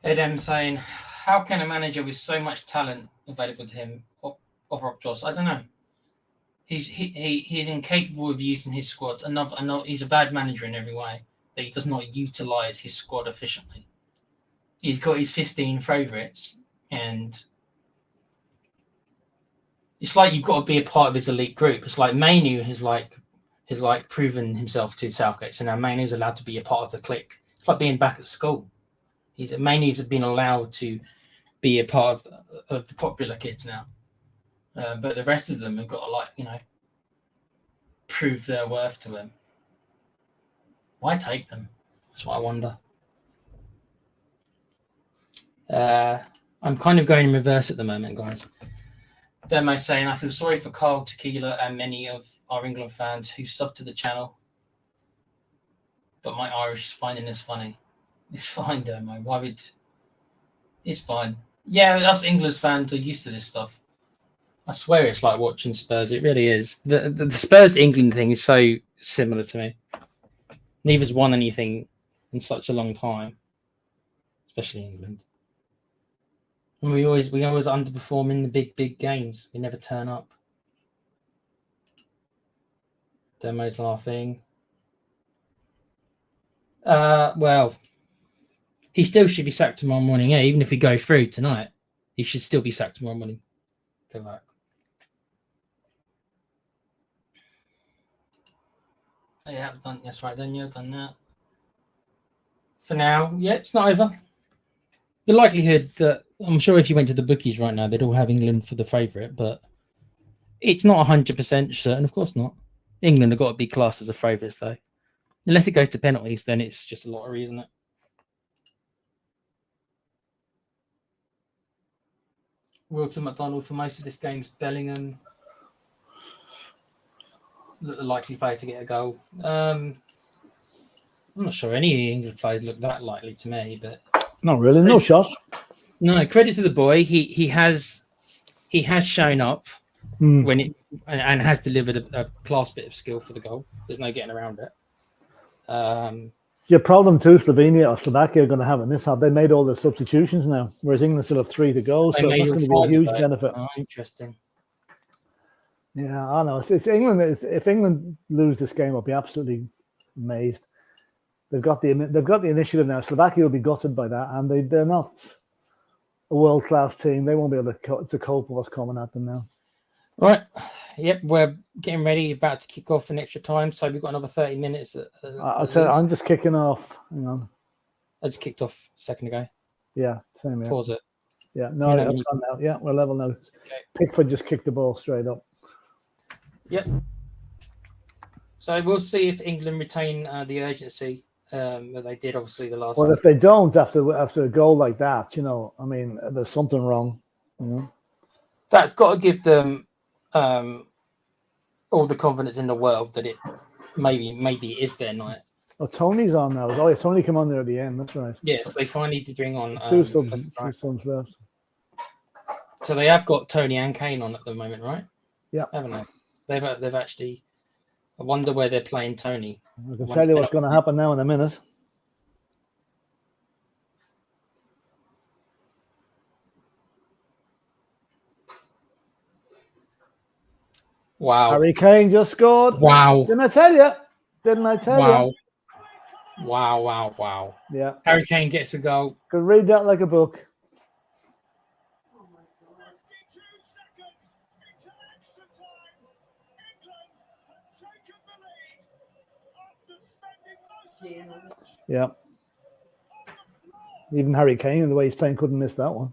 Edem saying, how can a manager with so much talent available to him of Rob Joss? I don't know. He's incapable of using his squad. He's a bad manager in every way. That he does not utilise his squad efficiently. He's got his 15 favourites, and it's like you've got to be a part of his elite group. It's like Manu has proven himself to Southgate, so now Manu's allowed to be a part of the clique. It's like being back at school. Manu's been allowed to be a part of the popular kids now, but the rest of them have got to prove their worth to him. Why take them? That's what I wonder. I'm kind of going in reverse at the moment, guys. Demo saying, I feel sorry for Carl Tequila and many of our England fans who sub to the channel, but my Irish is finding this funny. It's fine, Demo. Why would... It's fine. Yeah, us England fans are used to this stuff. I swear it's like watching Spurs. It really is. The Spurs England thing is so similar to me. Neither's won anything in such a long time, especially England. And we always underperform in the big games. We never turn up. Demo's laughing. Well, he still should be sacked tomorrow morning. Yeah, even if we go through tonight, he should still be sacked tomorrow morning. Go back. Yeah, that's right. Then you've done that. For now, yeah, it's not over. The likelihood that I'm sure if you went to the bookies right now, they'd all have England for the favourite, but it's not 100% certain. Of course not. England have got to be classed as a favourites, though. Unless it goes to penalties, then it's just a lottery, isn't it? Wilton McDonald for most of this game's Bellingham. Look the likely player to get a goal. I'm not sure any England players look that likely to me, but not really. No shots. No, credit to the boy. He has shown up when it and has delivered a class bit of skill for the goal. There's no getting around it. Your problem too, Slovenia or Slovakia are going to have in this half. They made all the substitutions now, whereas England still have 3 to go. So that's going to be a huge benefit. Oh, interesting. Yeah, I know. It's England. If England lose this game, I'll be absolutely amazed. They've got the initiative now. Slovakia will be gutted by that, and they're not a world-class team. They won't be able to cope with what's coming at them now. Right. Yep, we're getting ready, about to kick off in extra time, so we've got another 30 minutes. I'm just kicking off. Hang on. I just kicked off a second ago. Yeah, same here. Pause it. Yeah, no, I'm done now. Yeah, we're level now. Okay. Pickford just kicked the ball straight up. Yep. So we'll see if England retain the urgency that they did, obviously, the last. Well, if they don't after a goal like that, I mean, there's something wrong. That's got to give them all the confidence in the world that it maybe it is their night. Oh, Tony's on now. Oh, yeah, Tony came on there at the end. That's right. Yes, they finally did bring on 2 subs left. So they have got Tony and Kane on at the moment, right? Yeah, haven't they? They've actually. I wonder where they're playing Tony. I can tell you what's going to happen now in a minute. Wow. Harry Kane just scored. Wow. Didn't I tell you? Wow. Wow. Yeah. Harry Kane gets a goal. Could read that like a book. Yeah. Even Harry Kane, the way he's playing, couldn't miss that one.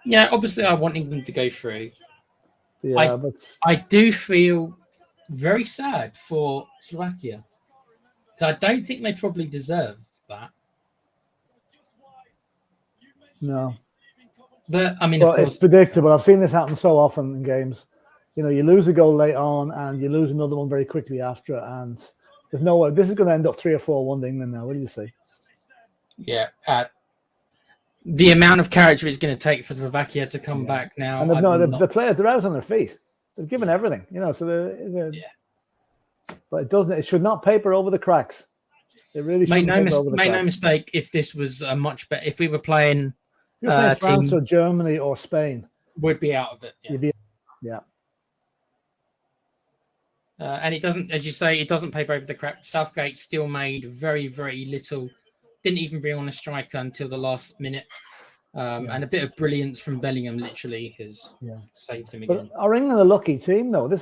Yeah, obviously, I want England to go through. Yeah, but I do feel very sad for Slovakia. I don't think they probably deserve that. no. But I mean, of Well, it's course, predictable. I've seen this happen so often in games. You know, you lose a goal late on, and you lose another one very quickly after, and there's no way. This is going to end up 3-4-1 to England now. What do you say? yeah, the amount of character it's going to take for Slovakia to come back now. And the players, they're out on their feet. They've given everything, you know. So but it doesn't. It should not paper over the cracks. It really shouldn't paper over the cracks. Make no mistake. If this was a much better, if we were playing, you're playing France or Germany or Spain, would be out of it. Yeah. You'd be, yeah. And it doesn't, as you say, it doesn't paper over the cracks. Southgate still made very, very little. Didn't even bring on a striker until the last minute. And a bit of brilliance from Bellingham literally has saved them again. But are England a lucky team though? We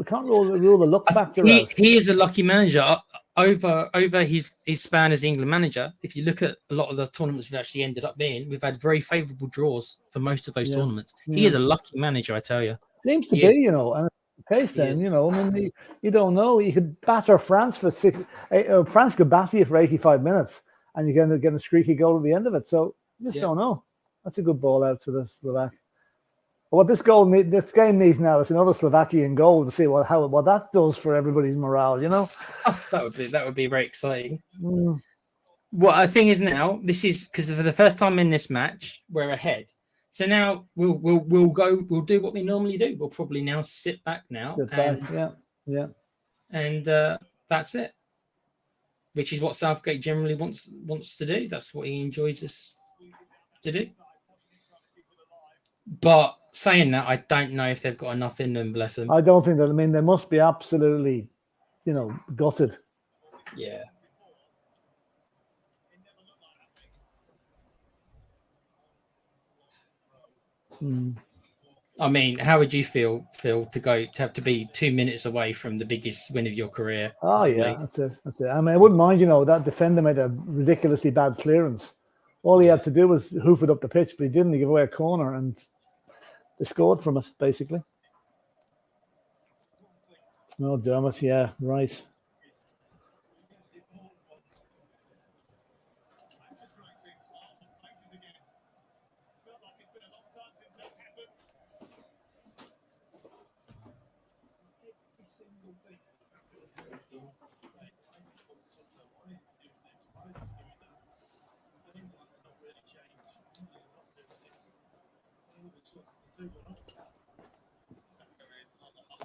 can't rule the luck factor out. He is a lucky manager over his span as England manager. If you look at a lot of the tournaments we've actually ended up being, we've had very favourable draws for most of those tournaments. He is a lucky manager, I tell you. Seems to be, you know, and the case then, you know, I mean, you don't know. You could batter France for France could batter you for 85 minutes, and you're going to get a streaky goal at the end of it. So you just don't know. That's a good ball out to the Slovak. But what this game needs now is another Slovakian goal to see what that does for everybody's morale. You know, that would be very exciting. What I think is now, this is because for the first time in this match we're ahead. So now we'll do what we normally do. We'll probably now sit back now. And that's it. Which is what Southgate generally wants to do. That's what he enjoys us to do. But saying that, I don't know if they've got enough in them, bless them. I don't think that. I mean, they must be absolutely, you know, gutted. Yeah. I mean, how would you feel to have to be 2 minutes away from the biggest win of your career? Oh yeah, that's it. I mean, I wouldn't mind, you know, that defender made a ridiculously bad clearance. All he had to do was hoof it up the pitch, but he didn't. He gave away a corner, and they scored from it, basically. No, Dermot, yeah, right.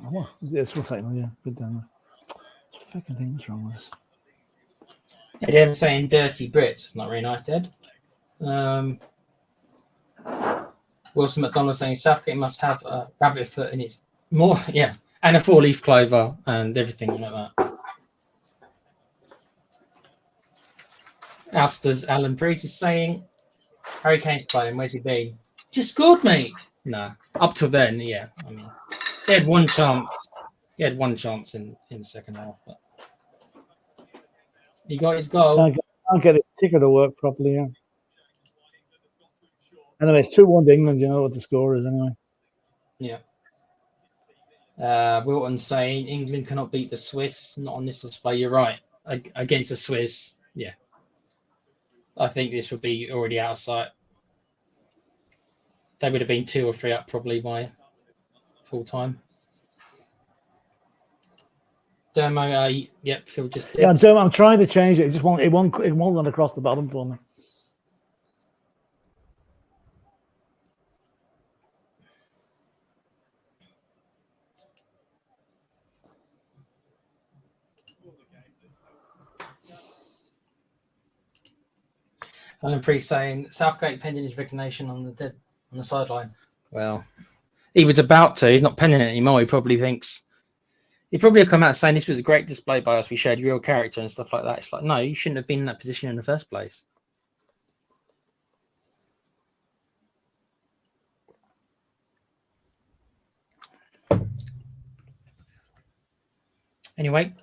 Oh, it's one second, yeah. Good down there. Fucking thing, what's wrong with this? Yeah, they're saying dirty Brits. It's not very nice, Ed. Wilson McDonald saying Southgate must have a rabbit foot in its more, and a 4-leaf clover and everything like that. Alster's Alan Priest is saying Harry Kane's playing. Where's he been? Just scored, mate. No, up to then, yeah. I mean, he had one chance. He had one chance in the second half, but he got his goal. Can't get his ticker to work properly. Yeah. Anyway, it's 2-1 to England. You know what the score is, anyway. Yeah. Wilton saying England cannot beat the Swiss. Not on this display. You're right. Against the Swiss, yeah. I think this would be already out of sight. They would have been 2 or 3 up probably by full time. Dermo, Phil just did. Yeah, I'm trying to change it. It won't run across the bottom for me. Alan Priest saying Southgate pending his resignation on the sideline. Well, he was about to. He's not penning it anymore. He probably thinks he'd probably come out saying this was a great display by us. We showed real character and stuff like that. It's like, no, you shouldn't have been in that position in the first place. Anyway.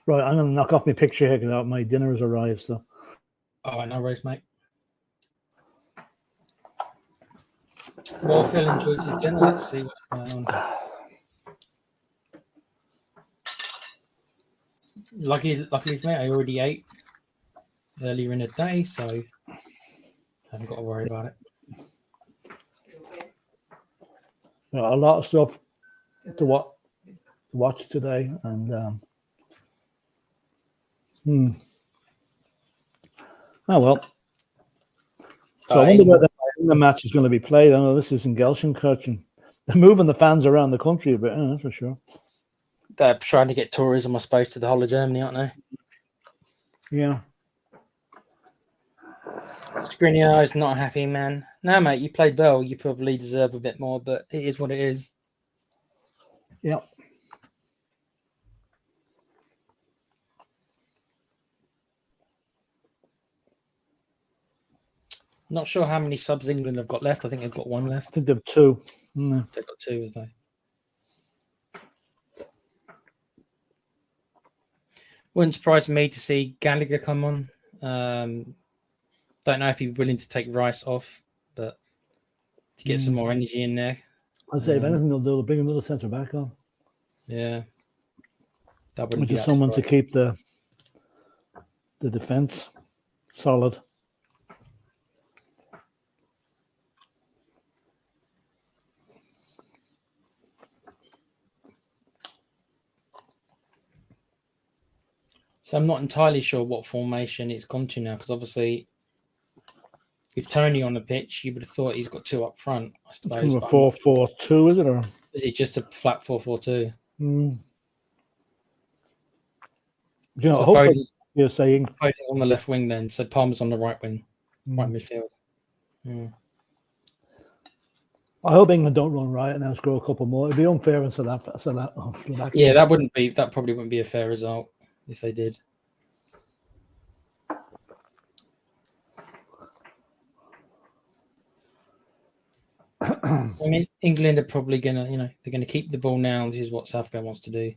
Right, I'm going to knock off my picture here because my dinner has arrived. So. Oh, no worries, mate. More filling choices, Jenna. Let's see what's going on. Luckily for me, I already ate earlier in the day, so I haven't got to worry about it. A lot of stuff to watch today, and oh well. So I wonder where the match is going to be played. I know this is in Gelsenkirchen. They're moving the fans around the country a bit, that's for sure. They're trying to get tourism, I suppose, to the whole of Germany, aren't they? Yeah. Skriniar is not a happy man. No, mate, you played well. You probably deserve a bit more, but it is what it is. Yeah. Not sure how many subs England have got left. I think they've got one left. I think they've 2. They've got 2, as they. Wouldn't surprise me to see Gallagher come on. Don't know if he'd be willing to take Rice off, but to get some more energy in there. I'd say if anything they'll do, they'll bring another centre back on. Yeah. That wouldn't Which be is someone surprising. to keep the defence solid. So I'm not entirely sure what formation it's gone to now, because obviously with Tony on the pitch, you would have thought he's got 2 up front, I suppose. It's kind of a 4-4-2, is it? Or is it just a flat 4-4-2? You know, So hopefully you're saying Foden's on the left wing then, so Palmer's on the right wing, right midfield. I hope England don't run riot and now score a couple more. It'd be unfair in Slovakia. Yeah, that probably wouldn't be a fair result if they did. I mean, England are probably gonna, they're gonna keep the ball now. This is what Southgate wants to do.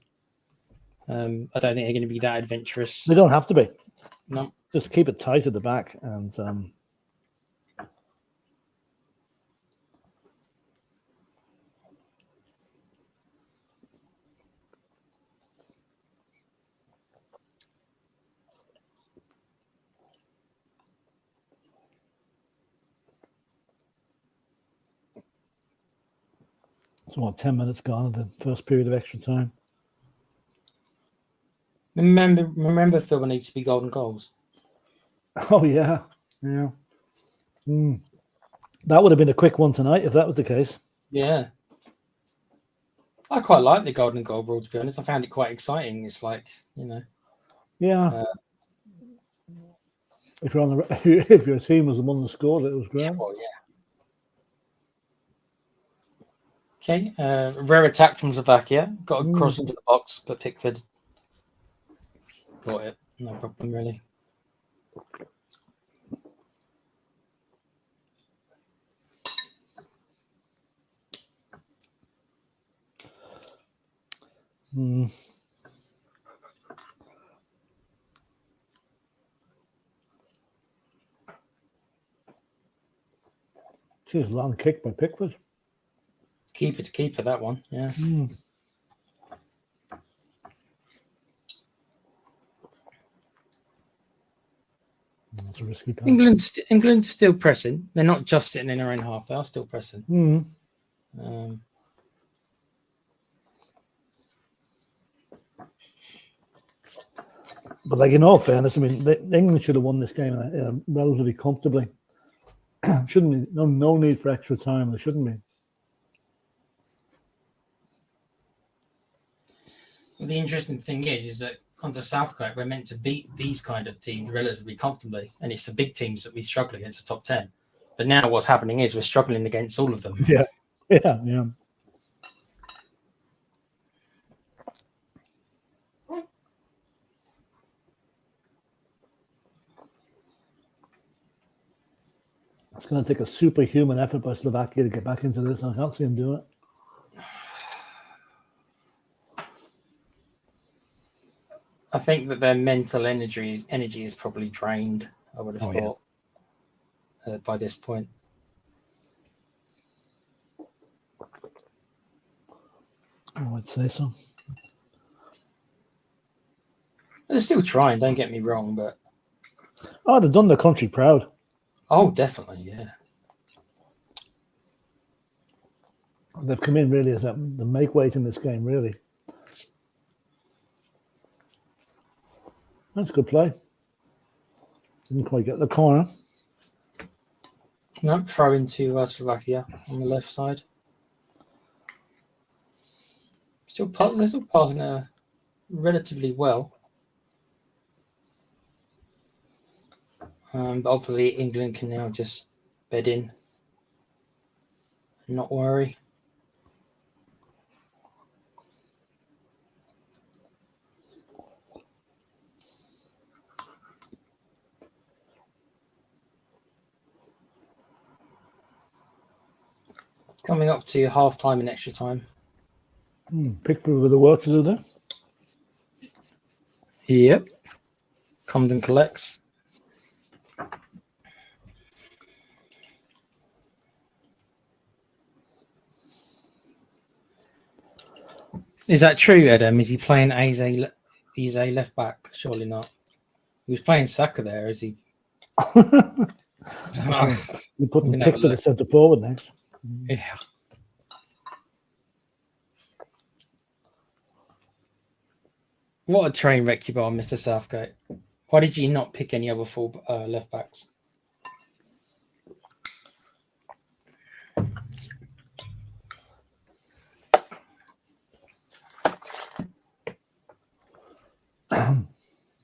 I don't think they're going to be that adventurous. They don't have to be. No, just keep it tight at the back, and so what? 10 minutes gone in the first period of extra time. Remember, Phil, there needs to be golden goals. Oh yeah. That would have been a quick one tonight if that was the case. Yeah, I quite like the golden goal rule, to be honest. I found it quite exciting. It's like, Yeah. If you're on if your team was the one that scored, it was great. Well, yeah. Okay, rare attack from Slovakia. Got a cross into the box, but Pickford got it. No problem, really. Geez, long kick by Pickford. Keeper to keeper, that one. Yeah. That's a risky pass. England's still pressing. They're not just sitting in their own half. They are still pressing. But like, in all fairness, I mean, England should have won this game relatively comfortably. Shouldn't be. No need for extra time. There shouldn't be. Well, the interesting thing is that under Southgate, we're meant to beat these kind of teams relatively comfortably, and it's the big teams that we struggle against the top 10. But now what's happening is we're struggling against all of them. Yeah. It's going to take a superhuman effort by Slovakia to get back into this. I can't see them doing it. I think that their mental energy is probably drained, I would have thought, by this point. Oh, I'd say so. They're still trying. Don't get me wrong, but Oh, they've done the country proud. oh, definitely, yeah. They've come in really as the make weight in this game, really. That's a good play. Didn't quite get the corner. No, throw into Slovakia on the left side. They're still passing relatively well. But obviously England can now just bed in and not worry. Coming up to half time and extra time. Pickford with the work to do there. Yep. Comes and collects. Is that true, Adam? Is he playing he's a left back? Surely not. He was playing Saka there, is he? You putting Pickford at centre forward next. Yeah. What a train wreck you are, Mr. Southgate. Why did you not pick any other full left backs?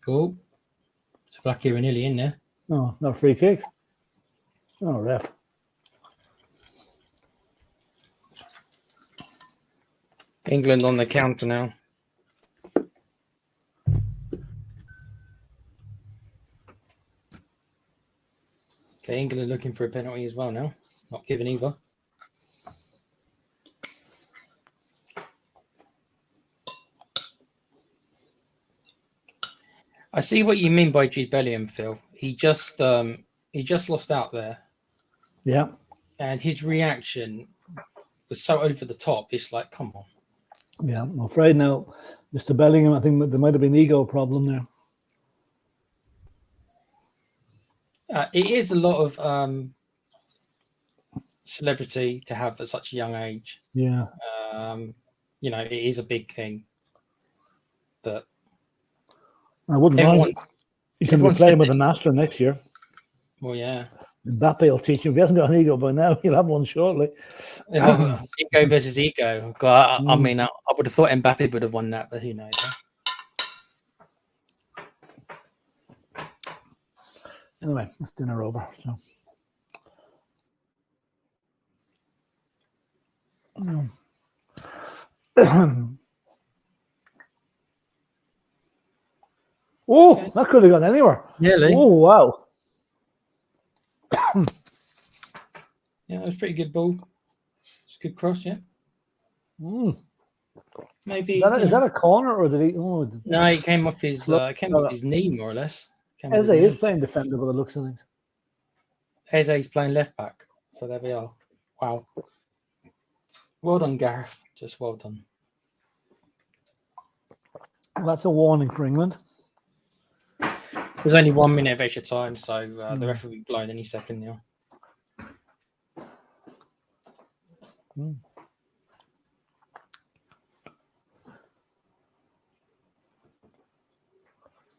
Cool. Slovakia are nearly in there. No, not free kick. Oh, ref. England on the counter now. Okay, England looking for a penalty as well now. Not given either. I see what you mean by Jude Bellingham, Phil. He just lost out there. Yeah. And his reaction was so over the top. It's like, come on. Yeah, I'm afraid now, Mr. Bellingham, I think there might have been an ego problem there. It is a lot of celebrity to have at such a young age. Yeah. It is a big thing. But I wouldn't mind. You can be playing with an Astra next year. Well, yeah. Mbappe will teach him. If he hasn't got an ego by now, he'll have one shortly. Ego versus ego. I mean, I would have thought Mbappe would have won that, but who knows? Anyway, that's dinner over. So. Oh, that could have gone anywhere. Really? Oh, wow. Yeah, that was a pretty good ball. It's a good cross, yeah. Maybe is that a corner or did he? Oh, no, he came off his knee more or less. Eze is playing defender by the looks of things. Eze's playing left back, so there we are. Wow. Well done, Gareth. Just well done. Well, that's a warning for England. There's only 1 minute of extra time, so the ref will be blown any second now.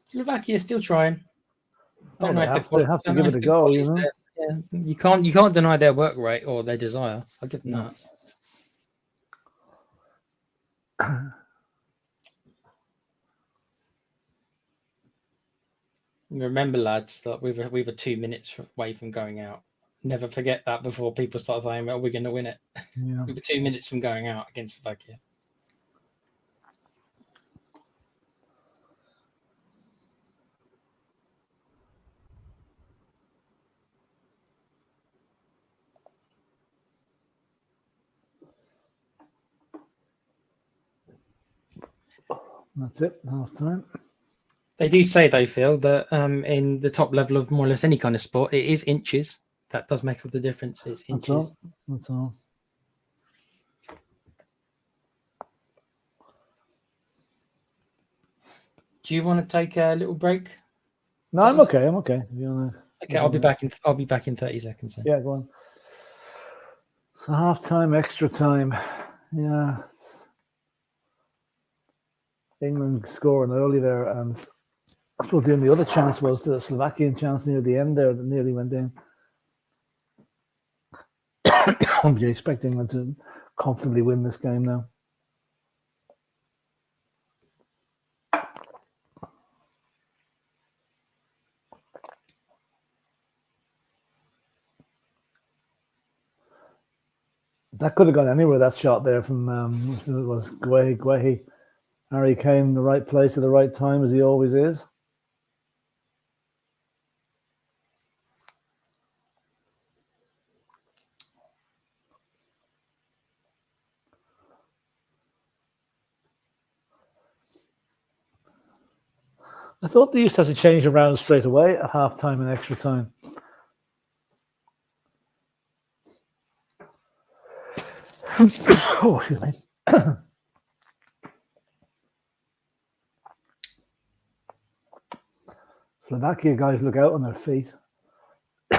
Slovakia is still trying. Don't know if they have to give it a go, you know. Yeah, you can't deny their work rate or their desire. I'll give them that. Remember, lads, that we were 2 minutes away from going out. Never forget that before people start saying, "Well, we're going to win it." Yeah. We were 2 minutes from going out against Slovakia. That's it. Half time. They do say, though, Phil, that in the top level of more or less any kind of sport, it is inches. That does make all the difference. It's inches. That's all. Do you want to take a little break? No, I'm okay. I'm okay. Okay, I'll be back in 30 seconds then. Yeah, go on. So half time, extra time. Yeah. England scoring early there, and I suppose the only other chance was the Slovakian chance near the end there that nearly went in. You expect England to comfortably win this game now? That could have gone anywhere, that shot there from it was Guehi. Harry Kane in the right place at the right time, as he always is. I thought they used to have to change around straight away at half time and extra time. Oh, excuse me. Slovakia guys look out on their feet.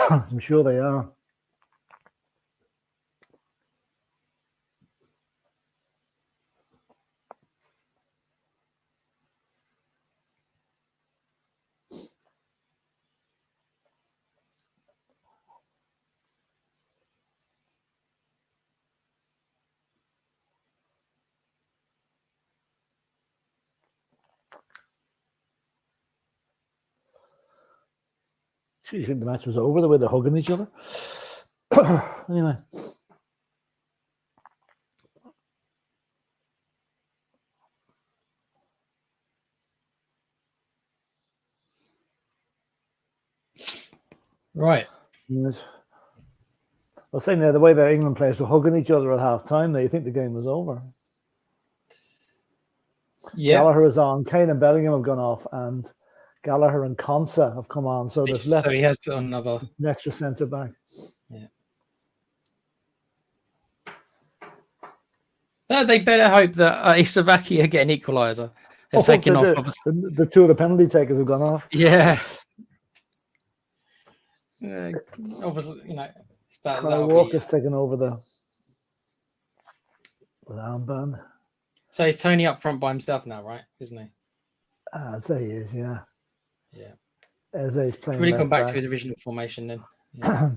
I'm sure they are. Do you think the match was over the way they're hugging each other? Anyway. Right. Yes. I was saying there, the way the England players were hugging each other at half time, there, you think the game was over. Yeah. Gallagher is on. Kane and Bellingham have gone off, and Gallagher and Konsa have come on. So they've left. So he has put on another. An extra centre back. Yeah. No, they better hope that Slovakia get an equaliser. They're taking off. The two of the penalty takers have gone off. Yeah. Obviously, Kyle Walker's taken over the armband. So he's Tony up front by himself now, right? Isn't he? I'd say he is, yeah. Yeah. As he's playing. Really come back to his original formation then. Yeah.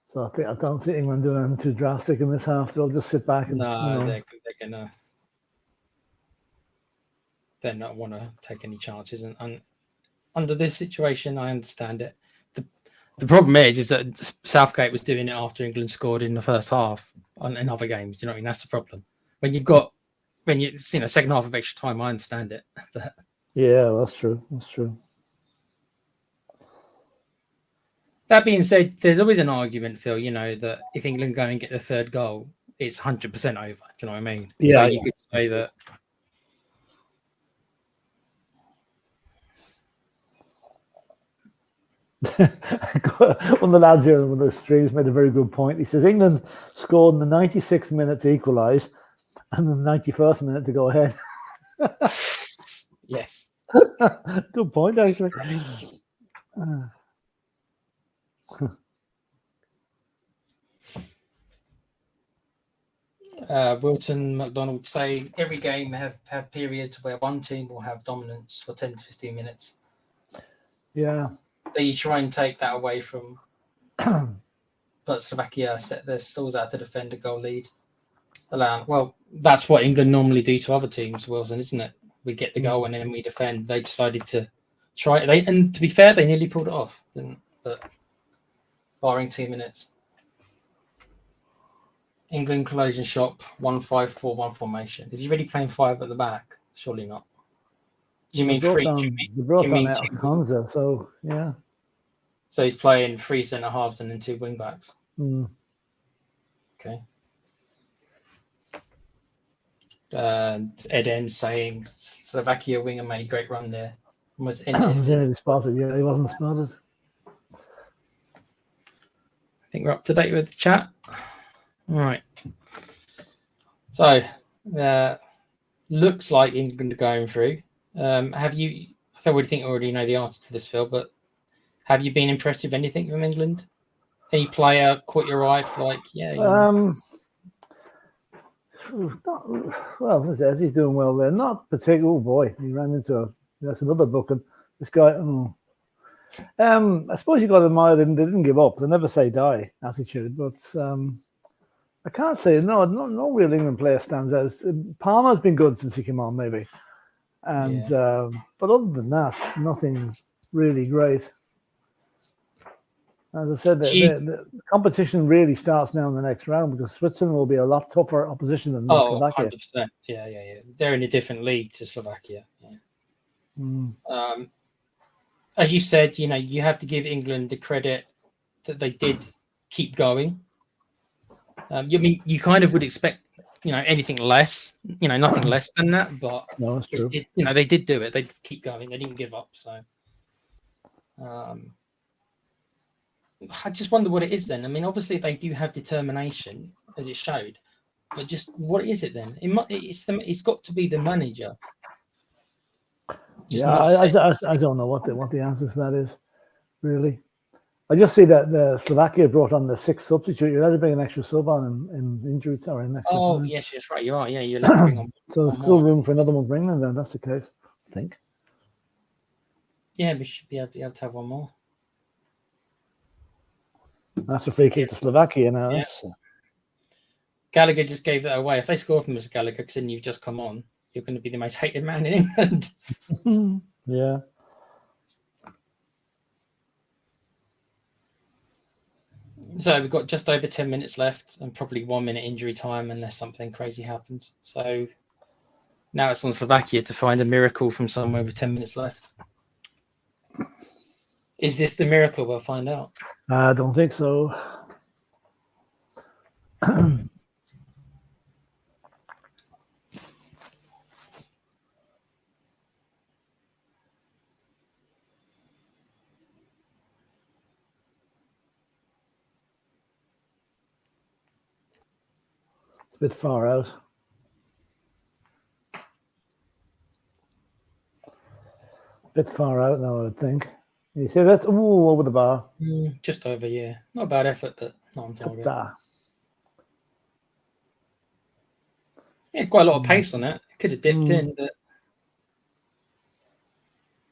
So I don't think England doing anything too drastic in this half. They'll just sit back and they're gonna. They're not want to take any chances, and under this situation, I understand it. The problem is that Southgate was doing it after England scored in the first half in other games. You know what I mean? That's the problem. When you second half of extra time, I understand it. But yeah, that's true. That's true. That being said, there's always an argument, Phil, that if England go and get the third goal, it's 100% over. Do you know what I mean? Yeah. So you could say that. One of the lads here on the streams made a very good point. He says England scored in the 96th minute to equalise and the 91st minute to go ahead. Yes. Good point, actually. Wilton McDonald say every game have periods where one team will have dominance for 10 to 15 minutes. Yeah. So you try and take that away from, but Slovakia set their stalls out to defend a goal lead. Well, that's what England normally do to other teams, Wilson, isn't it? We get the goal and then we defend. They decided to try it. And to be fair, they nearly pulled it off, but barring 2 minutes. England closing shop 1-5-4-1 formation. Is he really playing 5 at the back? Surely not. Do you mean 3? They brought on Konsa, so yeah. So he's playing 3 centre halves and then 2 wing backs. Okay. Eden saying Slovakia winger made great run there. Was He spotted. Yeah, he wasn't spotted. I think we're up to date with the chat. All right. So, looks like England are going through. Have you? I already think I already know the answer to this, Phil. But have you been impressed with anything from England? Any player caught your eye? Well, as he's doing well there. Not particularly. Oh boy, he ran into that's another booking. This guy. I suppose you got to admire them. They didn't give up. They never say die attitude. But I can't say no real England player stands out. Palmer's been good since he came on, maybe. And but other than that, nothing really great. As I said, the competition really starts now in the next round because Switzerland will be a lot tougher opposition than Slovakia. 100%. Yeah. They're in a different league to Slovakia. Yeah. As you said, you have to give England the credit that they did keep going. You kind of would expect, anything less, nothing less than that. But no, that's true. They did do it. They did keep going. They didn't give up. So. I just wonder what it is then. I mean, obviously they do have determination, as it showed, but just what is it then? It's got to be the manager. I don't know what the answer to that is, really. I just see that the Slovakia brought on the 6th substitute. You're allowed to bring an extra sub on in injury or in extra time. Yes, right. You are. Yeah, you're allowed to bring on. So there's still room for another one for England. Then that's the case, I think. Yeah, we should be able to have one more. That's a free kick to Slovakia now. Yeah. Gallagher just gave that away. If they score from Mr. Gallagher, because then you've just come on, you're going to be the most hated man in England. Yeah. So we've got just over 10 minutes left and probably 1 minute injury time unless something crazy happens. So now it's on Slovakia to find a miracle from somewhere with 10 minutes left. Is this the miracle? We'll find out. I don't think so. It's a bit far out. Bit far out now, I would think. You see that's over the bar. Just over, yeah. Not a bad effort, but not on target. Yeah, quite a lot of pace on it. Could have dipped in, but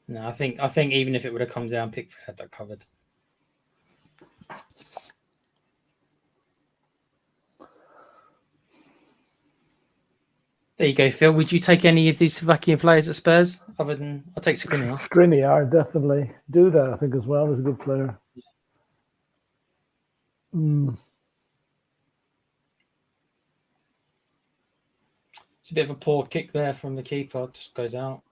no, I think even if it would have come down, Pickford had that covered. There you go, Phil. Would you take any of these Slovakian players at Spurs? Other than I'll take Skriniar. Skriniar, definitely. Duda, I think, as well, is a good player. It's a bit of a poor kick there from the keeper. Just goes out.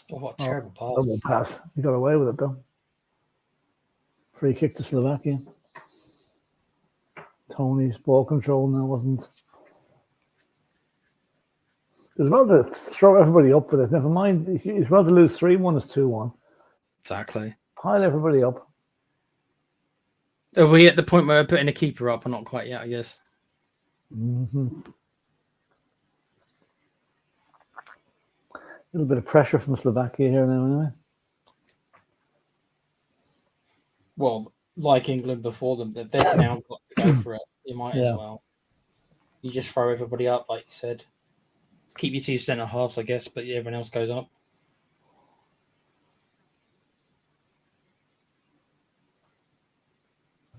Oh, what a terrible pass. Double pass. He got away with it, though. Free kick to Slovakia. Tony's ball control now wasn't. It's rather to throw everybody up for this. Never mind. It's rather lose 3-1 as 2-1. Exactly. Pile everybody up. Are we at the point where we're putting a keeper up or not quite yet, I guess? A little bit of pressure from Slovakia here now, anyway. Well, like England before them, they've now got to go for it. You might as well. You just throw everybody up, like you said. Keep your 2 centre halves, I guess, but everyone else goes up.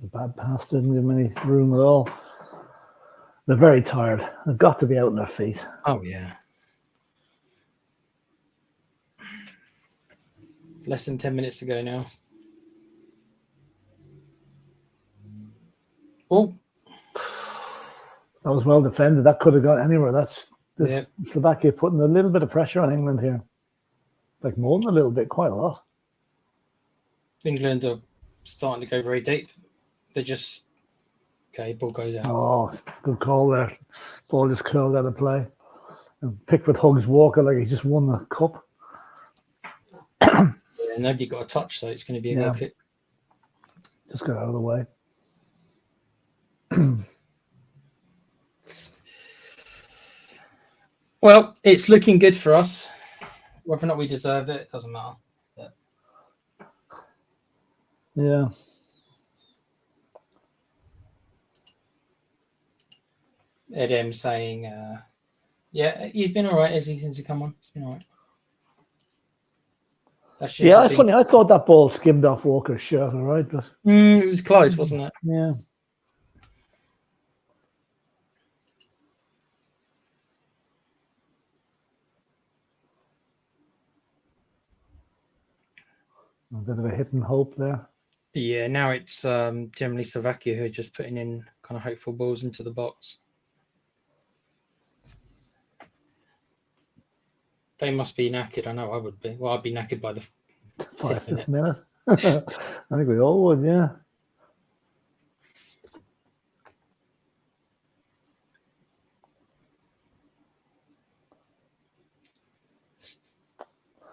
A bad pass, didn't give them any room at all. They're very tired. They've got to be out on their feet. Oh, yeah. Less than 10 minutes to go now. Oh. That was well defended. That could have gone anywhere. That's Slovakia putting a little bit of pressure on England here. Like more than a little bit, quite a lot. England are starting to go very deep. They're just okay. Ball goes out. Oh, good call there. Ball just curled out of play. And Pickford hugs Walker like he just won the cup. Yeah, nobody got a touch, so it's going to be a goal kick. Just got out of the way. Well, it's looking good for us. Whether or not we deserve it, it doesn't matter. But... Yeah. Edem saying, yeah, he's been all right as he since he come on. He's been all right. Yeah, it's funny. I thought that ball skimmed off Walker's shirt, all right, but it was close, wasn't it? Yeah. A bit of a hidden hope there. Yeah, now it's generally Slovakia who are just putting in kind of hopeful balls into the box. They must be knackered. I know I would be. Well, I'd be knackered by the 5th minute. I think we all would, yeah.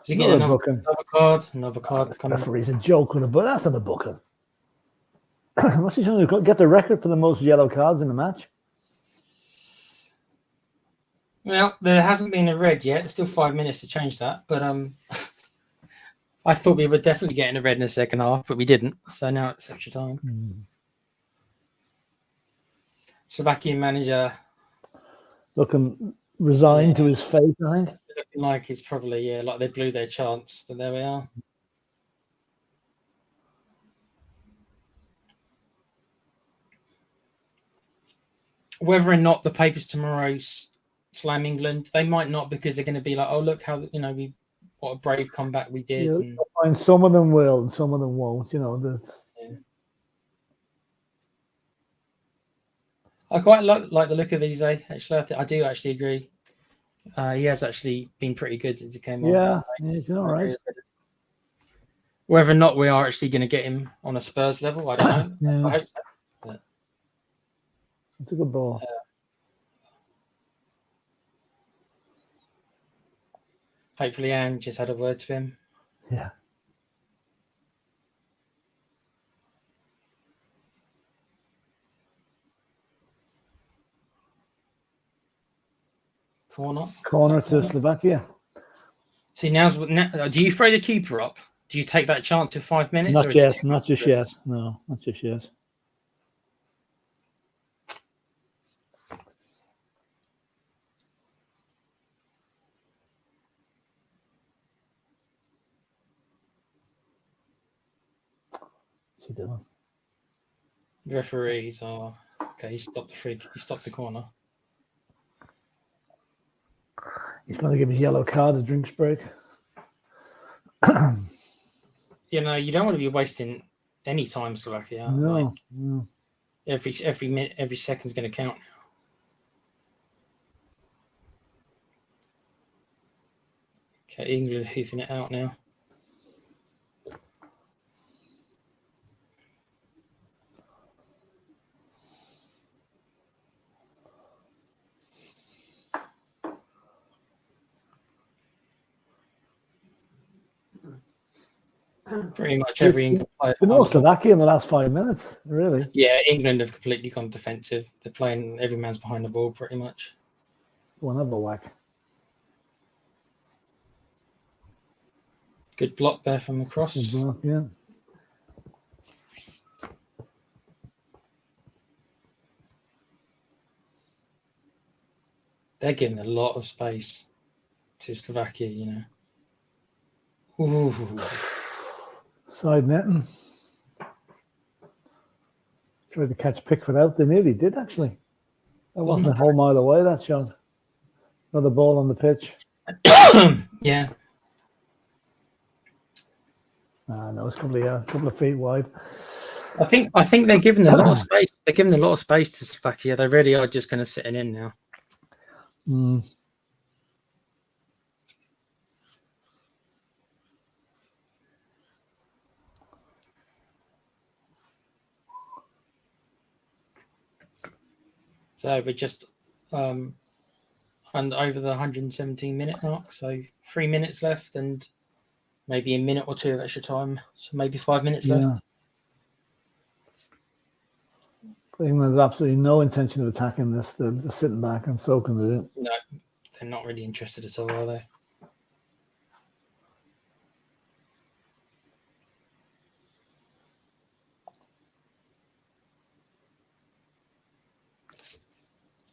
Is he getting another card? Another card. The referee's a joke with it, but that's not a booking. What's he trying to get the record for the most yellow cards in the match? Well, there hasn't been a red yet. There's still 5 minutes to change that. But I thought we were definitely getting a red in the second half, but we didn't. So now it's extra time. Slovakian manager looking resigned to his fate, I think. Looking like he's probably, like they blew their chance. But there we are. Whether or not the papers tomorrow slam England, they might not, because they're going to be like, oh, look how, what a brave comeback we did. Yeah, and some of them will and some of them won't, I quite like the look of Eze. Actually, I do actually agree. He has actually been pretty good since he came on. Yeah, he's been all right. Whether or not we are actually going to get him on a Spurs level, I don't know. Yeah. I hope so. But, it's a good ball. Hopefully, Anne just had a word to him. Yeah. Corner to Slovakia. See, now, do you throw the keeper up? Do you take that chance to 5 minutes? Not yet. Not just yet. No, not just yet. What's he doing? Referees are okay. He stopped the corner. He's going to give his yellow card a drinks break. You don't want to be wasting any time, Slovakia. No. Every minute, every second's going to count now. Okay, England hoofing it out now. Pretty much every England player. Been all Slovakia in the last 5 minutes, really. Yeah, England have completely gone defensive. They're playing every man's behind the ball, pretty much. One other whack. Good block there from across. Good block, yeah. They're giving a lot of space to Slovakia, Ooh. Side netting. Tried to catch Pickford out. They nearly did, actually. That wasn't a whole mile away, that shot. Another ball on the pitch. Yeah. No, it's probably a couple of feet wide. I think they're giving a lot of space. They're giving a lot of space to Slovakia. They really are just going to sit in now. So we're just and over the 117-minute mark. So 3 minutes left and maybe a minute or two of extra time. So maybe 5 minutes left. England has absolutely no intention of attacking this. They're just sitting back and soaking it in. No, they're not really interested at all, are they?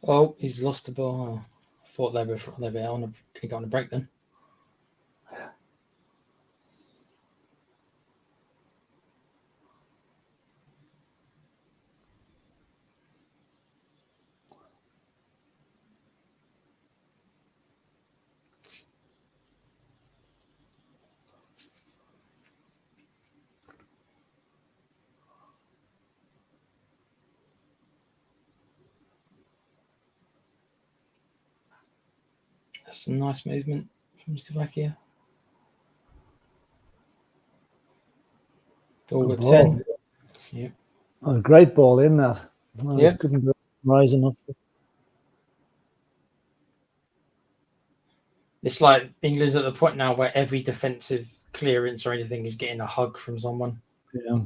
Oh, he's lost the ball. Oh, I thought they were going to go on a break then. That's some nice movement from Slovakia. Ball with 10. Yeah. Oh, a great ball in that. I Yeah. just couldn't rise enough. It's like England's at the point now where every defensive clearance or anything is getting a hug from someone. Yeah.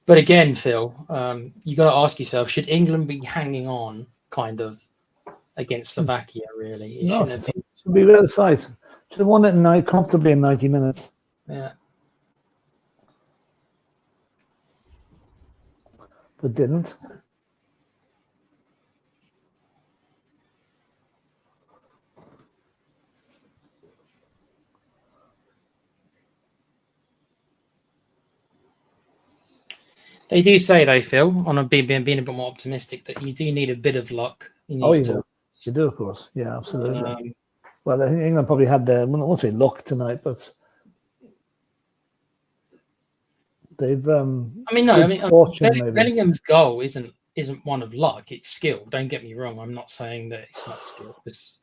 But again, Phil, you got to ask yourself: should England be hanging on, kind of, against Slovakia? Really, it shouldn't have been. It should be the other side. Should have won it comfortably in 90 minutes. Yeah. But didn't. They do say, though, Phil, on being a bit more optimistic, that you do need a bit of luck. You do, of course. Yeah, absolutely. Well, I think England probably had I won't say luck tonight, but they've. Bellingham's goal isn't one of luck; it's skill. Don't get me wrong. I'm not saying that it's not skill. It's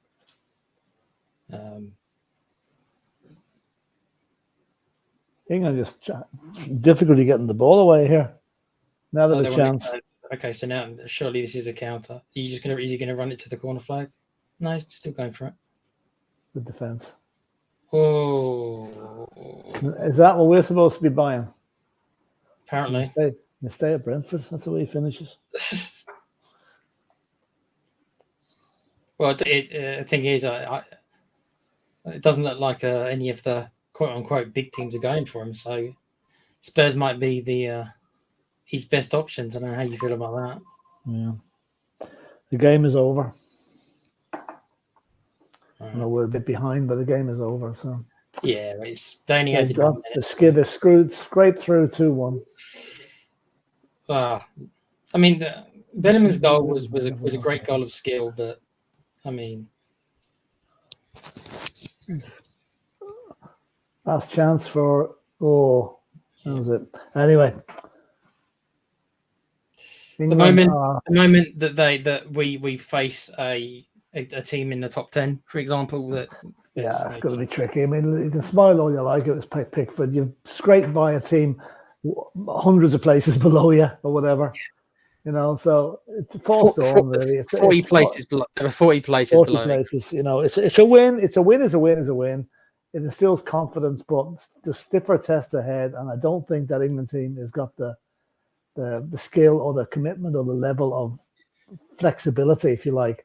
England just difficulty getting the ball away here. Now they have a chance. Okay, so now surely this is a counter. Is he gonna run it to the corner flag? No, he's still going for it. The defense. Oh, is that what we're supposed to be buying? Apparently, they stay at Brentford. That's the way he finishes. Well, the thing is, it doesn't look like any of the quote unquote big teams are going for him. So Spurs might be his best options. I don't know how you feel about that. Yeah, the game is over. I know we're a bit behind, but the game is over. So yeah, they only had the scraped through 2-1. I mean, Bellingham's goal was a great goal of skill, but I mean, last chance for that was it. Anyway, England, the moment that we face a team in the top 10, for example, it's going to be tricky. I mean, you can smile all you like. It was Pickford. You scraped by a team hundreds of places below you or whatever, So it's a false dawn, really. It's 40 places below. There are 40 places below. Places, It's a win. It's a win. Is a win. Is a win. It instills confidence, but the stiffer test ahead. And I don't think that England team has got the skill or the commitment or the level of flexibility, if you like,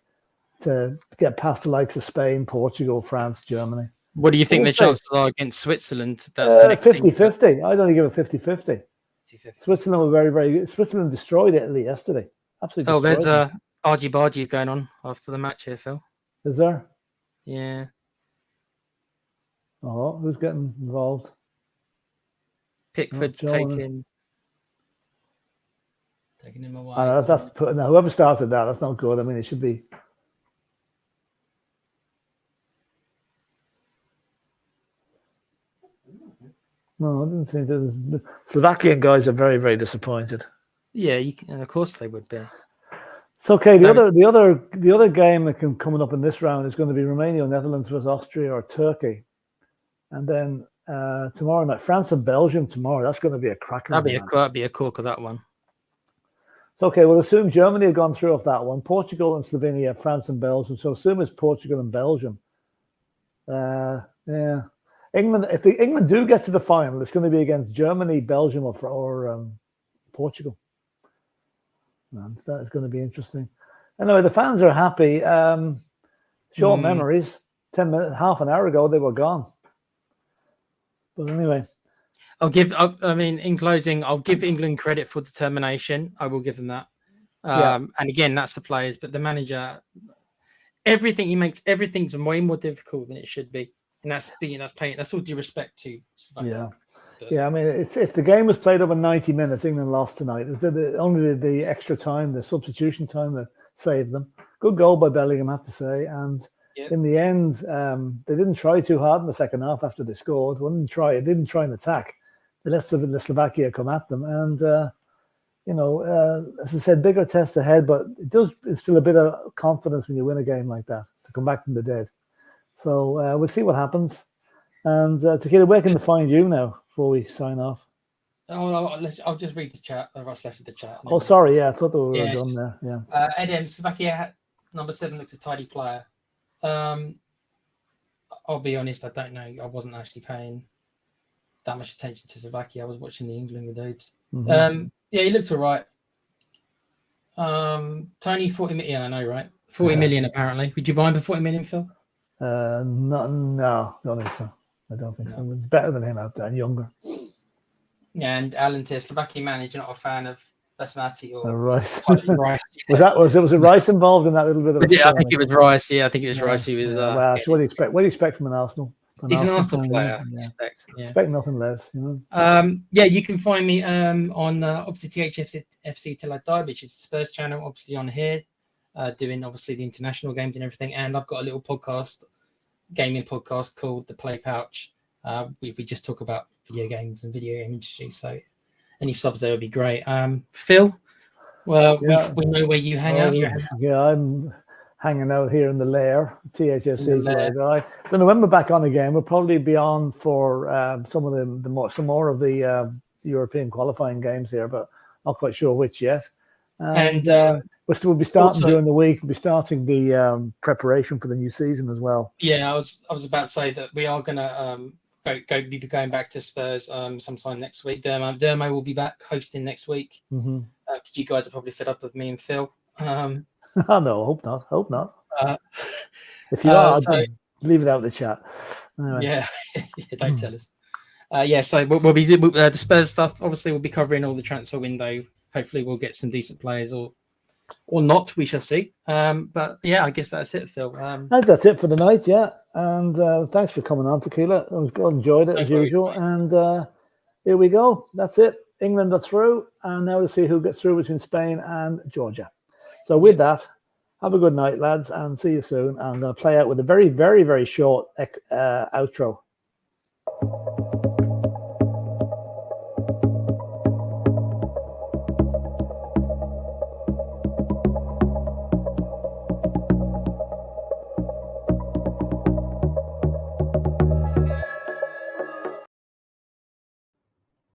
to get past the likes of Spain, Portugal, France, Germany. What do you think the chances are against Switzerland? That's 50-50. I'd only give it 50-50. Switzerland were very, very good. Switzerland destroyed Italy yesterday. Absolutely destroyed. There's argy-bargy going on after the match here, Phil. Is there? Yeah. Oh, who's getting involved? Pickford's taking him away. Whoever started that's not good. I mean, it should be. No, I didn't think the Slovakian guys are very, very disappointed. Yeah, and of course they would be. It's okay. The other game that coming up in this round is going to be Romania, Netherlands versus Austria or Turkey, and then tomorrow night. France and Belgium tomorrow. That's going to be a cracker. That'd be a corker, that one. So, okay, we'll assume Germany have gone through off that one. Portugal and Slovenia, France and Belgium. So assume it's Portugal and Belgium. Yeah. England, if England do get to the final, it's going to be against Germany, Belgium, or Portugal. And that is going to be interesting. Anyway, the fans are happy. Short memories. 10 minutes, half an hour ago, they were gone. But anyway. In closing, I'll give England credit for determination. I will give them that. And again, that's the players, but the manager, everything he makes, everything's way more difficult than it should be. And that's paying. That's all due respect to Slovakia. Yeah. I mean, if the game was played over 90 minutes, England lost tonight. It was only the extra time, the substitution time that saved them. Good goal by Bellingham, I have to say. And in the end, they didn't try too hard in the second half after they scored. They didn't try and attack. They let the Slovakia come at them. And, as I said, bigger test ahead, but it's still a bit of confidence when you win a game like that, to come back from the dead. So we'll see what happens. And Tequila, where can they find you now before we sign off? I'll just read the chat. I've left the chat. Oh, sorry. Yeah, I thought they were done there. Yeah. Edem, Slovakia number 7 looks a tidy player. I'll be honest, I don't know. I wasn't actually paying that much attention to Slovakia. I was watching the England dudes. Mm-hmm. He looked all right. Tony, 40 million. Yeah, I know, right? 40 million apparently. Would you buy him for 40 million, Phil? No, I don't think so. I don't think so. It's better than him out there and younger. Yeah, and Alan Tier, Slovakian manager, not a fan of Basmati or Rice. Rice. Was it Rice involved in that little bit of? I think it was Rice. Yeah, I think it was Rice. He was. Well, so what do you expect? What do you expect from an Arsenal? He's an Arsenal player. Expect nothing less, you know. You can find me on obviously THFC Till I Die, which is the Spurs channel, obviously on here, doing obviously the international games and everything. And I've got a little gaming podcast called The Play Pouch. We just talk about video games and video game industry. So any subs there would be great. Phil, we know where you hang out. Yeah, I'm hanging out here in the lair, THFC. Then when we're back on again, we'll probably be on for some more of the European qualifying games here, but not quite sure which yet. And we'll be starting during the week. We'll be starting the preparation for the new season as well. Yeah, I was about to say that we are going to be going back to Spurs sometime next week. Dermo will be back hosting next week. Mm-hmm. You guys are probably fed up with me and Phil. No, hope not. If you are, leave it out of the chat. Anyway. Yeah, don't tell us. So we'll be the Spurs stuff. Obviously, we'll be covering all the transfer window. Hopefully, we'll get some decent players, or not. We shall see. But yeah, I guess that's it, Phil. That's it for the night. Yeah, and thanks for coming on, Tequila. I enjoyed it as usual. And here we go. That's it. England are through, and now we'll see who gets through between Spain and Georgia. So with that, have a good night, lads, and see you soon. And I'll play out with a very, very, very short outro.